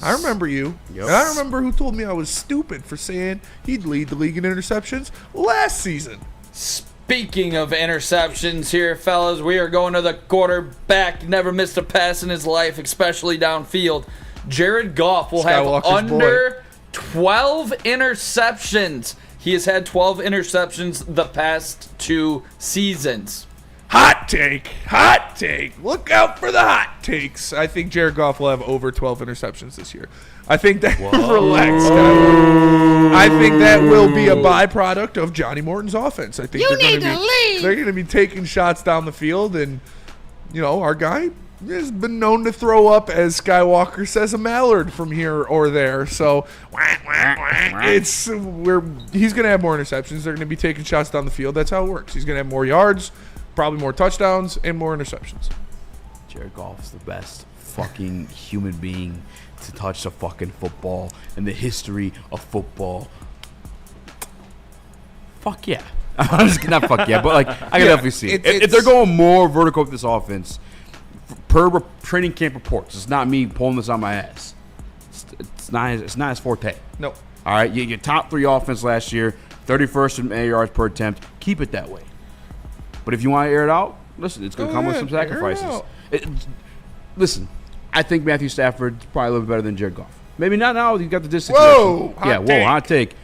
S4: I remember you.
S3: Yep.
S4: And I remember who told me I was stupid for saying he'd lead the league in interceptions last season.
S7: Speaking of interceptions here, fellas, we are going to the quarterback. Never missed a pass in his life, especially downfield. Jared Goff will have under 12 interceptions. He has had 12 interceptions the past 2 seasons.
S4: Hot take. Look out for the hot takes. I think Jared Goff will have over 12 interceptions this year. I think that relax, guys. I think that will be a byproduct of Johnny Morton's offense. I think they're going to be taking shots down the field, and our guy has been known to throw up, as Skywalker says, a mallard from here or there. So he's going to have more interceptions. They're going to be taking shots down the field. That's how it works. He's going to have more yards, probably more touchdowns, and more interceptions.
S3: Jared Goff's the best fucking human being to touch the fucking football in the history of football. Fuck yeah. I'm just not fuck yeah, but I can definitely see it. If they're going more vertical with this offense, per training camp reports, it's not me pulling this on my ass. It's not his forte.
S4: No.
S3: All right, your top 3 offense last year, 31st in air yards per attempt. Keep it that way. But if you want to air it out, listen, it's going to come with some sacrifices. Listen, I think Matthew Stafford's probably a little bit better than Jared Goff. Maybe not now. He's got the distance. Hot take.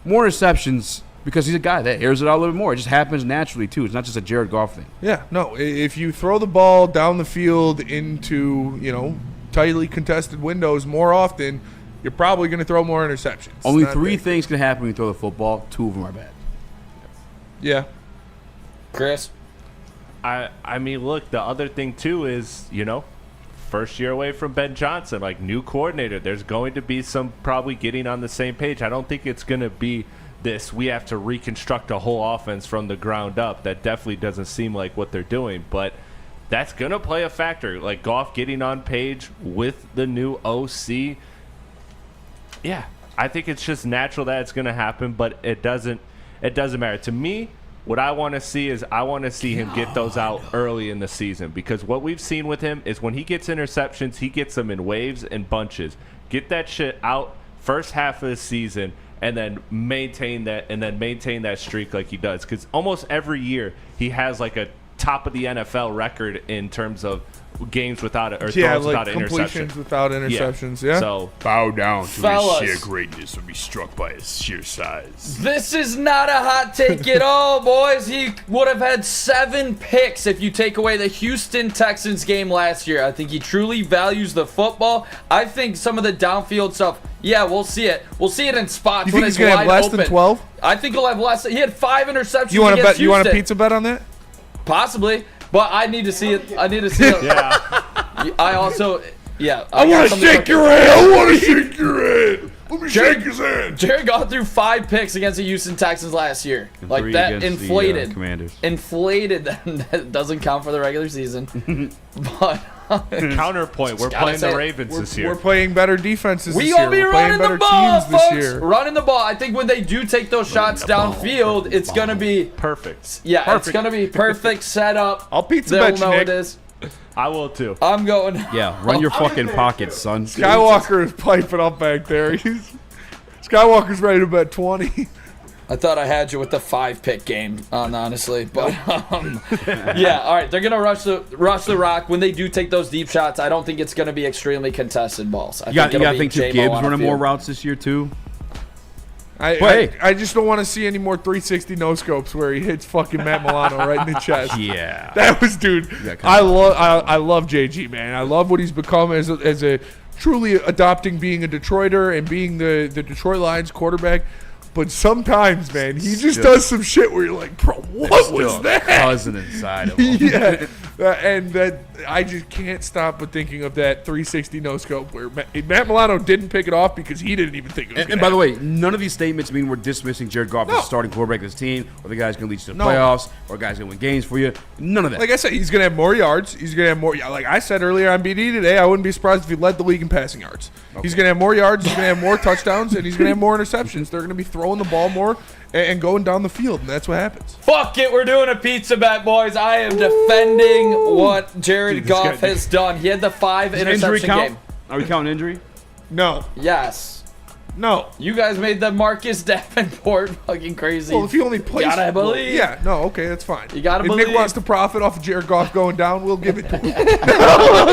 S3: More interceptions because he's a guy that airs it out a little bit more. It just happens naturally, too. It's not just a Jared Goff thing.
S4: Yeah, no. If you throw the ball down the field into, tightly contested windows more often, you're probably going to throw more interceptions.
S3: Only 3 things can happen when you throw the football. 2 of them are bad.
S4: Yeah.
S7: Chris?
S12: I mean, look, the other thing, too, is, first year away from Ben Johnson, new coordinator. There's going to be some probably getting on the same page. I don't think it's going to be this, we have to reconstruct a whole offense from the ground up. That definitely doesn't seem like what they're doing, but that's going to play a factor. Goff getting on page with the new OC. Yeah, I think it's just natural that it's going to happen, but it doesn't matter. To me, what I want to see is I want to see him get those out early in the season, because what we've seen with him is when he gets interceptions, he gets them in waves and bunches. Get that shit out first half of the season and then maintain that streak like he does, because almost every year he has a top of the NFL record in terms of games without it, or throws without an interception.
S4: Completions without interceptions. Yeah.
S12: So
S5: bow down to
S7: Fellas,
S5: his sheer greatness, or be struck by his sheer size.
S7: This is not a hot take at all, boys. He would have had 7 picks if you take away the Houston Texans game last year. I think he truly values the football. I think some of the downfield stuff, yeah, we'll see it. We'll see it in spots
S4: You
S7: when
S4: think
S7: it's
S4: he's gonna
S7: wide
S4: have less
S7: open.
S4: than 12?
S7: I think he'll have less. He had 5 interceptions.
S4: You want to
S7: against
S4: bet? You want a
S7: Houston.
S4: pizza bet on that?
S7: Possibly, but I need to see it. I need to see it.
S12: yeah.
S7: I also, yeah.
S4: I want to shake your hand. I want to shake your hand. Let me shake his hand.
S7: Jared got through 5 picks against the Houston Texans last year.
S3: And
S7: Like
S3: 3
S7: that
S3: against
S7: inflated.
S3: the Commanders.
S7: Inflated. That doesn't count for the regular season. But
S12: counterpoint, we're playing the Ravens this year.
S4: We're playing better defenses
S7: we
S4: this
S7: gonna
S4: year.
S7: be
S4: We're playing
S7: running
S4: better
S7: the ball,
S4: teams this
S7: folks.
S4: year.
S7: Running the ball. I think when they do take those shots downfield, it's gonna be
S12: perfect.
S7: Yeah,
S12: Perfect.
S7: it's gonna be perfect setup.
S4: I'll pizza
S7: They'll
S4: bet you,
S7: know
S4: Nick.
S7: it is.
S12: I will too.
S7: I'm going.
S3: Yeah, run your fucking pockets, son.
S4: Skywalker is piping up back there. Skywalker's ready to bet 20.
S7: I thought I had you with the 5-pick game, honestly, but yeah. All right, they're gonna rush the rock. When they do take those deep shots, I don't think it's gonna be extremely contested balls.
S3: You got to think Gibbs running more routes this year too.
S4: I just don't want to see any more 360 no scopes where he hits fucking Matt Milano right in the chest.
S3: Yeah,
S4: that was, dude. I love JG, man. I love what he's become as a truly adopting being a Detroiter and being the Detroit Lions quarterback. But sometimes, man, he just does some shit where you're like, bro, what was that?
S3: Cousin inside of him.
S4: Yeah. And that I just can't stop but thinking of that 360 no scope where Matt Milano didn't pick it off because he didn't even think it was.
S3: And by the way, none of these statements mean we're dismissing Jared Goff as the starting quarterback of this team, or the guy's going to lead you to the playoffs, or the guy's going to win games for you. None of that.
S4: Like I said, he's going to have more yards. He's going to have more. Like I said earlier on BD today, I wouldn't be surprised if he led the league in passing yards. Okay. He's going to have more yards. He's going to have more touchdowns, and he's going to have more interceptions. They're going to be throwing the ball more and going down the field, and that's what happens.
S7: Fuck it, we're doing a pizza bet, boys. I am defending what Jared Goff has done. He had the 5 interception game.
S3: Are we counting injury?
S4: No.
S7: Yes.
S4: No.
S7: You guys made the Marcus Davenport fucking crazy.
S4: Well, if he only plays,
S7: gotta believe.
S4: Yeah, no, okay, that's fine.
S7: You gotta
S4: if
S7: believe.
S4: Nick wants to profit off of Jared Goff going down, we'll give it to him.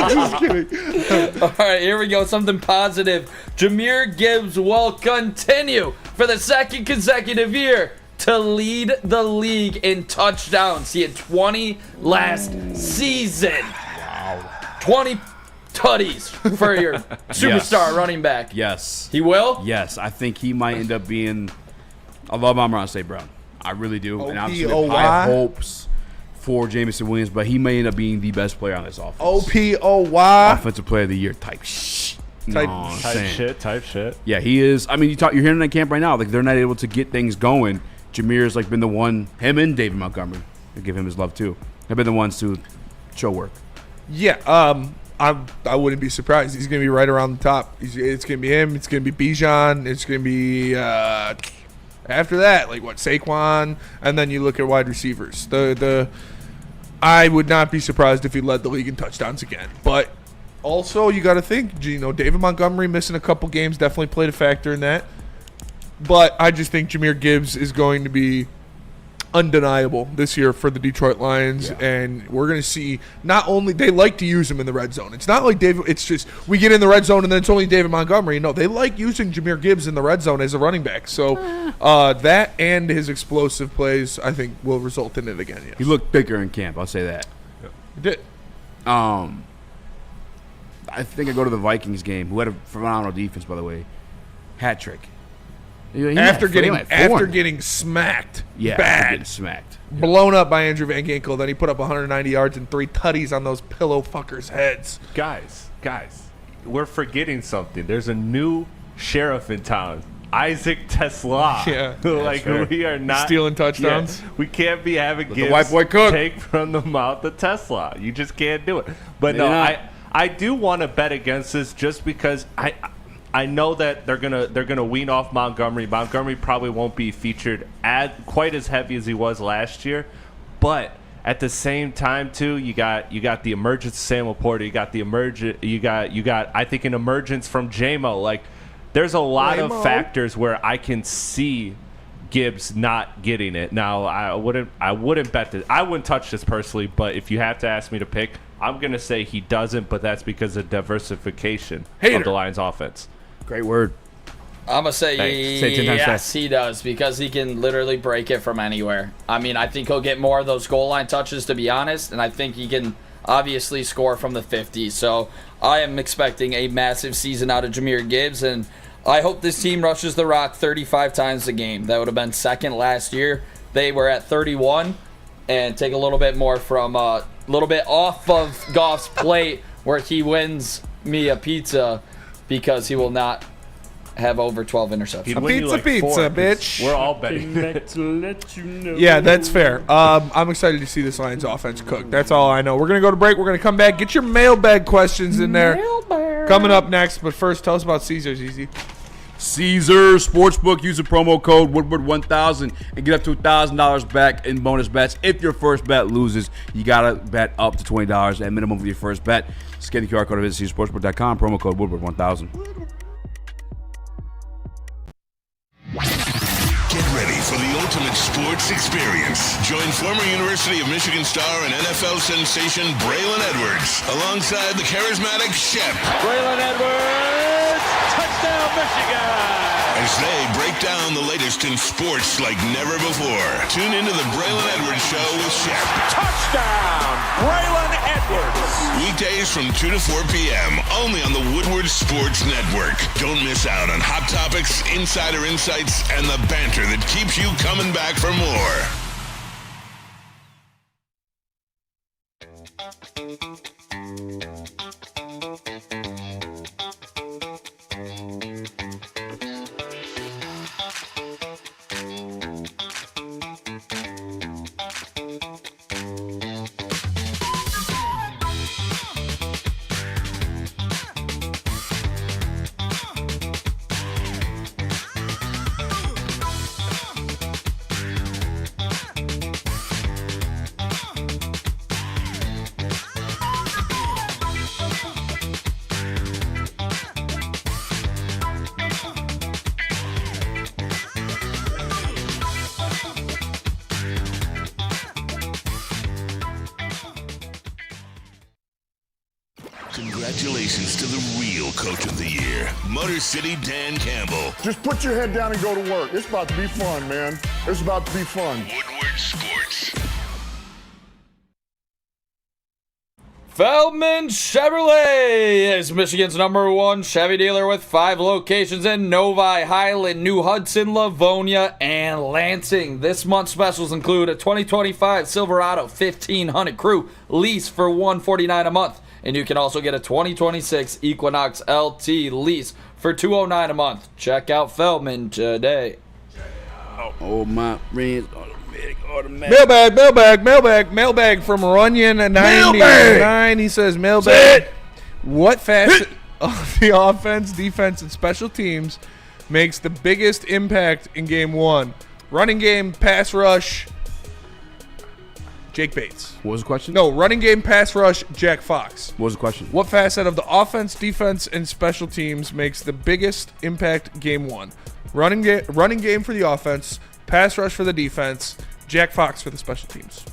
S4: Just kidding.
S7: All right, here we go. Something positive. Jahmyr Gibbs will continue for the 2nd consecutive year to lead the league in touchdowns. He had 20 last season. Wow. 20 tutties for your superstar running back.
S3: Yes.
S7: He will?
S3: Yes. I think he might end up being – I love Amon-Ra St. Brown. I really do. And obviously high hopes for Jameson Williams, but he may end up being the best player on this offense.
S4: OPOY.
S3: Offensive player of the year type shit.
S12: Type shit.
S3: Yeah, he is. I mean, you're hearing that camp right now. Like, they're not able to get things going. Jahmyr's like been the one, him and David Montgomery, to give him his love too, have been the ones to show work.
S4: Yeah, I wouldn't be surprised. He's going to be right around the top. It's going to be him. It's going to be Bijan. It's going to be after that, like what, Saquon, and then you look at wide receivers. I would not be surprised if he led the league in touchdowns again. But also, you got to think, David Montgomery missing a couple games definitely played a factor in that. But I just think Jahmyr Gibbs is going to be undeniable this year for the Detroit Lions, and we're going to see not only they like to use him in the red zone. It's not like David. It's just we get in the red zone and then it's only David Montgomery. No, they like using Jahmyr Gibbs in the red zone as a running back. So that and his explosive plays, I think, will result in it again. Yes.
S3: He looked bigger in camp. I'll say that.
S4: He did.
S3: I think I go to the Vikings game, who had a phenomenal defense, by the way. Hat trick.
S4: After getting smacked,
S3: bad,
S4: after
S3: getting smacked,
S4: blown up by Andrew Van Ginkel, then he put up 190 yards and 3 tutties on those pillow fuckers' heads.
S12: Guys, we're forgetting something. There's a new sheriff in town, Isaac Tesla.
S4: Yeah,
S12: like we are not
S4: stealing touchdowns.
S12: Yeah, we can't be having
S3: the white boy cook
S12: take from the mouth of Tesla. You just can't do it. But no, I do want to bet against this just because I know that they're gonna wean off Montgomery. Montgomery probably won't be featured quite as heavy as he was last year, but at the same time too, you got the emergence of Sam Laporta. You got I think an emergence from JMO. Like there's a lot of factors where I can see Gibbs not getting it. Now I wouldn't bet this. I wouldn't touch this personally, but if you have to ask me to pick, I'm gonna say he doesn't. But that's because of diversification of the Lions offense.
S3: Great word.
S7: I'm going to say
S3: Say 10 times
S7: yes,
S3: fast.
S7: he does, because he can literally break it from anywhere. I mean, I think he'll get more of those goal line touches, to be honest, and I think he can obviously score from the 50. So I am expecting a massive season out of Jahmyr Gibbs, and I hope this team rushes the rock 35 times a game. That would have been second last year. They were at 31, and take a little bit more from a little bit off of Goff's plate where he wins me a pizza, because he will not have over 12 interceptions.
S4: Pizza, bitch.
S12: We're all betting.
S4: Yeah, that's fair. I'm excited to see this Lions offense cook. That's all I know. We're going to go to break. We're going to come back. Get your mailbag questions in there. Coming up next. But first, tell us about Caesars, Eazy.
S3: Caesars Sportsbook. Use the promo code Woodward1000 and get up to $1,000 back in bonus bets. If your first bet loses, you got to bet up to $20 at minimum for your first bet. Scan the QR code or visit CaesarsSportsbook.com. Promo code Woodward1000.
S5: Get ready for the ultimate sports experience. Join former University of Michigan star and NFL sensation Braylon Edwards alongside the charismatic Shep.
S19: Braylon Edwards, touchdown Michigan!
S5: As they break down the latest in sports like never before. Tune into the Braylon Edwards Show with Shep.
S19: Touchdown, Braylon Edwards!
S5: Weekdays from 2 to 4 p.m. only on the Woodward Sports Network. Don't miss out on hot topics, insider insights, and the banter that keeps you coming back for more. Congratulations to the real Coach of the Year, Motor City Dan Campbell.
S9: Just put your head down and go to work. It's about to be fun, man. It's about to be fun.
S5: Woodward Sports.
S7: Feldman Chevrolet is Michigan's #1 Chevy dealer with 5 locations in Novi, Highland, New Hudson, Livonia, and Lansing. This month's specials include a 2025 Silverado 1500 Crew lease for $149 a month. And you can also get a 2026 Equinox LT lease for $209 a month. Check out Feldman today.
S3: Oh, my friends. Automatic.
S4: Mailbag from Runyon99. He says, mailbag. What facet of the offense, defense, and special teams makes the biggest impact in game 1? Running game, pass rush, Jake Bates.
S3: What was the question?
S4: No, running game, pass rush, Jack Fox.
S3: What was the question?
S4: What facet of the offense, defense, and special teams makes the biggest impact game 1? Running game for the offense, pass rush for the defense, Jack Fox for the special teams.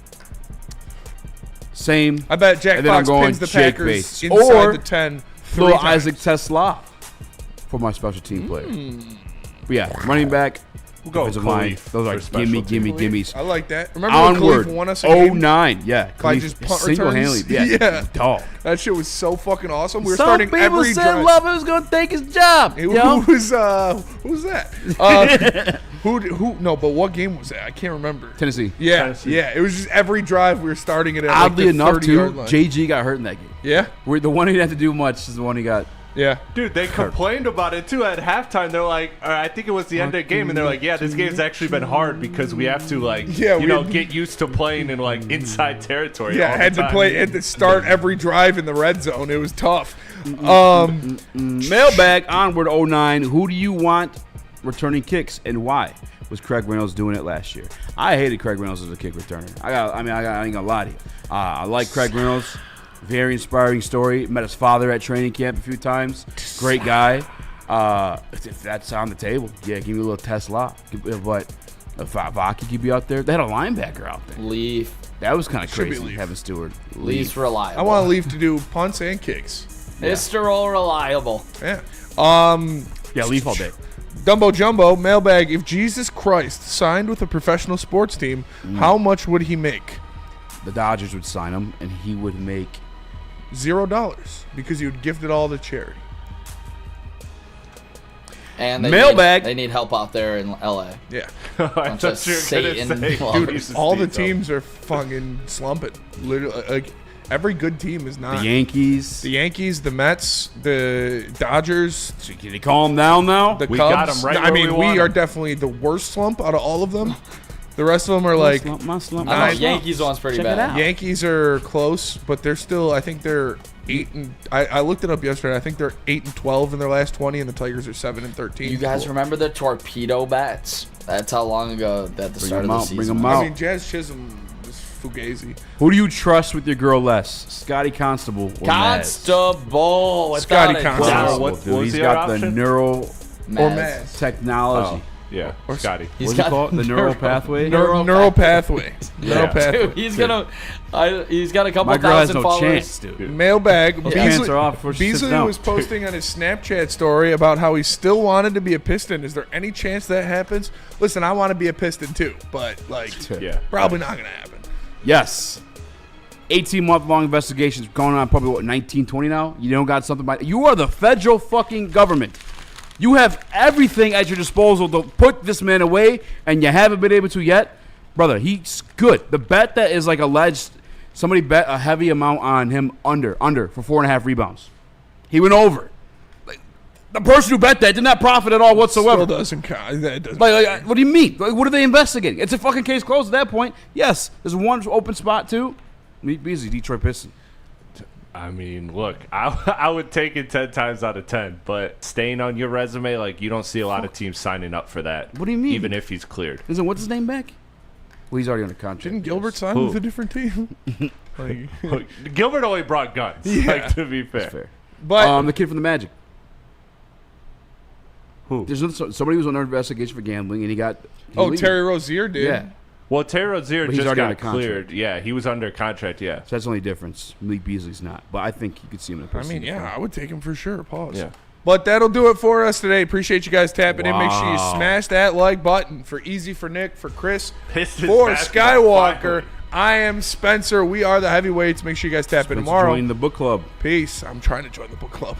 S3: Same.
S4: I bet Jack Fox pins the
S3: Jake
S4: Packers
S3: Bates.
S4: inside
S3: or
S4: the 10
S3: little
S4: times.
S3: Isaac Tesla for my special team player. But yeah, running back.
S12: We'll go
S3: offensive line.
S12: Kohloff
S3: Those are
S12: for
S3: gimmies.
S4: I like that. Remember
S3: Onward.
S4: when Kohloff won us a game?
S3: 09. Yeah.
S4: By
S3: Kohloff
S4: just punt
S3: single-handedly.
S4: returns?
S3: Yeah. Dog.
S4: That shit was so fucking awesome. We were
S3: Some
S4: starting
S3: people
S4: every
S3: said
S4: drive.
S3: Love was going to take his job.
S4: Who was that? Who? No, but what game was that? I can't remember.
S3: Tennessee.
S4: Yeah. It was just every drive we were starting it at
S3: Oddly
S4: like the
S3: enough, too,
S4: 30-yard line.
S3: JG got hurt in that game.
S4: Yeah?
S3: The one he didn't have to do much is the one he got.
S4: Yeah.
S12: Dude, they complained about it too at halftime. They're like, I think it was the end of the game, and they're like, yeah, this game's actually been hard because we have to get used to playing in like inside territory.
S4: Yeah,
S12: all the
S4: had to
S12: time.
S4: had to start every drive in the red zone. It was tough.
S3: Mailbag Onward 09. Who do you want returning kicks and why? Was Craig Reynolds doing it last year? I hated Craig Reynolds as a kick returner. I ain't gonna lie to you. I like Craig Reynolds. Very inspiring story. Met his father at training camp a few times. Great guy. If that's on the table, yeah, give me a little Tesla. But if Vaki could be out there, they had a linebacker out there.
S7: Leaf.
S3: That was kind of
S4: Should be
S3: crazy.
S4: Leaf.
S3: Having Stewart.
S7: Leaf's reliable.
S4: I want Leaf to do punts and kicks.
S7: Mr. All Reliable.
S4: Yeah.
S3: Yeah, Leaf all day.
S4: Dumbo Jumbo, mailbag. If Jesus Christ signed with a professional sports team, how much would he make?
S3: The Dodgers would sign him, and he would make
S4: $0 because he would gift it all to charity.
S7: And they need help out there in LA.
S4: Yeah.
S12: I
S7: Bunch of
S12: thought you were gonna
S7: Satan
S12: say,
S7: lovers.
S4: Dude, all the teams are fucking slumping. Literally, like every good team is not.
S3: the Yankees.
S4: The Yankees, the Mets, the Dodgers,
S3: Can you calm down now?
S4: the
S12: We
S4: Cubs.
S12: got 'em right
S4: I
S12: where
S4: mean,
S12: we want
S4: are
S12: 'em.
S4: definitely the worst slump out of all of them. The rest of them are like
S3: my slump.
S7: I know, Yankees one's pretty
S3: Check it
S7: bad.
S3: out.
S4: Yankees are close, but they're still. I think they're 8 and. I looked it up yesterday. I think they're 8-12 in their last 20, and the Tigers are 7-13.
S7: You guys remember the torpedo bats? That's how long ago at the start of the season.
S3: Bring 'em
S4: I
S3: out.
S4: mean, Jazz Chisholm is fugazi.
S3: Who do you trust with your girl less? Scotty Constable or Maz?
S7: Constable.
S4: Scotty
S7: without a
S4: Constable.
S7: doubt.
S12: What
S3: Dude,
S12: was
S3: he's
S12: the
S3: got
S12: other
S3: the
S12: option?
S3: neural
S4: Or Maz.
S3: technology.
S12: Yeah, or Scotty.
S7: He's
S3: What's it
S7: got
S3: called? The neural pathway?
S4: Neural pathway. Neural
S12: Yeah.
S4: pathway.
S7: Dude, he's got a couple
S3: My girl has
S7: thousand
S3: no
S7: followers.
S3: chance, dude.
S4: Mailbag.
S3: Pants are off before she sits
S4: Beasley
S3: down.
S4: was posting on his Snapchat story about how he still wanted to be a Piston. Is there any chance that happens? Listen, I want to be a Piston too, but like,
S12: Yeah.
S4: probably not gonna happen.
S3: Yes. 18-month-long investigations going on probably, what, 19, 20 now? You don't got something by... You are the federal fucking government. You have everything at your disposal to put this man away, and you haven't been able to yet. Brother, he's good. The bet that is like alleged, somebody bet a heavy amount on him under for 4.5 rebounds. He went over. Like, the person who bet that did not profit at all whatsoever.
S4: Still doesn't count. That doesn't
S3: like, what do you mean? Like, what are they investigating? It's a fucking case closed at that point. Yes, there's one open spot too. Meet Eazy, Detroit Pistons.
S12: I mean, look, I would take it 10 times out of 10, but staying on your resume, like, you don't see a lot of teams signing up for that.
S3: What do you mean?
S12: Even if he's cleared.
S3: Isn't what's his name back? Well, he's already on a contract.
S4: Didn't Gilbert sign
S12: Who?
S4: with a different team?
S12: Gilbert only brought guns.
S4: Yeah.
S12: Like, to be fair.
S3: That's fair.
S4: But
S3: the kid from the Magic.
S12: Who?
S3: There's somebody was under investigation for gambling, and he got.
S4: Terry Rozier did.
S3: Yeah.
S12: Well, Terry Rozier
S3: But he's
S12: just
S3: already on
S12: got
S3: a contract.
S12: cleared. Yeah, he was under contract, yeah.
S3: So that's the only difference. Malik Beasley's not. But I think you could see him in the
S4: I
S3: Pistons.
S4: mean, yeah, I would take him for sure. Pause.
S12: Yeah.
S4: But that'll do it for us today. Appreciate you guys tapping in. Make sure you
S12: Wow.
S4: smash that like button for Eazy, for Nick, for Chris,
S12: Pistons
S4: for
S12: basketball,
S4: Skywalker.
S12: finally.
S4: I am Spencer. We are the Heavyweights. Make sure you guys tap in
S3: Spencer
S4: tomorrow.
S3: joined the book club.
S4: Peace. I'm trying to join the book club.